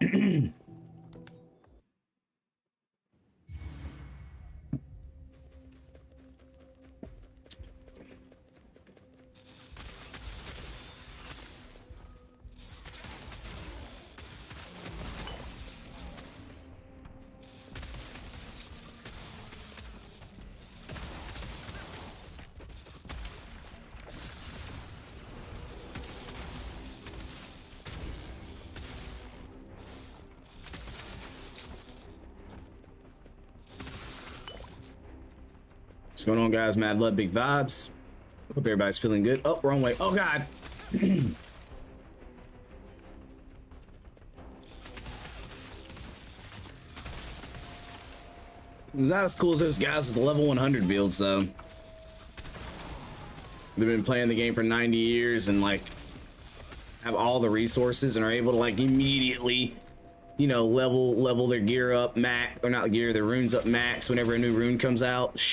Speaker 1: What's going on, guys? Mad Love, Big Vibes. Hope everybody's feeling good. Oh, wrong way. Oh, God. It's not as cool as those guys with the level 100 builds, though. They've been playing the game for 90 years and, like, have all the resources and are able to, like, immediately, you know, level their gear up max, or not gear, their runes up max whenever a new rune comes out.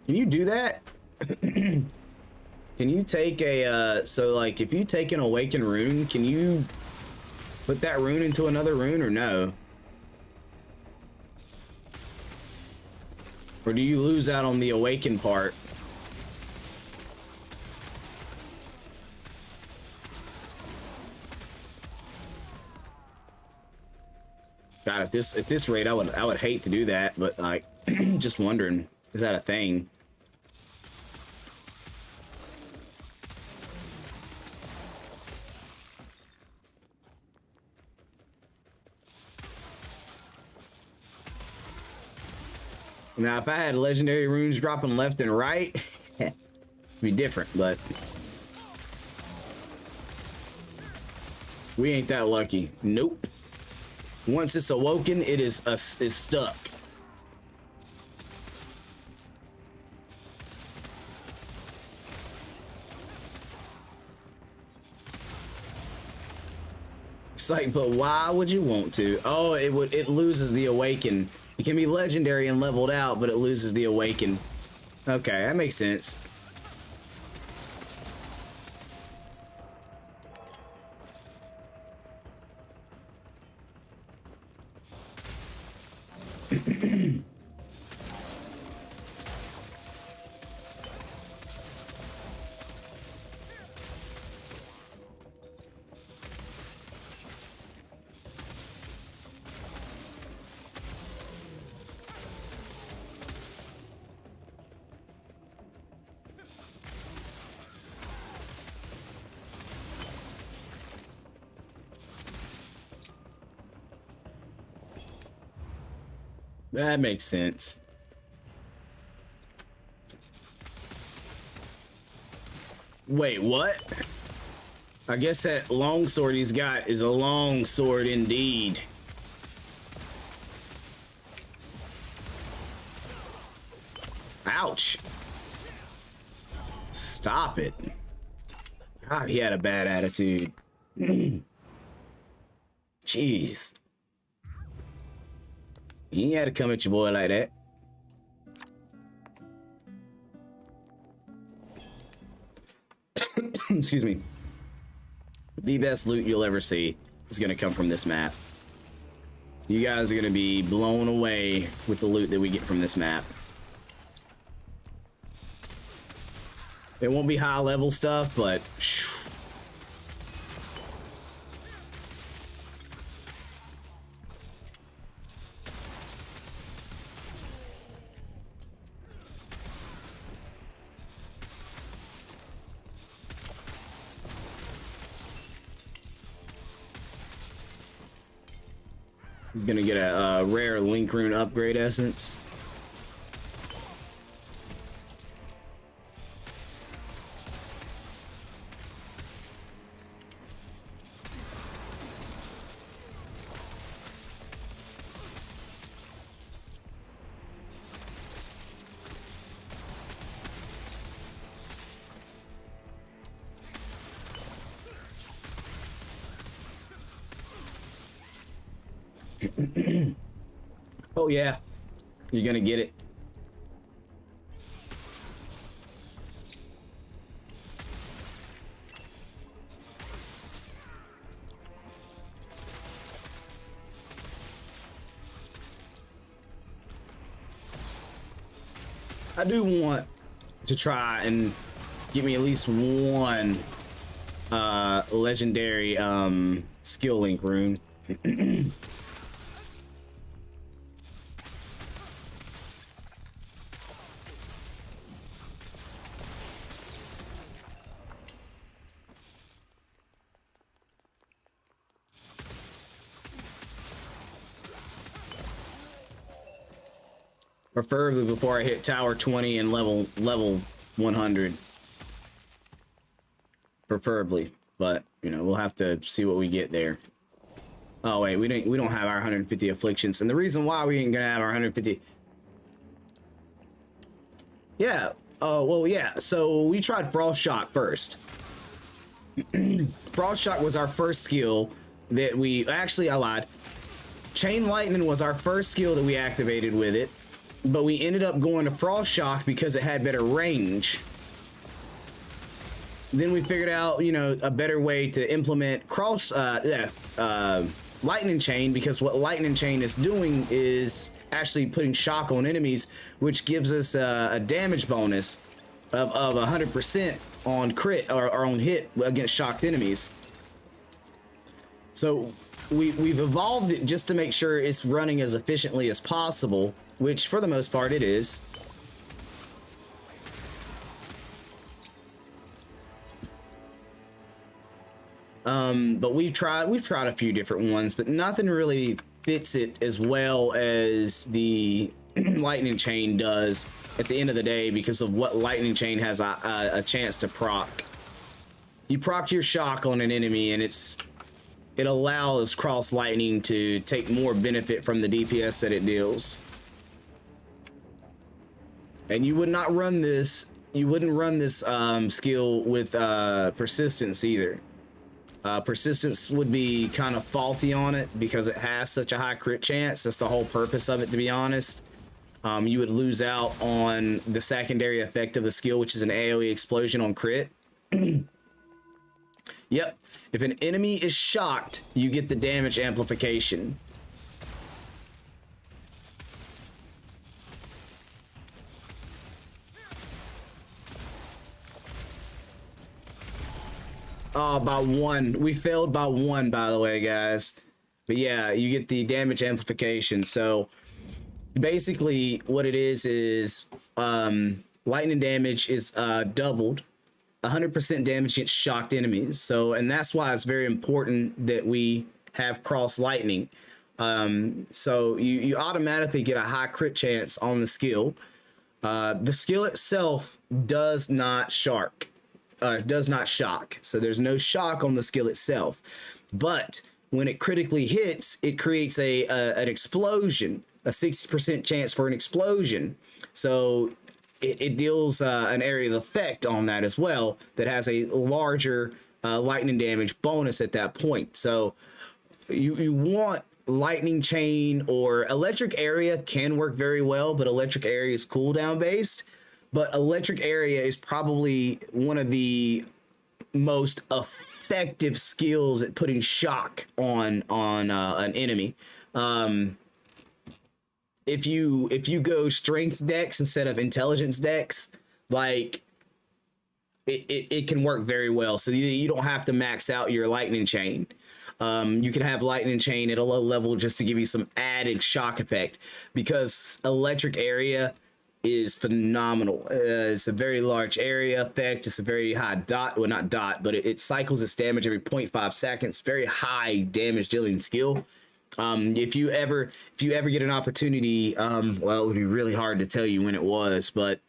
Speaker 1: Can you do that? Can you take a, so like if you take an awakened rune, can you put that rune into another rune or no? Or do you lose out on the awakened part? God, at this rate, I would hate to do that, but like, just wondering, is that a thing? Now, if I had legendary runes dropping left and right, it'd be different, but we ain't that lucky. Nope. Once it's awoken, it is stuck. It's like, but why would you want to? Oh, it loses the awaken. It can be legendary and leveled out, but it loses the awaken. Okay, that makes sense. That makes sense. Wait, what? I guess that longsword he's got is a long sword indeed. Ouch. Stop it. God, he had a bad attitude. Jeez. You ain't had to come at your boy like that. Excuse me. The best loot you'll ever see is going to come from this map. You guys are going to be blown away with the loot that we get from this map. It won't be high level stuff, but I'm gonna get a rare link rune upgrade essence. Oh yeah, you're gonna get it. I do want to try and give me at least one legendary skill link rune. preferably before I hit tower 20 and level 100. Preferably, but you know, we'll have to see what we get there. Oh wait, we don't have our 150 afflictions, and the reason why we ain't gonna have our 150. Yeah. Oh well, yeah. So we tried Frost Shock first. Frost Shock was our first skill that we actually I lied. Chain Lightning was our first skill that we activated with it, but we ended up going to Frost Shock because it had better range. Then we figured out, you know, a better way to implement Lightning Chain, because what Lightning Chain is doing is actually putting shock on enemies, which gives us a damage bonus of 100% on crit or on hit against shocked enemies. So we've evolved it just to make sure it's running as efficiently as possible, which for the most part it is. But we've tried a few different ones, but nothing really fits it as well as the Lightning Chain does at the end of the day, because of what Lightning Chain has a chance to proc. You proc your shock on an enemy, and it allows Cross Lightning to take more benefit from the DPS that it deals. And you would not run this. You wouldn't run this skill with persistence either. Persistence would be kind of faulty on it because it has such a high crit chance. That's the whole purpose of it, to be honest. You would lose out on the secondary effect of the skill, which is an AoE explosion on crit. Yep. If an enemy is shocked, you get the damage amplification. Oh, by 1. We failed by 1, by the way, guys. But yeah, you get the damage amplification. So basically what it is lightning damage is doubled. 100% damage against shocked enemies. So, and that's why it's very important that we have cross lightning. So you automatically get a high crit chance on the skill. The skill itself does not shock. So there's no shock on the skill itself. But when it critically hits, it creates an explosion, a 60% chance for an explosion. So it deals an area of effect on that as well that has a larger lightning damage bonus at that point. So you want lightning chain, or electric area can work very well, but electric area is cooldown based. But electric area is probably one of the most effective skills at putting shock on an enemy. If you go strength dex instead of intelligence dex, like it can work very well. So you don't have to max out your lightning chain. You can have lightning chain at a low level just to give you some added shock effect, because electric area is phenomenal. It's a very large area effect. It's a very high dot, well, not dot, but it cycles its damage every 0.5 seconds. Very high damage dealing skill. If you ever get an opportunity, well, it would be really hard to tell you when it was, but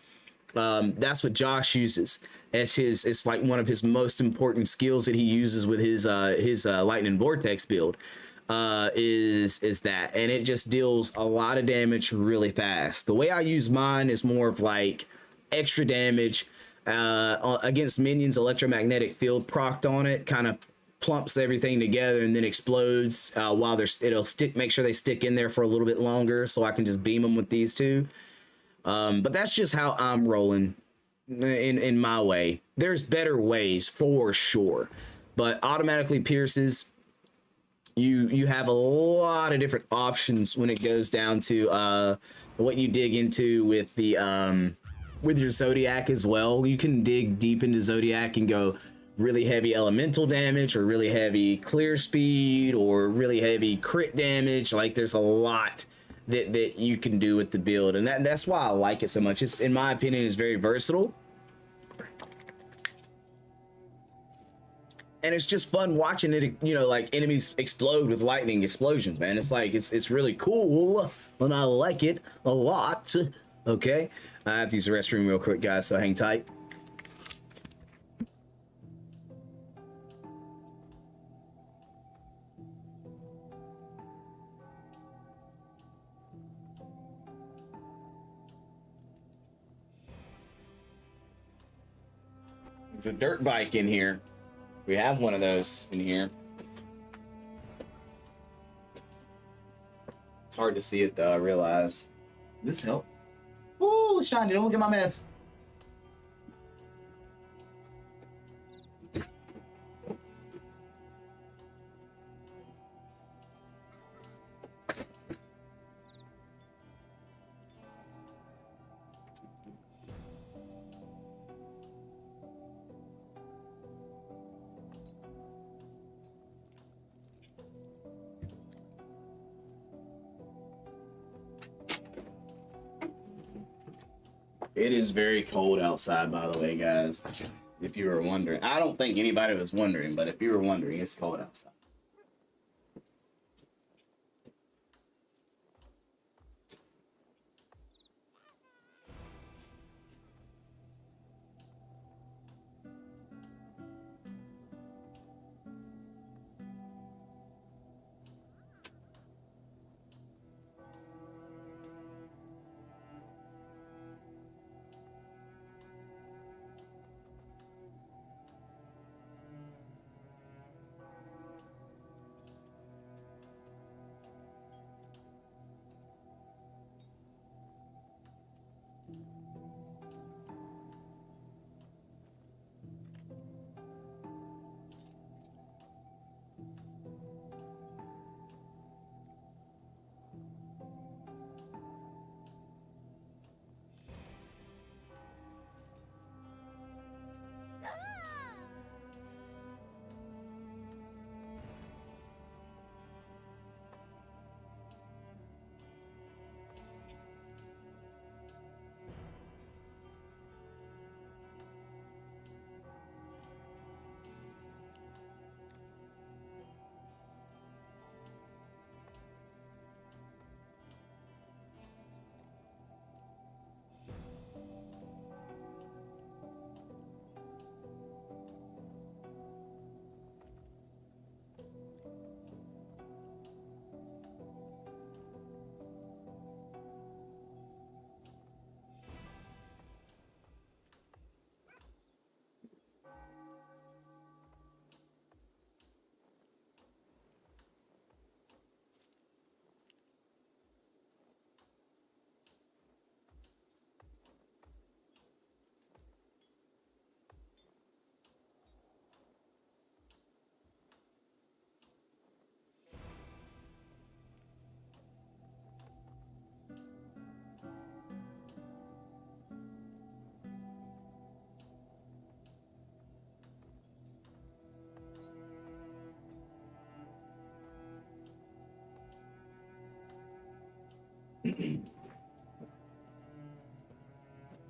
Speaker 1: that's what Josh uses as it's like one of his most important skills that he uses with his lightning vortex build. Is that, and it just deals a lot of damage really fast. The way I use mine is more of like extra damage against minions. Electromagnetic field procced on it kind of plumps everything together and then explodes while it'll make sure they stick in there for a little bit longer, so I can just beam them with these two. But that's just how I'm rolling in my way. There's better ways for sure, but automatically pierces, you have a lot of different options when it goes down to what you dig into with the with your Zodiac as well. You can dig deep into Zodiac and go really heavy elemental damage, or really heavy clear speed, or really heavy crit damage. Like there's a lot that you can do with the build, and that's why I like it so much. It's, in my opinion, is very versatile. and it's just fun watching it, you know, like enemies explode with lightning explosions, man. It's like it's really cool, and I like it a lot. Okay, I have to use the restroom real quick, guys, so hang tight. There's a dirt bike in here. We have one of those in here. It's hard to see it though, I realize. This help? Ooh, shiny, don't look at my mess. It is very cold outside, by the way, guys. If you were wondering. I don't think anybody was wondering, but if you were wondering, it's cold outside.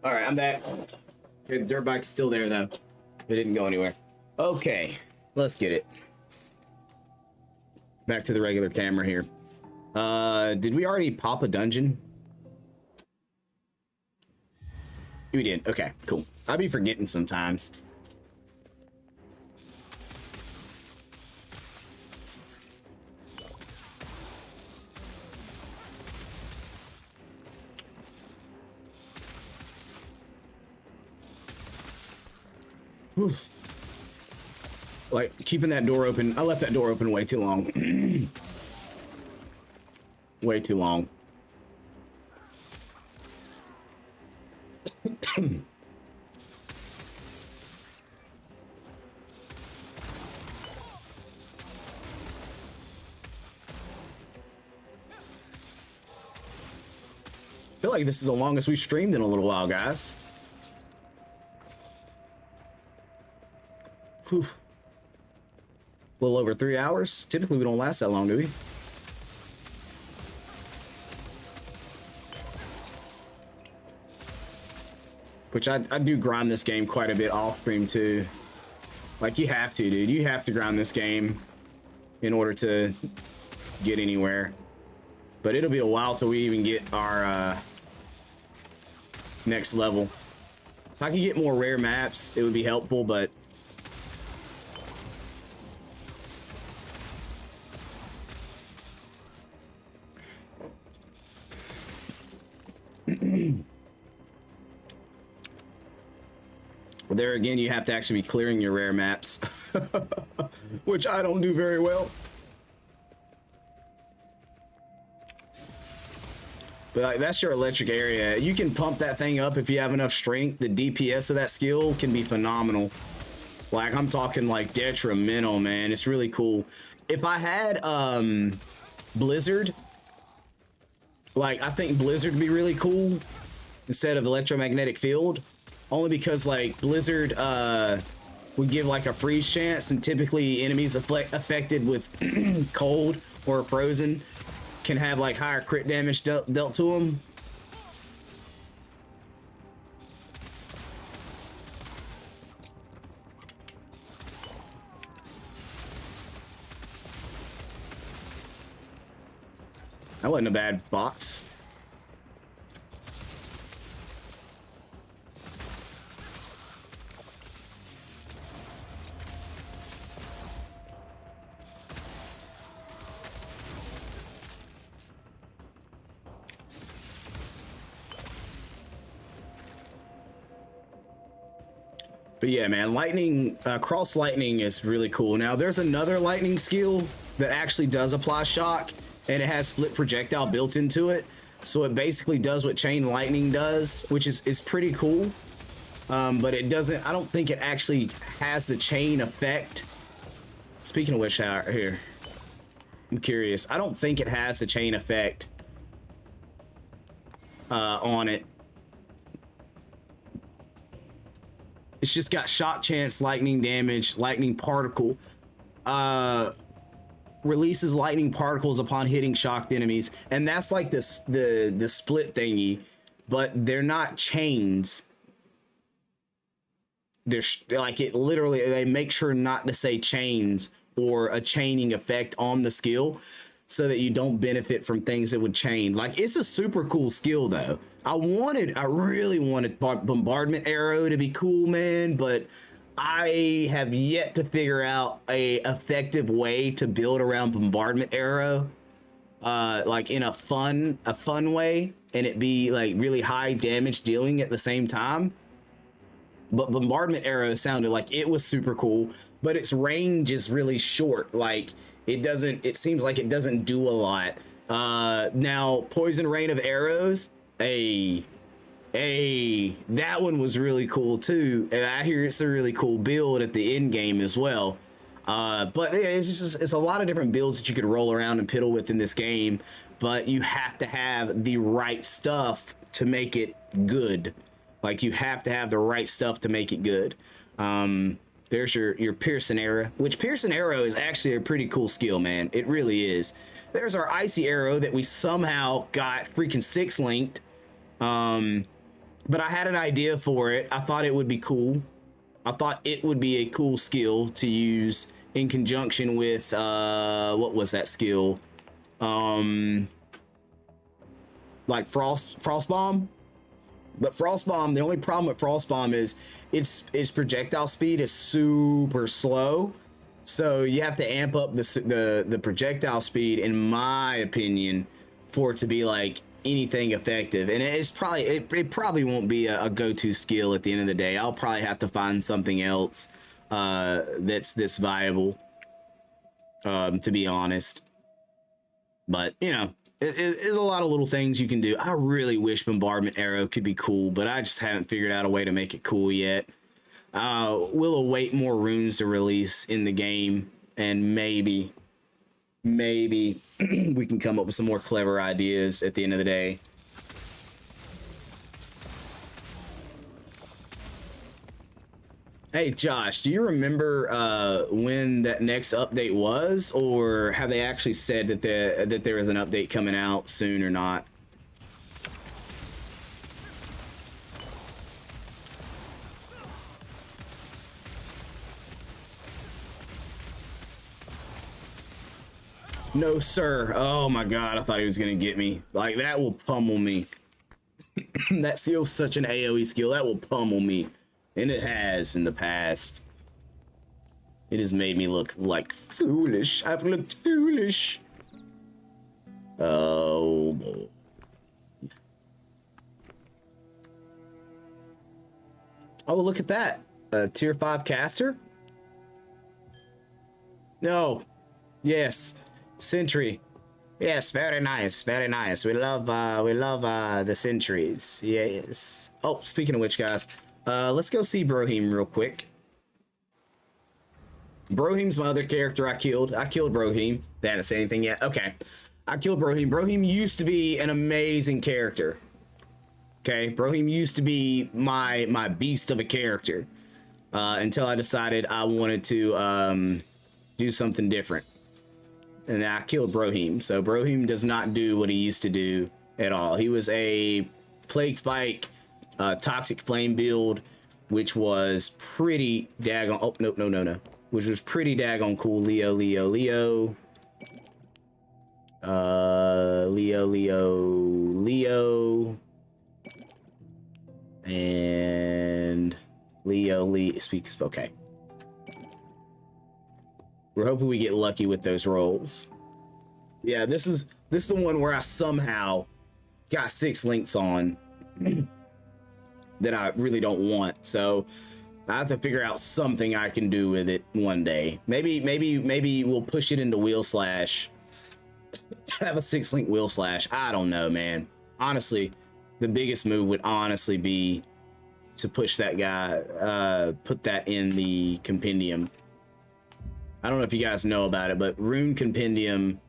Speaker 1: All right, I'm back. Okay, the dirt bike is still there though. It didn't go anywhere. Okay, let's get it. Back to the regular camera here. Did we already pop a dungeon? We did. Okay, cool. I'll be forgetting sometimes. Oof. Like keeping that door open. I left that door open way too long. Way too long. I feel like this is the longest we've streamed in a little while, guys. Whew. A little over 3 hours. Typically, we don't last that long, do we? Which I do grind this game quite a bit off stream too. Like, you have to, dude. You have to grind this game in order to get anywhere. But it'll be a while till we even get our next level. If I could get more rare maps, it would be helpful, but there again, you have to actually be clearing your rare maps, which I don't do very well. But like, that's your electric area. You can pump that thing up if you have enough strength. The DPS of that skill can be phenomenal. Like, I'm talking like detrimental, man. It's really cool. If I had Blizzard, like, I think Blizzard would be really cool instead of electromagnetic field. Only because, like, Blizzard would give like a freeze chance, and typically enemies affected with cold or frozen can have like higher crit damage dealt to them. That wasn't a bad box. But yeah, man, lightning, cross lightning is really cool. Now, there's another lightning skill that actually does apply shock, and it has split projectile built into it. So it basically does what chain lightning does, which is pretty cool. But it doesn't, I don't think it actually has the chain effect. Speaking of which, here, I'm curious. I don't think it has the chain effect on it. It's just got shock chance, lightning damage, lightning particle. Releases lightning particles upon hitting shocked enemies. And that's like the split thingy, but they're not chains. They're like, it literally, they make sure not to say chains or a chaining effect on the skill so that you don't benefit from things that would chain. Like, it's a super cool skill though. I really wanted bombardment arrow to be cool, man, but I have yet to figure out a effective way to build around bombardment arrow, like in a fun way, and it be like really high damage dealing at the same time. But bombardment arrow sounded like it was super cool, but its range is really short. Like, it seems like it doesn't do a lot. Now, poison rain of arrows, that one was really cool too, and I hear it's a really cool build at the end game as well. But it's a lot of different builds that you could roll around and piddle with in this game, but you have to have the right stuff to make it good. Like, you have to have the right stuff to make it good. There's your Pearson arrow, which Pearson arrow is actually a pretty cool skill, man. It really is. There's our icy arrow that we somehow got freaking 6 linked. But I had an idea for it. I thought it would be cool. I thought it would be a cool skill to use in conjunction with, what was that skill? Like Frost Bomb. But Frost Bomb, the only problem with Frost Bomb is its projectile speed is super slow. So you have to amp up the projectile speed, in my opinion, for it to be like anything effective. And it probably won't be a go-to skill at the end of the day. I'll probably have to find something else that's viable, to be honest. But you know, there's a lot of little things you can do. I really wish bombardment arrow could be cool, but I just haven't figured out a way to make it cool yet. We'll await more runes to release in the game, and maybe we can come up with some more clever ideas at the end of the day. Hey Josh, do you remember when that next update was, or have they actually said that there is an update coming out soon or not? No, sir. Oh my god, I thought he was gonna get me. Like, that will pummel me. That skill's such an AoE skill. That will pummel me. And it has in the past. It has made me look like foolish. I've looked foolish. Oh, boy. Oh, look at that. A tier 5 caster? No. Yes. Sentry. Yes, very nice, very nice. We love the sentries. Yes. Oh, speaking of which, guys, let's go see Brohim real quick. Brohim's my other character I killed. I killed Brohim. They haven't said anything yet. Okay. I killed Brohim. Brohim used to be an amazing character. Okay, Brohim used to be my beast of a character. Until I decided I wanted to do something different. And I killed Brohim. So Brohim does not do what he used to do at all. He was a Plague Spike Toxic Flame build, which was pretty daggone... Oh, no. Which was pretty daggone cool. Leo. Leo. And Leo. Speaks. Okay. We're hoping we get lucky with those rolls. Yeah, this is the one where I somehow got 6 links on that I really don't want. So I have to figure out something I can do with it one day. Maybe we'll push it into wheel slash. Have a 6 link wheel slash. I don't know, man. Honestly, the biggest move would honestly be to push that guy, put that in the compendium. I don't know if you guys know about it, but Rune Compendium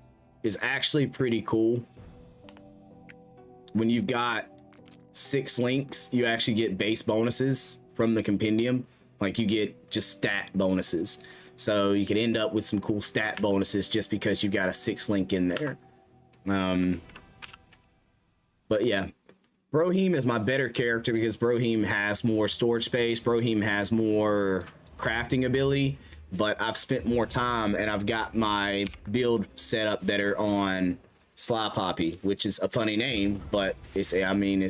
Speaker 1: is actually pretty cool. When you've got 6 links, you actually get base bonuses from the compendium. Like, you get just stat bonuses. So you could end up with some cool stat bonuses just because you've got a 6 link in there. But yeah, Brohim is my better character because Brohim has more storage space. Brohim has more crafting ability. But I've spent more time and I've got my build set up better on Sly Poppy, which is a funny name, but it's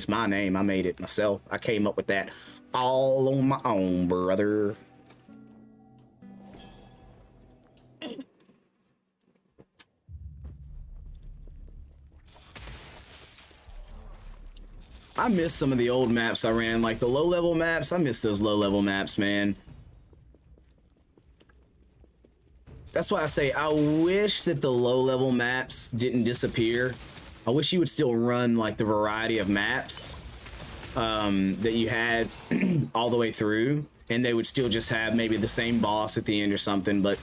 Speaker 1: my name. I made it myself. I came up with that all on my own, brother. I miss some of the old maps I ran, like the low-level maps. I miss those low-level maps, man. That's why I say I wish that the low-level maps didn't disappear. I wish you would still run like the variety of maps that you had all the way through, and they would still just have maybe the same boss at the end or something. But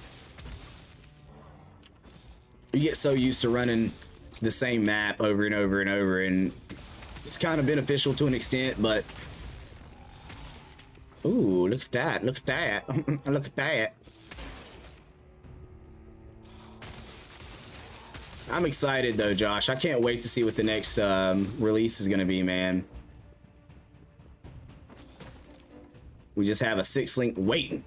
Speaker 1: you get so used to running the same map over and over and over, and it's kind of beneficial to an extent. But ooh, look at that! Look at that! Look at that! I'm excited though, Josh. I can't wait to see what the next release is going to be, man. We just have a 6 link waiting.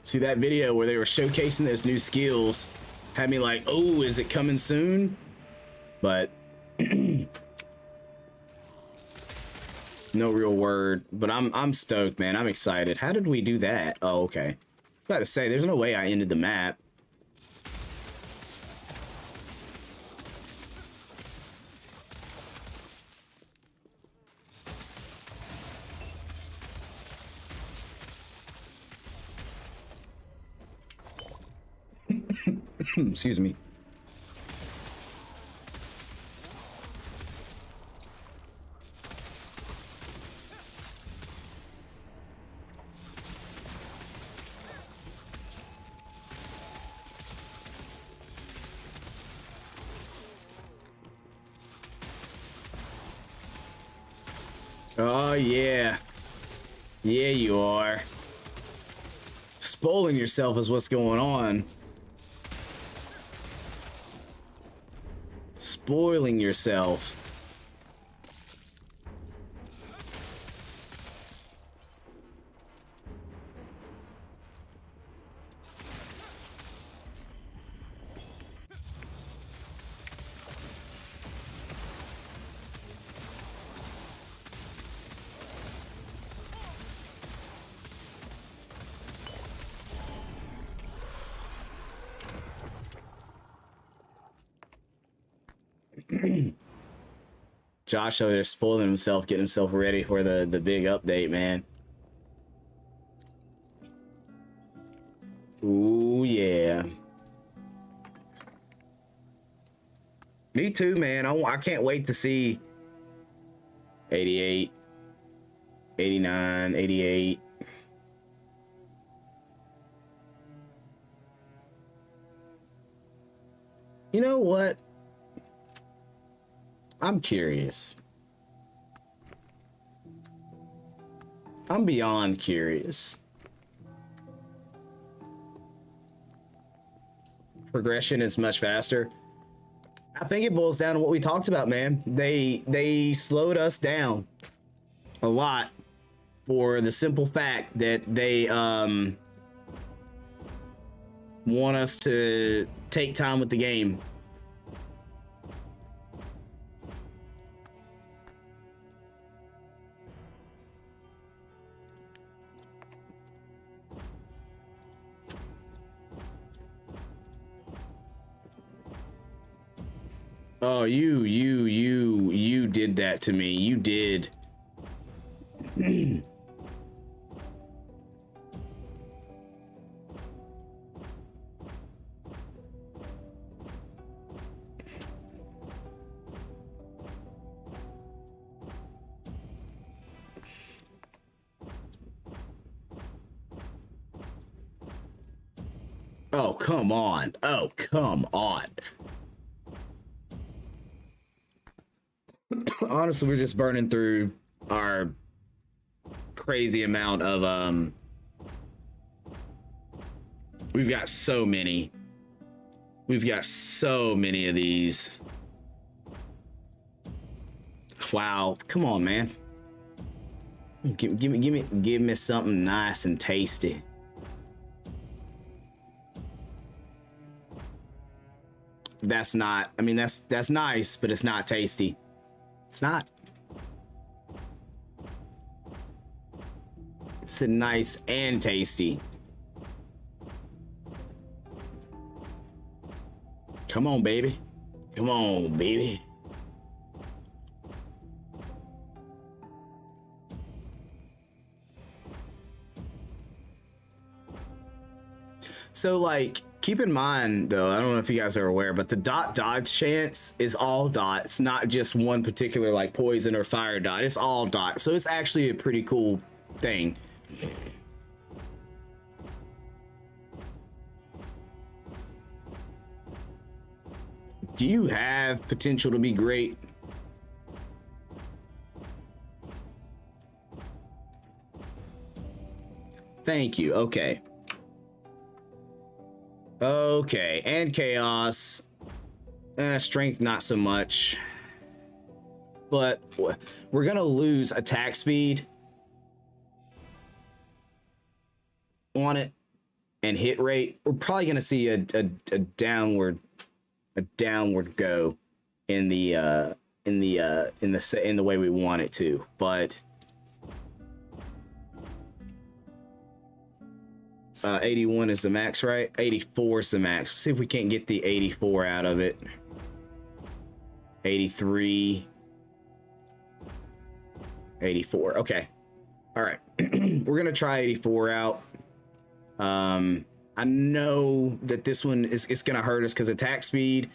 Speaker 1: See, that video where they were showcasing those new skills had me like, oh, is it coming soon? But no real word. But I'm stoked, man. I'm excited. How did we do that? Oh, okay. I was about to say, there's no way I ended the map. Excuse me. Oh, yeah. Yeah, you are. Spoiling yourself is what's going on. Spoiling yourself. Josh over there spoiling himself, getting himself ready for the big update, man. Ooh, yeah. Me too, man. I can't wait to see 88, 89, 88. You know what? I'm curious. I'm beyond curious. Progression is much faster. I think it boils down to what we talked about, man. They slowed us down a lot for the simple fact that they want us to take time with the game. Oh, you did that to me. You did. Oh, come on. Oh, come on. Honestly, we're just burning through our crazy amount of we've got so many. We've got so many of these. Wow, come on, man. Give me something nice and tasty. That's not, I mean, that's nice, but it's not tasty. It's not. It's nice and tasty. Come on, baby. Come on, baby. So, like, keep in mind, though, I don't know if you guys are aware, but the dot dodge chance is all dots, not just one particular, like, poison or fire dot. It's all dot. So it's actually a pretty cool thing. Do you have potential to be great? Thank you. Okay. Okay, and chaos. Strength, not so much. But we're gonna lose attack speed on it and hit rate. We're probably gonna see a downward go in the way we want it to. But 81 is the max, right? 84 is the max. Let's see if we can't get the 84 out of it. 83. 84. Okay. All right. We're going to try 84 out. I know that this one is going to hurt us because attack speed,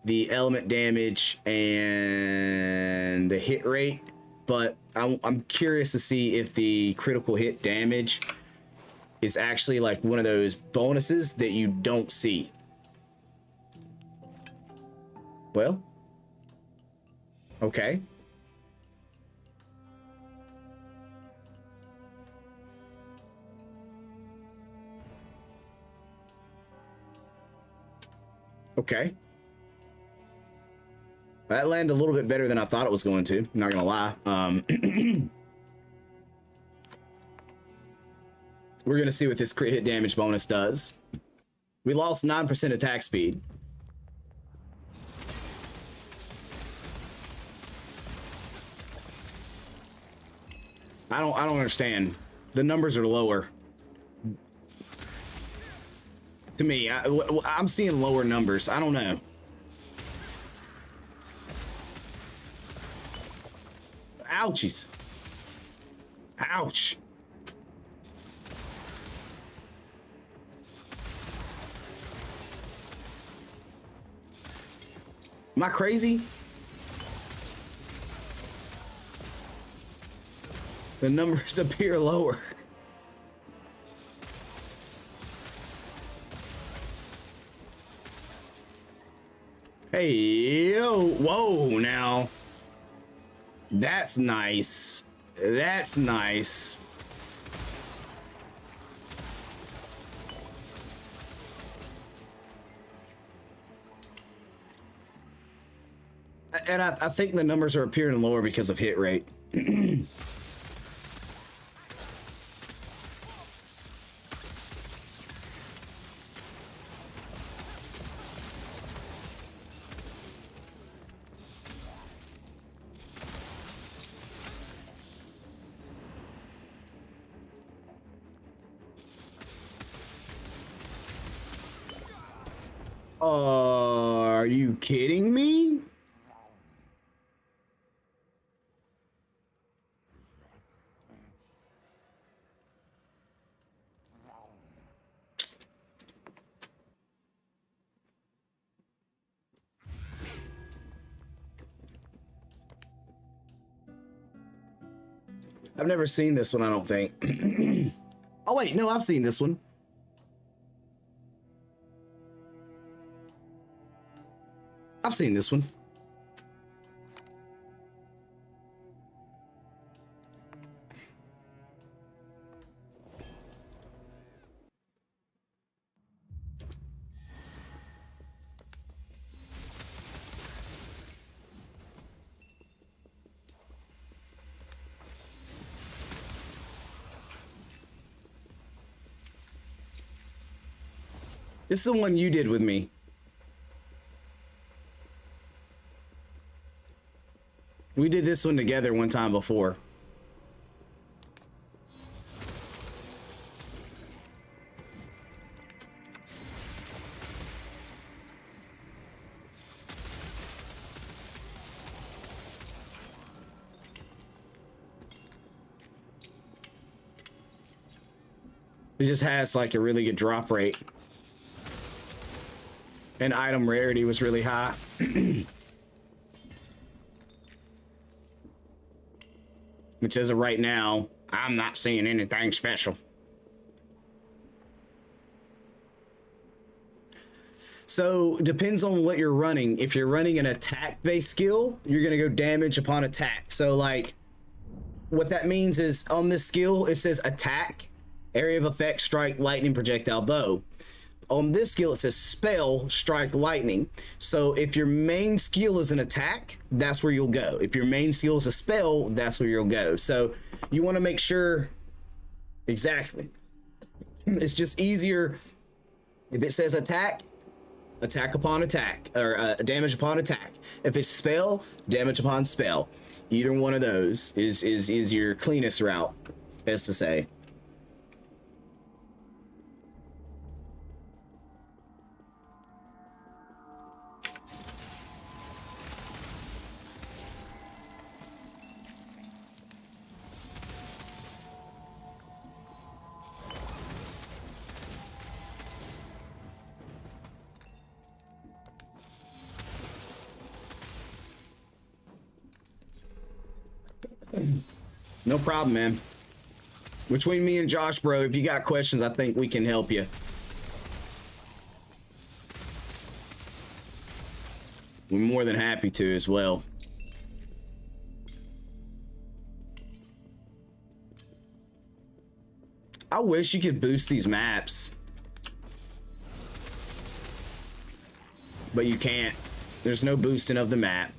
Speaker 1: the element damage, and the hit rate. But I'm curious to see if the critical hit damage is actually like one of those bonuses that you don't see. Well, okay. Okay. That landed a little bit better than I thought it was going to. Not gonna lie. We're gonna see what this crit hit damage bonus does. We lost 9% attack speed. I don't understand. The numbers are lower. To me, I'm seeing lower numbers. I don't know. Ouchies. Ouch. Am I crazy? The numbers appear lower. Hey, yo, whoa, now. That's nice. That's nice. And I think the numbers are appearing lower because of hit rate. Are you kidding me? I've never seen this one, I don't think. Oh, wait, no, I've seen this one. I've seen this one. This is the one you did with me. We did this one together one time before. It just has like a really good drop rate. And item rarity was really high. Which as of right now, I'm not seeing anything special. So depends on what you're running. If you're running an attack-based skill, you're gonna go damage upon attack. So like, what that means is on this skill, it says attack, area of effect, strike, lightning, projectile, bow. On this skill, it says spell, strike, lightning. So if your main skill is an attack, that's where you'll go. If your main skill is a spell, that's where you'll go. So you want to make sure, exactly. It's just easier if it says attack, attack upon attack, or damage upon attack. If it's spell, damage upon spell. Either one of those is your cleanest route, as to say. No problem, man. Between me and Josh, bro, if you got questions, I think we can help you. We're more than happy to as well. I wish you could boost these maps. but you can't. There's no boosting of the map.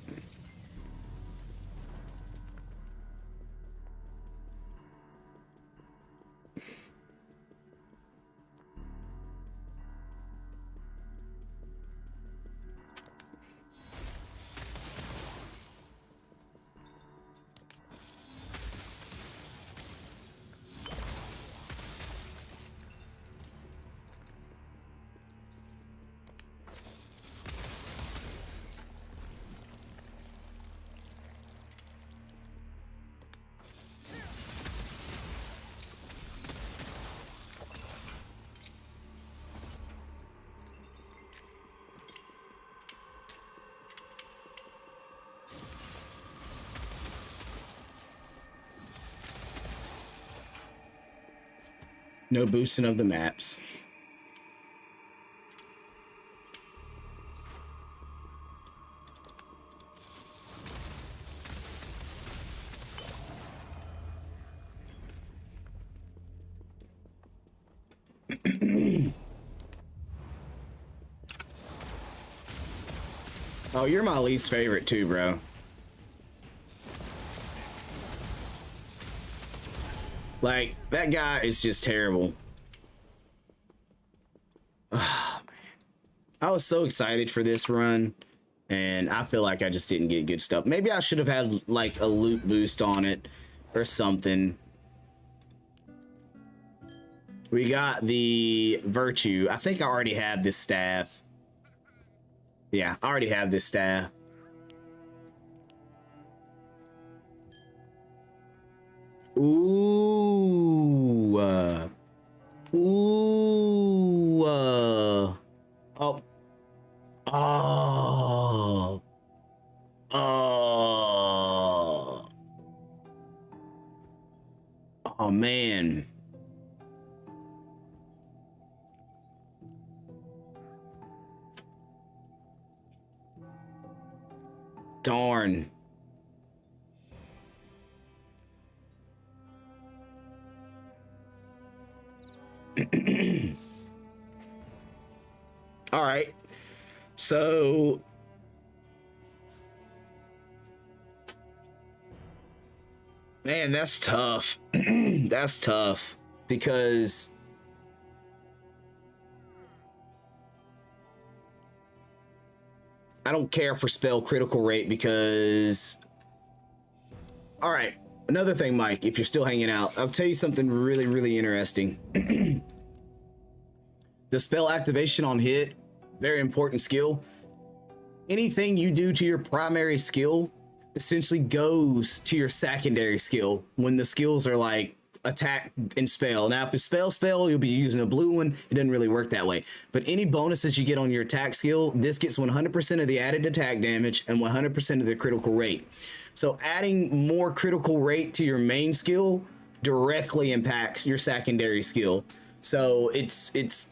Speaker 1: No boosting of the maps. Oh, you're my least favorite too, bro. Like, that guy is just terrible. Oh, man. I was so excited for this run, and I feel like I just didn't get good stuff. Maybe I should have had, like, a loot boost on it or something. We got the Virtue. I think I already have this staff. Yeah, I already have this staff. Ooh. Ooh. Oh. Oh. Oh. Oh, man. Darn. All right. So man, that's tough. That's tough because I don't care for spell critical rate because all right, another thing, Mike, if you're still hanging out, I'll tell you something really, really interesting. The spell activation on hit, very important skill. Anything you do to your primary skill essentially goes to your secondary skill when the skills are like attack and spell. Now, if it's spell, you'll be using a blue one. It doesn't really work that way. But any bonuses you get on your attack skill, this gets 100% of the added attack damage and 100% of the critical rate. So adding more critical rate to your main skill directly impacts your secondary skill. So it's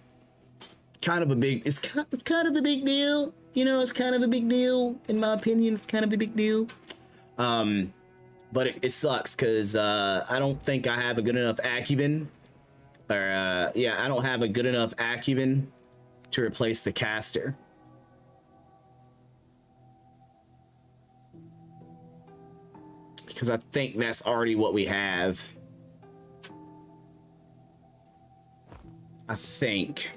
Speaker 1: kind of a big, it's kind of a big deal. You know, it's kind of a big deal. In my opinion, it's kind of a big deal. But it sucks because I don't think I have a good enough acumen. Or, yeah, I don't have a good enough acumen to replace the caster. Because I think that's already what we have. I think.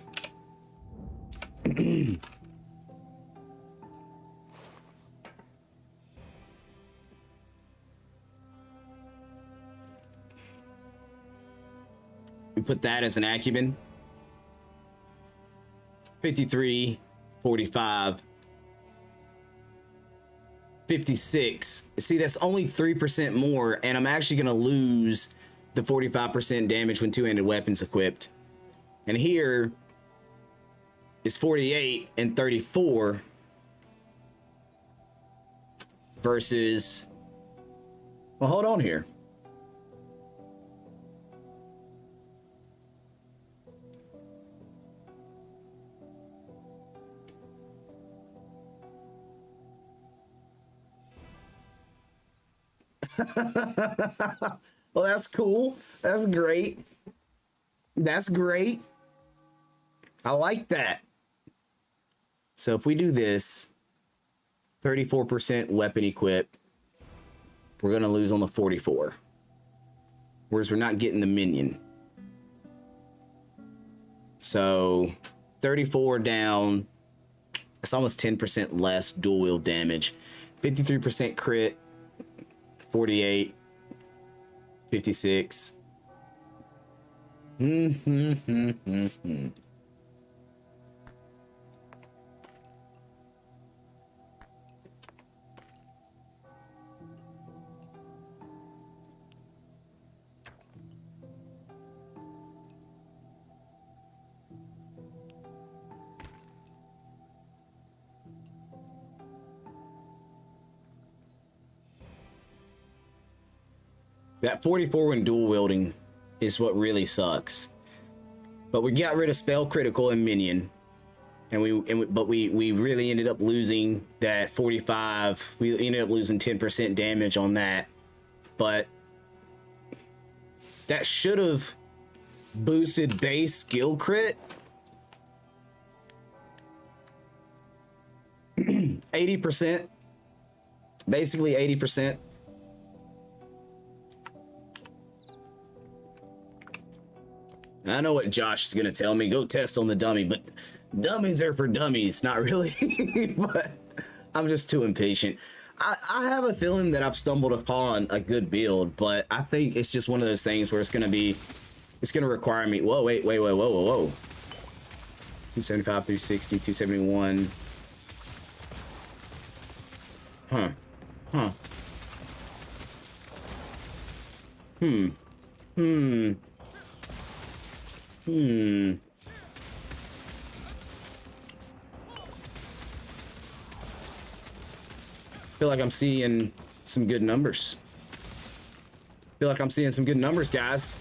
Speaker 1: We put that as an acumen. 53, 45, 56. See, that's only 3% more, and I'm actually going to lose the 45% damage when two-handed weapons equipped. And here is 48 and 34 versus, well, hold on here. Well, that's cool. That's great. That's great. I like that. So if we do this, 34% weapon equip, we're going to lose on the 44. Whereas we're not getting the minion. So 34 down. It's almost 10% less dual wield damage. 53% crit. 48. 56. That 44 when dual wielding is what really sucks. But we got rid of spell critical and minion. But we really ended up losing that 45. We ended up losing 10% damage on that. But that should have boosted base skill crit. 80%. Basically 80%. I know what Josh is going to tell me. Go test on the dummy, but dummies are for dummies. Not really, but I'm just too impatient. I have a feeling that I've stumbled upon a good build, but I think it's just one of those things where it's going to require me. Whoa, wait. 275, 360, 271. Huh. Feel like I'm seeing some good numbers. Guys.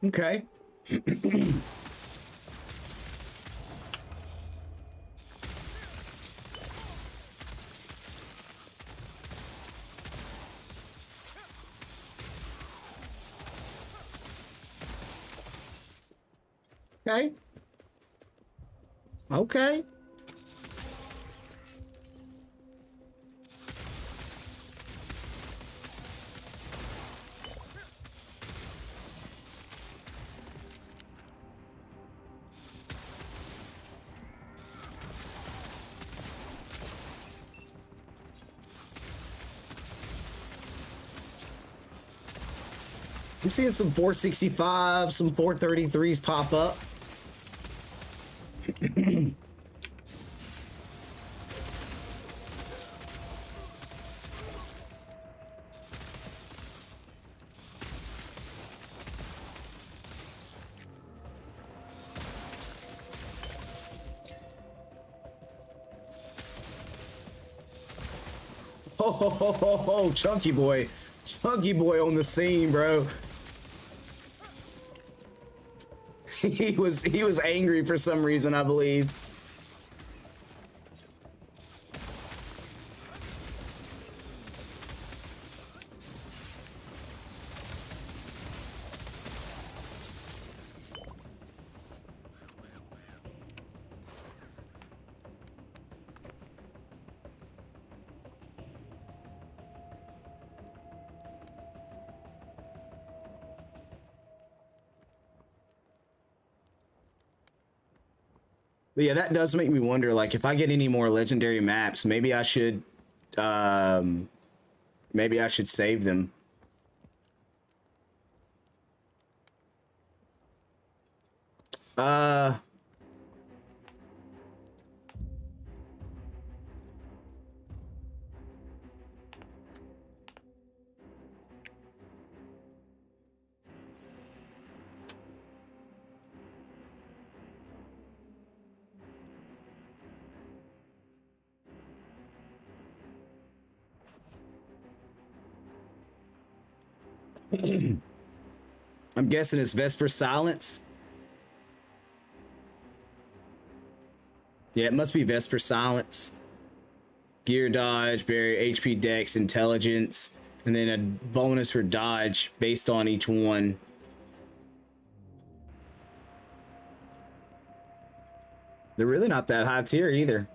Speaker 1: Okay. Okay. I'm seeing some 465, some 433s pop up. Oh, chunky boy on the scene, bro. He was angry for some reason, I believe. But yeah, that does make me wonder, like, if I get any more legendary maps, maybe I should save them. I'm guessing it's Vesper Silence. Yeah, it must be Vesper Silence. Gear dodge, barrier, HP dex, intelligence, and then a bonus for dodge based on each one. They're really not that high tier either.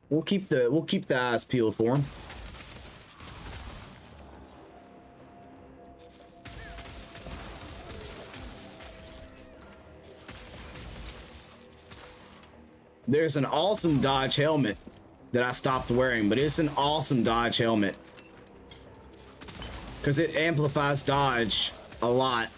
Speaker 1: We'll keep the eyes peeled for them. There's an awesome dodge helmet that I stopped wearing, but it's an awesome dodge helmet because it amplifies dodge a lot.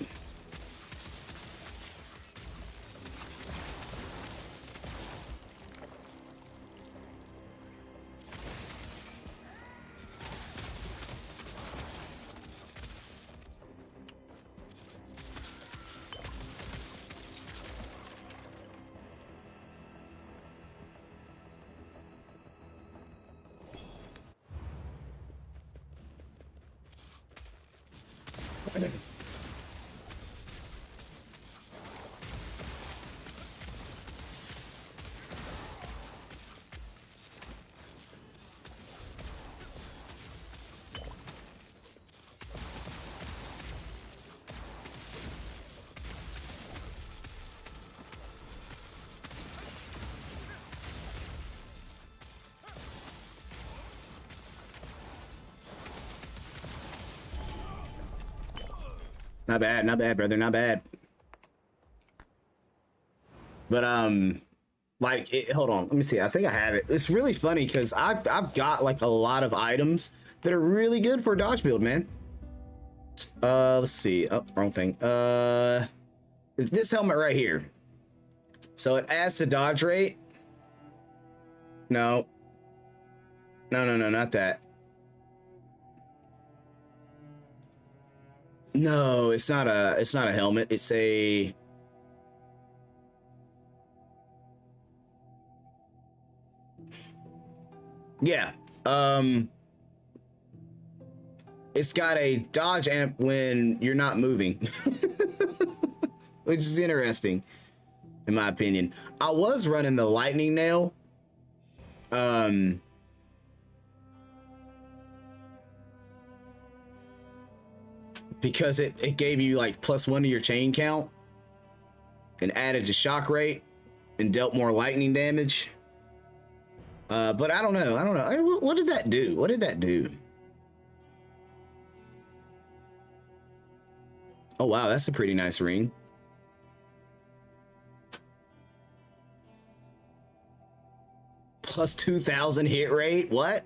Speaker 1: Not bad, brother, not bad. But like hold on, let me see. I think I have it. It's really funny because I've got like a lot of items that are really good for a dodge build, man. Let's see. Oh, wrong thing. This helmet right here. So it adds to dodge rate. No, not that. No, it's not a helmet. It's a yeah. It's got a dodge amp when you're not moving, which is interesting, in my opinion. I was running the lightning nail. Because it gave you like +1 to your chain count and added to shock rate and dealt more lightning damage. But I don't know. What did that do? What did that do? Oh, wow. That's a pretty nice ring. +2,000 hit rate. What?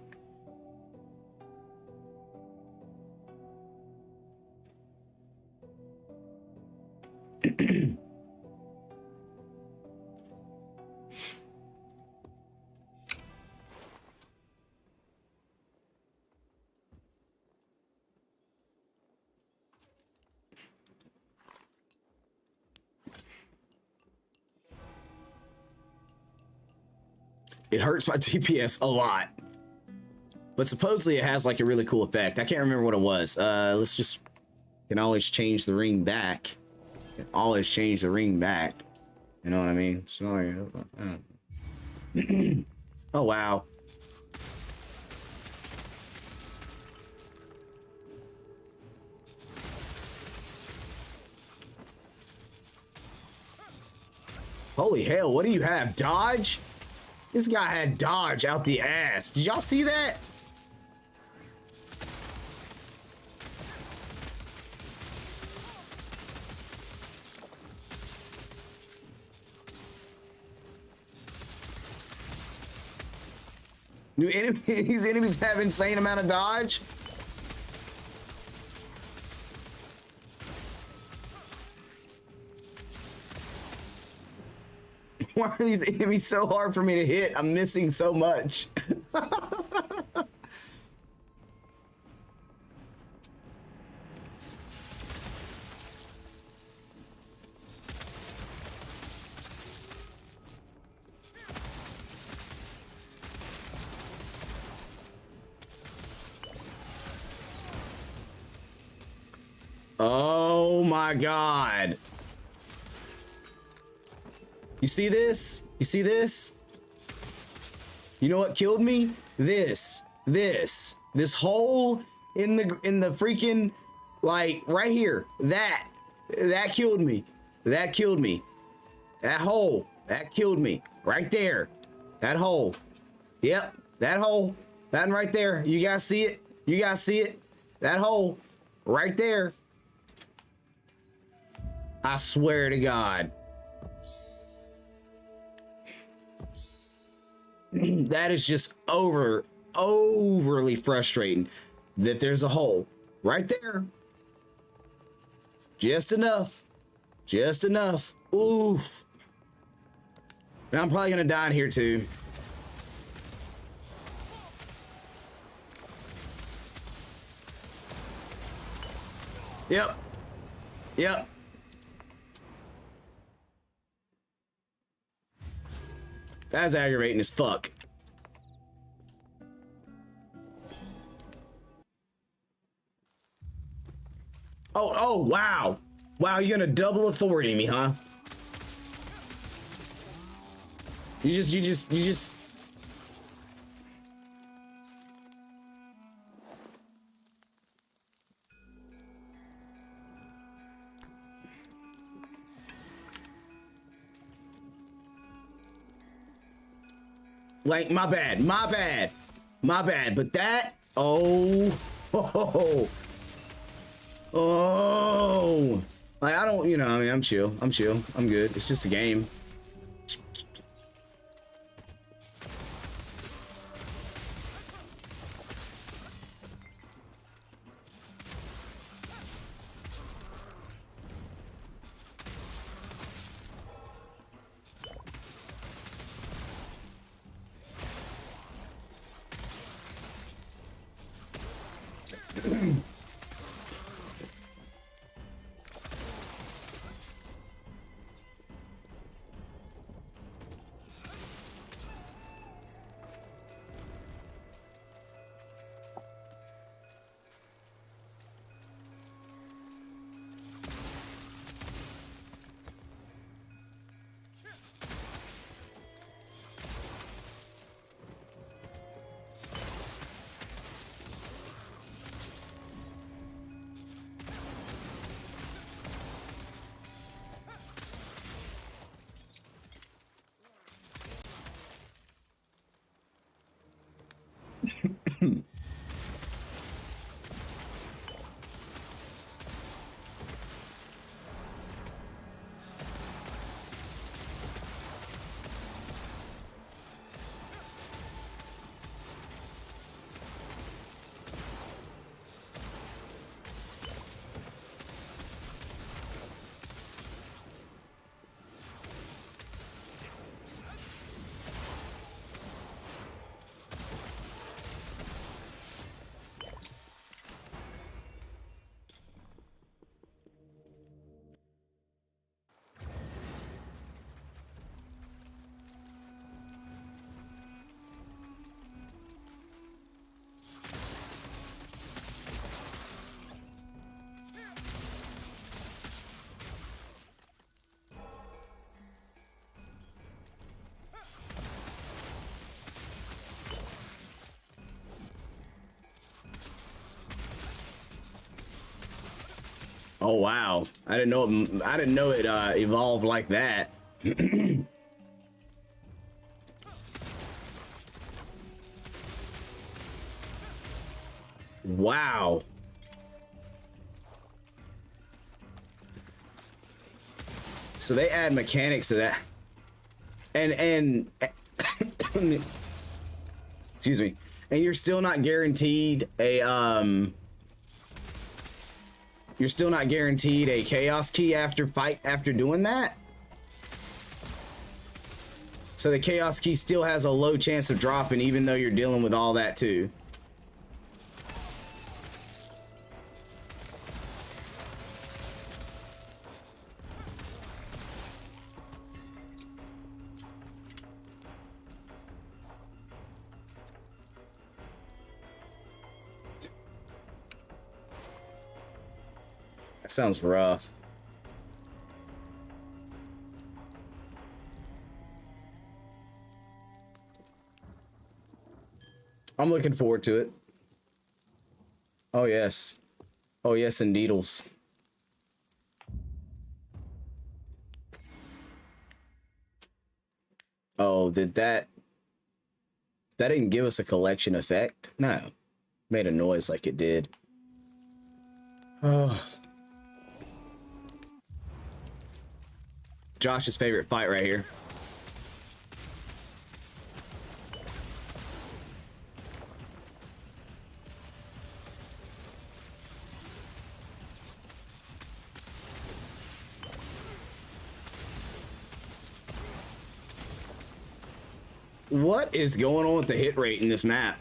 Speaker 1: It hurts my DPS a lot, but supposedly it has like a really cool effect. I can't remember what it was. Let's just, can always change the ring back. Can always change the ring back. You know what I mean? Sorry. Oh, wow. Holy hell, what do you have? Dodge? This guy had dodge out the ass. Did y'all see that? Do these enemies have insane amount of dodge? Why are these enemies so hard for me to hit? I'm missing so much. Oh my God. You see this? You see this? You know what killed me? This hole in the freaking, like, right here. That killed me. That killed me. That hole. That killed me. Right there. That hole. Yep. That hole. That one right there. You guys see it? You guys see it? That hole. Right there. I swear to God. That is just overly frustrating that there's a hole right there. Just enough. Just enough. Oof. And I'm probably gonna die in here too. Yep. Yep. That's aggravating as fuck. Oh, wow. Wow, you're gonna double authority me, huh? You just. Like, my bad, but that, oh, like, I don't, you know, I mean, I'm chill, I'm good, it's just a game. Oh wow, I didn't know it evolved like that. Wow. So they add mechanics to that. And excuse me. And you're still not guaranteed a chaos key after doing that. So the chaos key still has a low chance of dropping even though you're dealing with all that too. That sounds rough. I'm looking forward to it. Oh, yes. Oh, yes, indeedles. Oh, that didn't give us a collection effect? No. Made a noise like it did. Oh. Josh's favorite fight right here. What is going on with the hit rate in this map?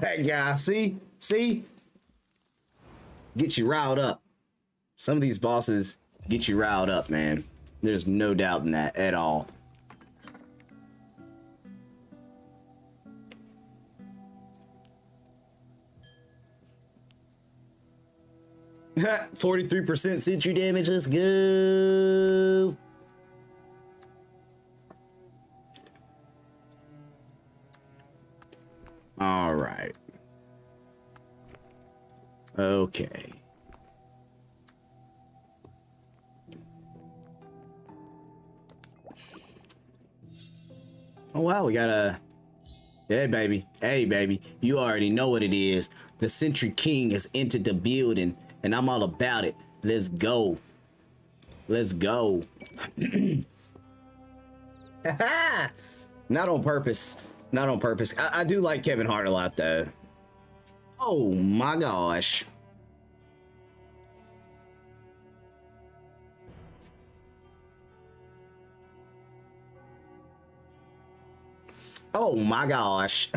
Speaker 1: That guy, see, get you riled up. Some of these bosses get you riled up, man. There's no doubt in that at all. Ha, 43% sentry damage. Let's go. All right. Okay. Oh wow, we got a... Hey baby, hey baby, you already know what it is. The Sentry King has entered the building and I'm all about it. Let's go. Let's go. Not on purpose. Not on purpose. I do like Kevin Hart a lot though. Oh my gosh. Oh my gosh.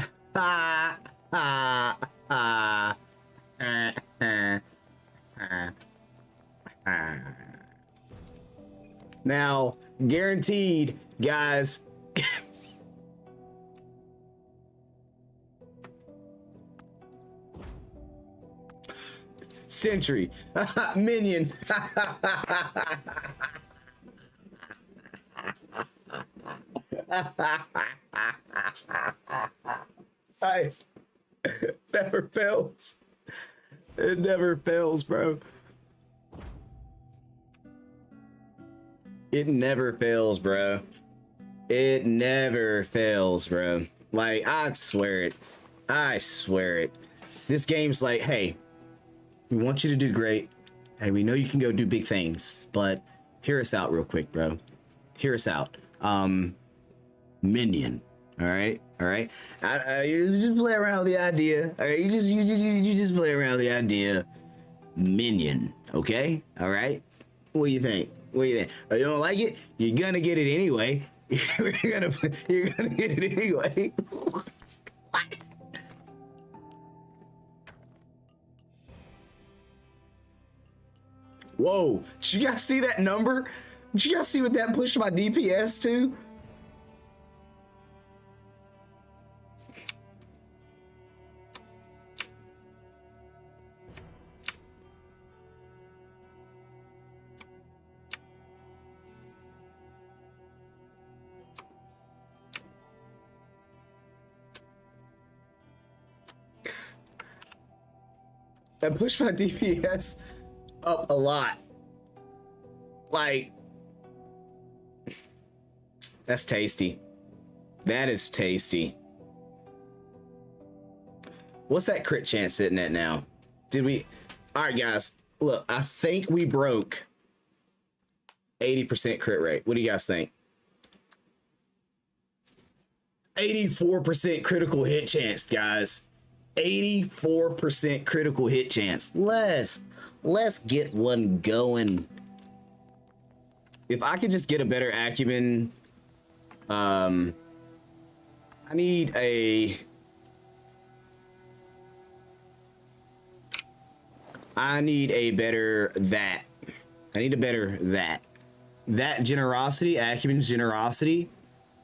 Speaker 1: Now, guaranteed, guys. Sentry. Minion. I never fails. It never fails, bro. It never fails, bro. It never fails, bro. Like, I swear it. I swear it. This game's like, hey, we want you to do great. Hey, we know you can go do big things, but hear us out real quick, bro. Hear us out. Minion. All right. You just play around with the idea. All right. You just play around with the idea. Minion. Okay. All right. What do you think? What do you think? Oh, you don't like it? You're gonna get it anyway. you're gonna get it anyway. What? Whoa! Did you guys see that number? Did you guys see what that pushed my DPS to? That pushed my DPS up a lot. Like, that's tasty. That is tasty. What's that crit chance sitting at now? Did we? All right, guys. Look, I think we broke 80% crit rate. What do you guys think? 84% critical hit chance, guys. 84% critical hit chance. Let's get one going. If I could just get a better acumen, I need a better that. I need a better that. That generosity, acumen's generosity.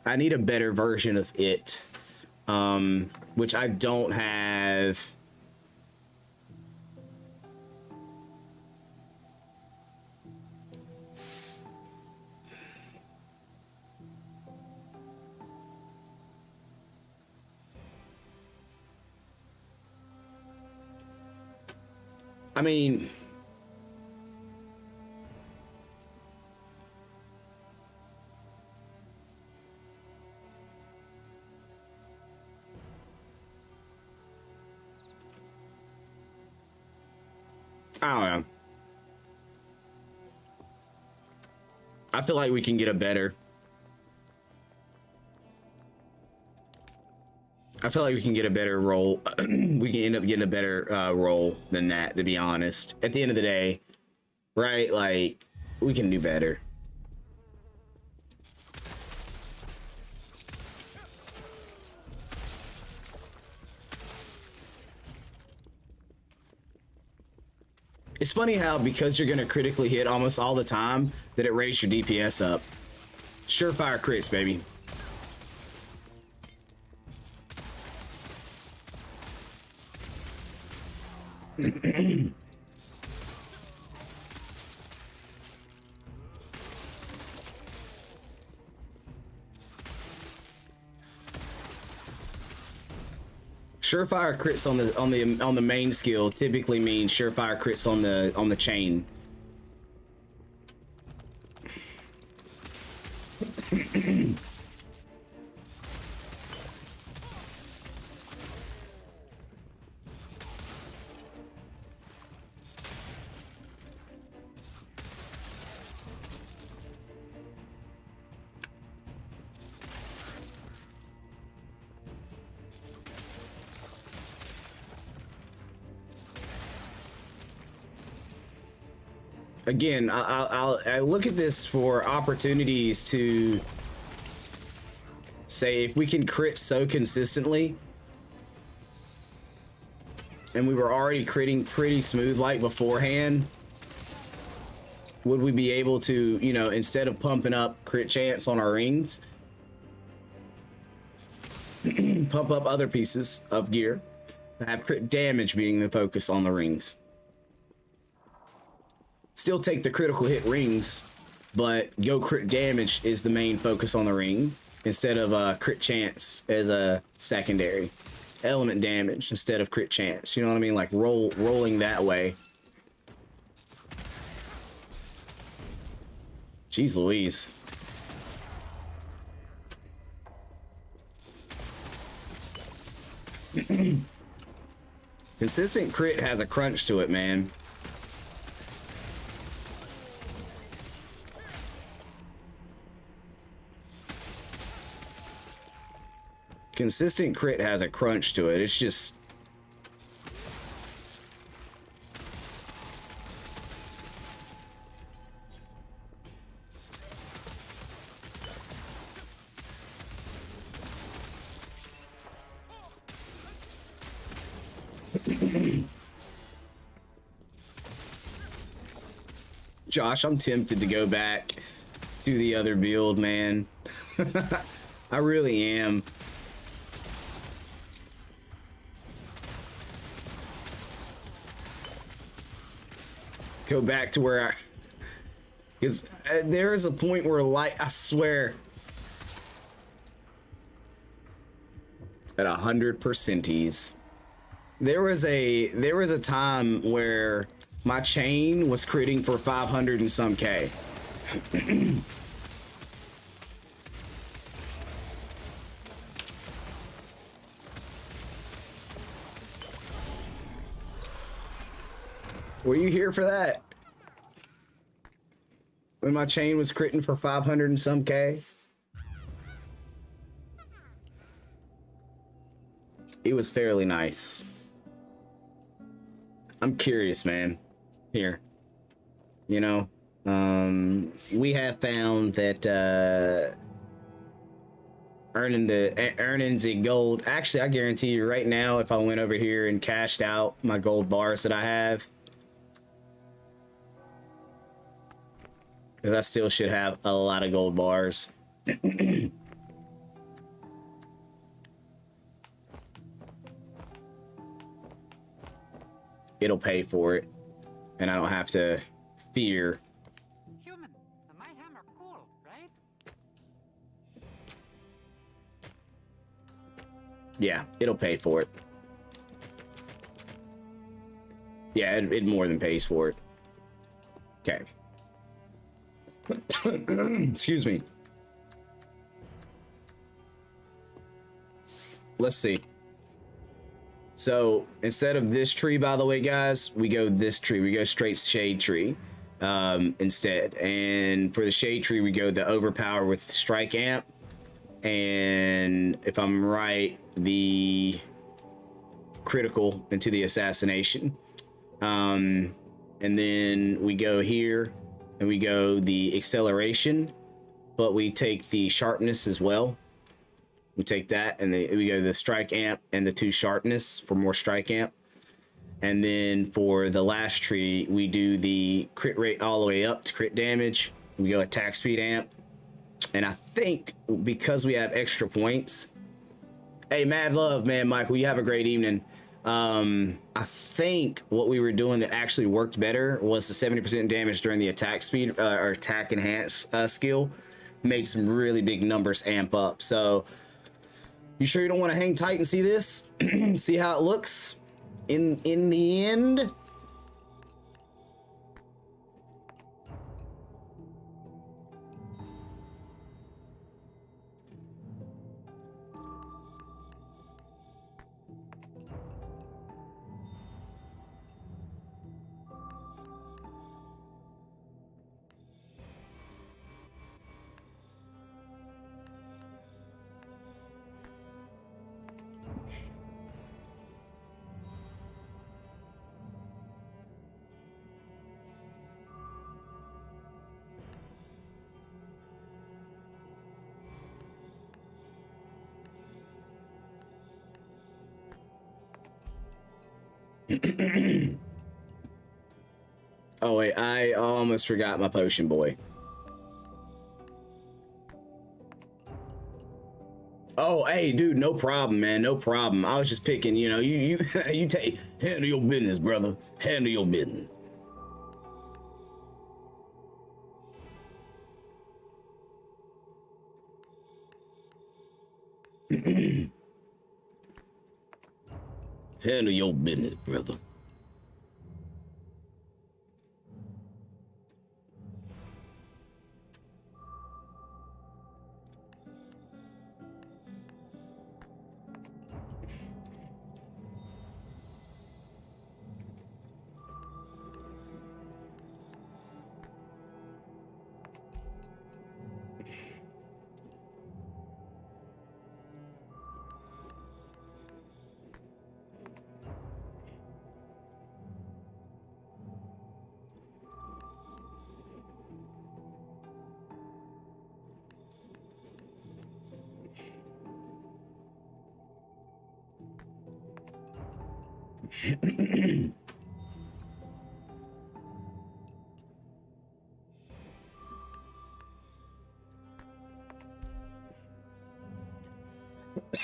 Speaker 1: I need a better version of it, which I don't have. I mean, I don't know. I feel like we can get a better. I feel like we can get a better roll. We can end up getting a better roll than that, to be honest. At the end of the day, right? Like, we can do better. It's funny how, because you're going to critically hit almost all the time, that it raises your DPS up. Surefire crits, baby. Surefire crits on the main skill typically means surefire crits on the chain. Again, I look at this for opportunities to say, if we can crit so consistently, and we were already critting pretty smooth like beforehand, would we be able to, you know, instead of pumping up crit chance on our rings, pump up other pieces of gear, have crit damage being the focus on the rings? Still take the critical hit rings, but go crit damage is the main focus on the ring, instead of crit chance as a secondary. Element damage instead of crit chance. You know what I mean? Like rolling that way. Jeez Louise. Consistent crit has a crunch to it, man. Consistent crit has a crunch to it. It's just... Josh, I'm tempted to go back to the other build, man. I really am. Go back to where I... Because there is a point where, like, I swear... At 100%ies. There was a time where my chain was critting for 500 and some K. Were you here for that? when my chain was critting for 500 and some K. It was fairly nice. I'm curious, man. Here, you know, we have found that earning the gold. Actually, I guarantee you right now, if I went over here and cashed out my gold bars that I have, because I still should have a lot of gold bars. It'll pay for it, and I don't have to fear.
Speaker 2: Human, my hammer cool, right?
Speaker 1: Yeah, it'll pay for it. Yeah, it more than pays for it. Okay. Excuse me. Let's see. So instead of this tree, by the way, guys, we go this tree. We go straight shade tree instead. And for the shade tree, we go the overpower with strike amp. And if I'm right, the critical into the assassination. And then we go here and we go the acceleration, but we take the sharpness as well. We take that and we go the strike amp and the 2 sharpness for more strike amp. And then for the last tree, we do the crit rate all the way up to crit damage. We go attack speed amp. And I think because we have extra points. Hey, mad love, man, Michael, you have a great evening. I think what we were doing that actually worked better was the 70% damage during the attack speed or attack enhance skill made some really big numbers amp up. So you sure you don't want to hang tight and see this? See how it looks in the end? Oh wait, I almost forgot my potion boy. Oh, hey, dude, no problem, man, no problem. I was just picking, you know, you you take handle your business, brother. Handle your business. Handle your business, brother.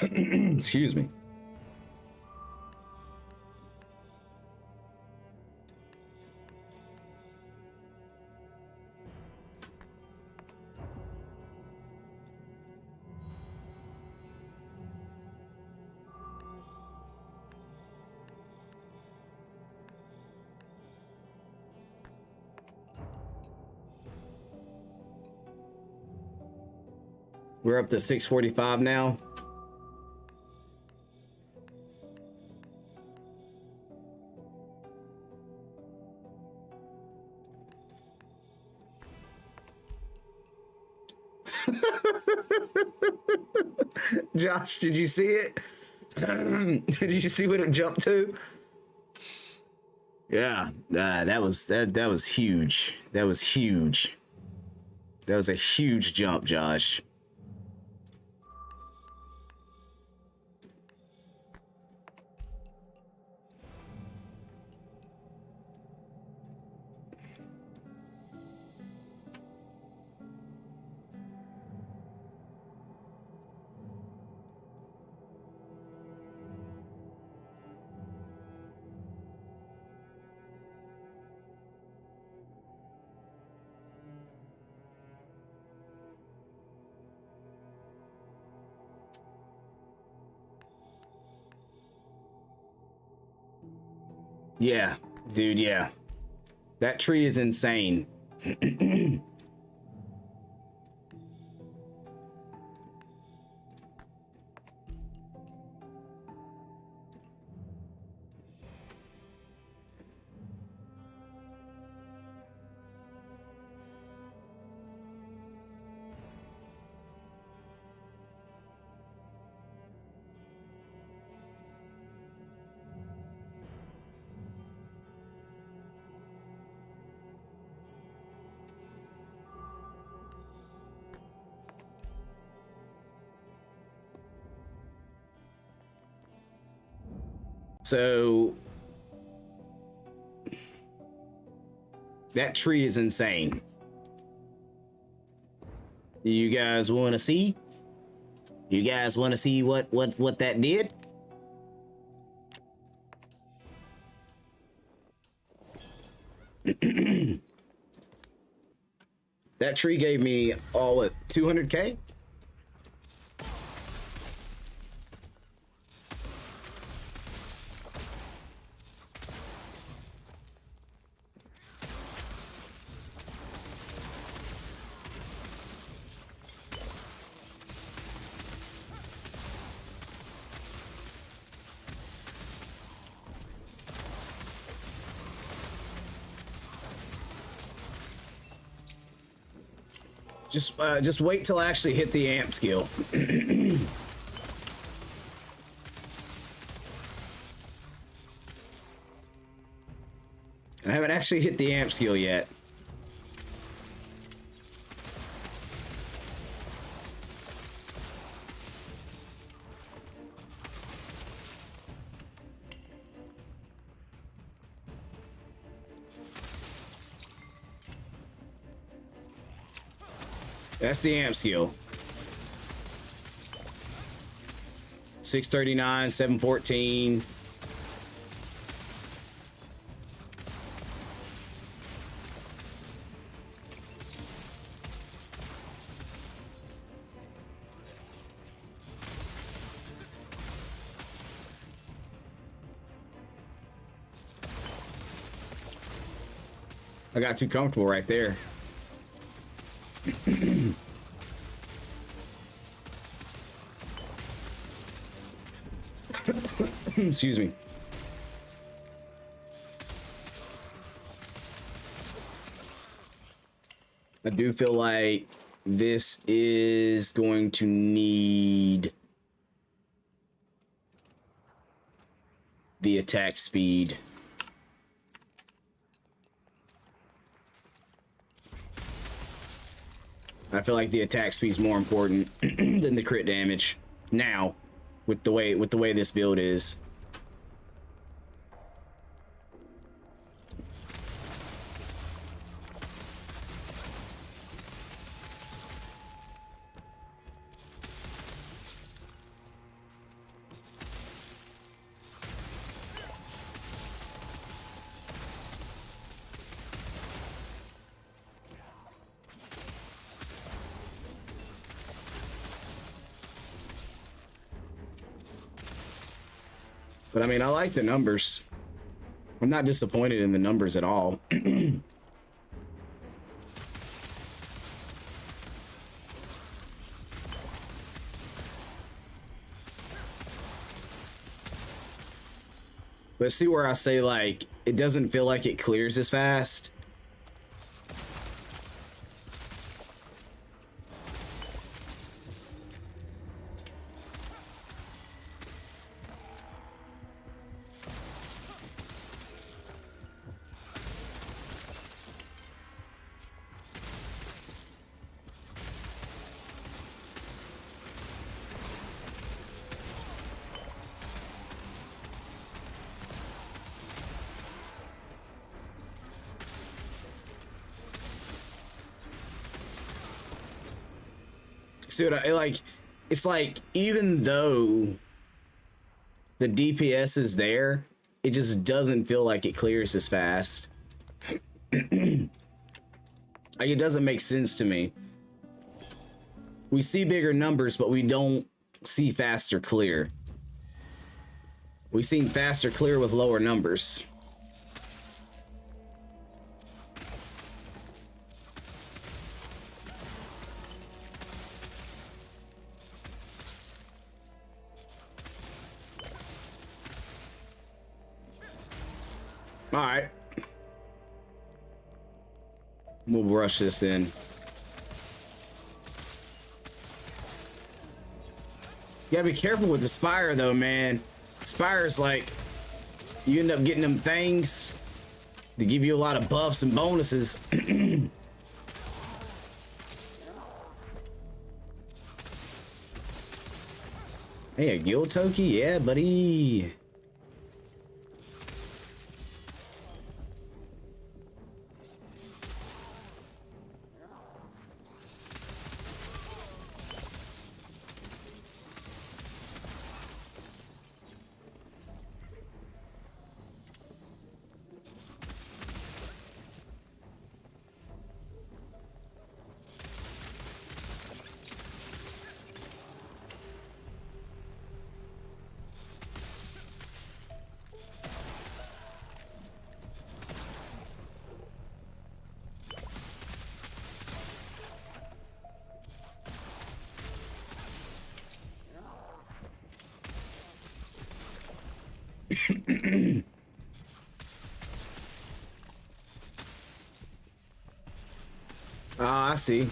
Speaker 1: Excuse me. We're up to 645 now. Josh, did you see it? Did you see what it jumped to? Yeah, that was huge. That was huge. That was a huge jump, Josh. Yeah, dude, yeah. That tree is insane. So that tree is insane. You guys want to see? You guys want to see what that did? That tree gave me all at 200K. Just wait till I actually hit the amp skill. I haven't actually hit the amp skill yet. That's the amp skill. 639, 714. I got too comfortable right there. Excuse me. I do feel like this is going to need the attack speed. I feel like the attack speed is more important than the crit damage now, with the way this build is. But I mean, I like the numbers. I'm not disappointed in the numbers at all. But see where I say, like, it doesn't feel like it clears as fast? See what I like? It's like, even though the DPS is there, it just doesn't feel like it clears as fast. Like, it doesn't make sense to me. We see bigger numbers, but we don't see faster clear. We seen faster clear with lower numbers. All right. We'll rush this in. You gotta be careful with the Spire though, man. Spire's like, you end up getting them things to give you a lot of buffs and bonuses. Hey, a guild toki? Yeah, buddy. Ah, I see.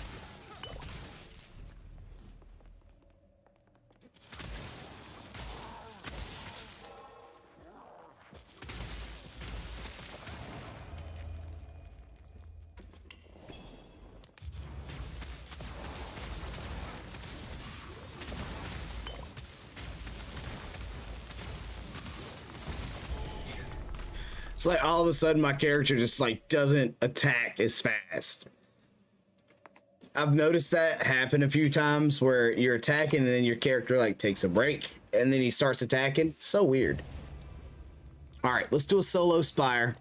Speaker 1: It's like all of a sudden my character just like doesn't attack as fast. I've noticed that happen a few times where you're attacking and then your character like takes a break and then he starts attacking. So weird. All right, let's do a solo Spire.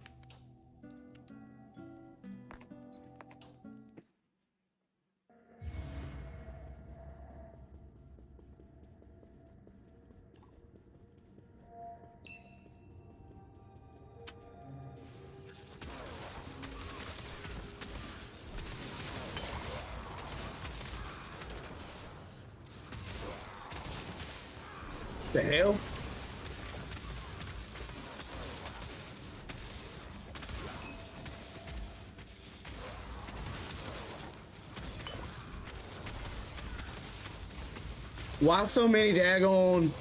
Speaker 1: The hell? Why so many daggone?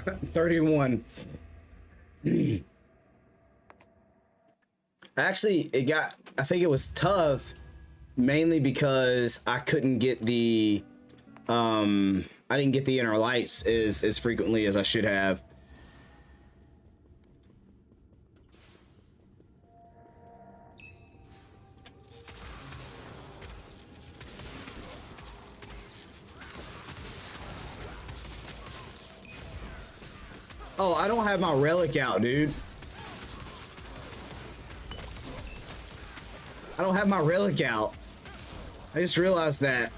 Speaker 1: 31. Actually, I think it was tough mainly because I couldn't get the, I didn't get the inner lights as frequently as I should have. Oh, I don't have my relic out, dude. I don't have my relic out. I just realized that.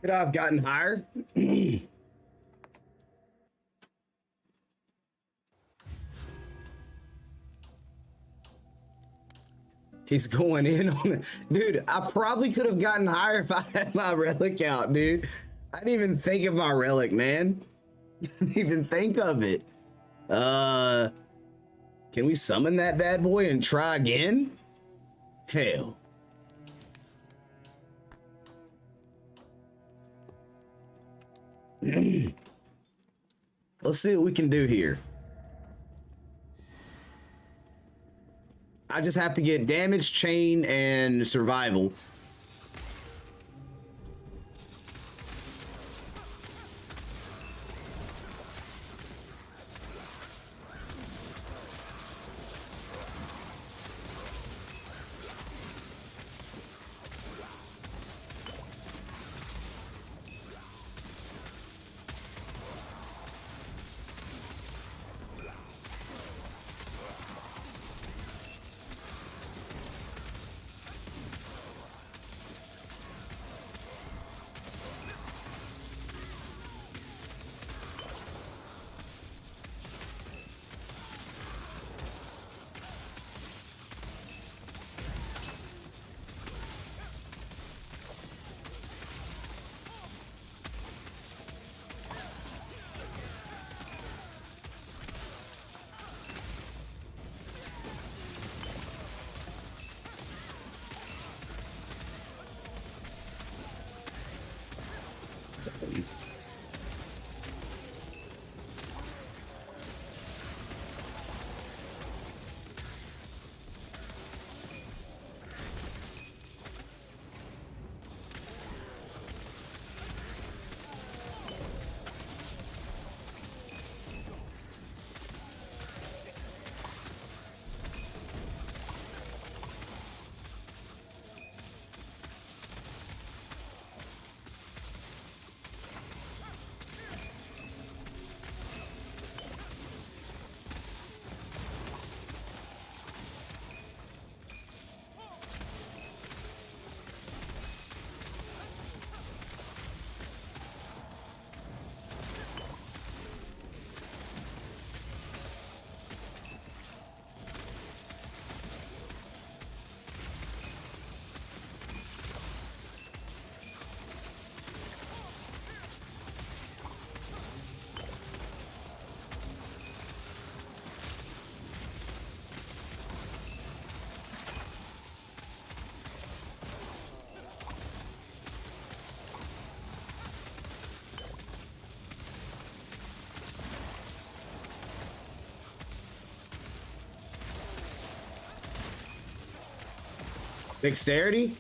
Speaker 1: Could I have gotten higher? He's going in on it. Dude, I probably could have gotten higher if I had my relic out, dude. I didn't even think of my relic, man. I didn't even think of it. Can we summon that bad boy and try again? Hell. Let's see what we can do here. I just have to get damage, chain, and survival. Dexterity?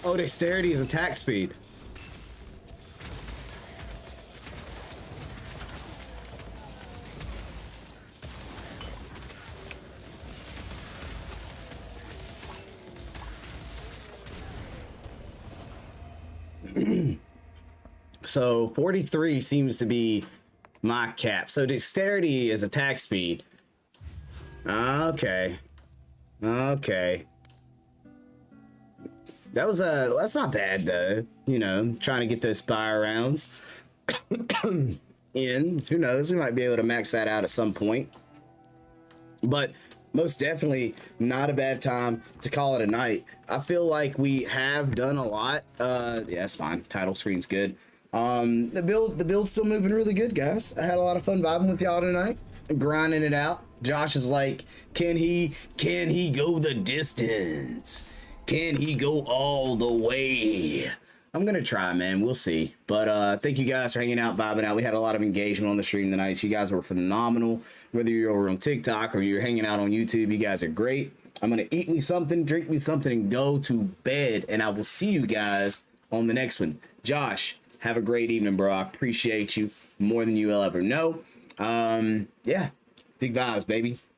Speaker 1: Oh, dexterity is attack speed. So 43 seems to be my cap. So dexterity is attack speed. Okay. Okay. That's not bad though. You know, trying to get those spire rounds in. Who knows? We might be able to max that out at some point. But most definitely not a bad time to call it a night. I feel like we have done a lot. Yeah, that's fine. Title screen's good. The build's still moving really good, guys. I had a lot of fun vibing with y'all tonight, grinding it out. Josh is like, can he go the distance? Can he go all the way? I'm gonna try, man. We'll see. But thank you guys for hanging out, vibing out. We had a lot of engagement on the stream tonight. You guys were phenomenal. Whether you're over on TikTok or you're hanging out on YouTube, you guys are great. I'm gonna eat me something, drink me something, and go to bed. And I will see you guys on the next one. Josh, have a great evening, bro. I appreciate you more than you will ever know. Yeah, big vibes, baby.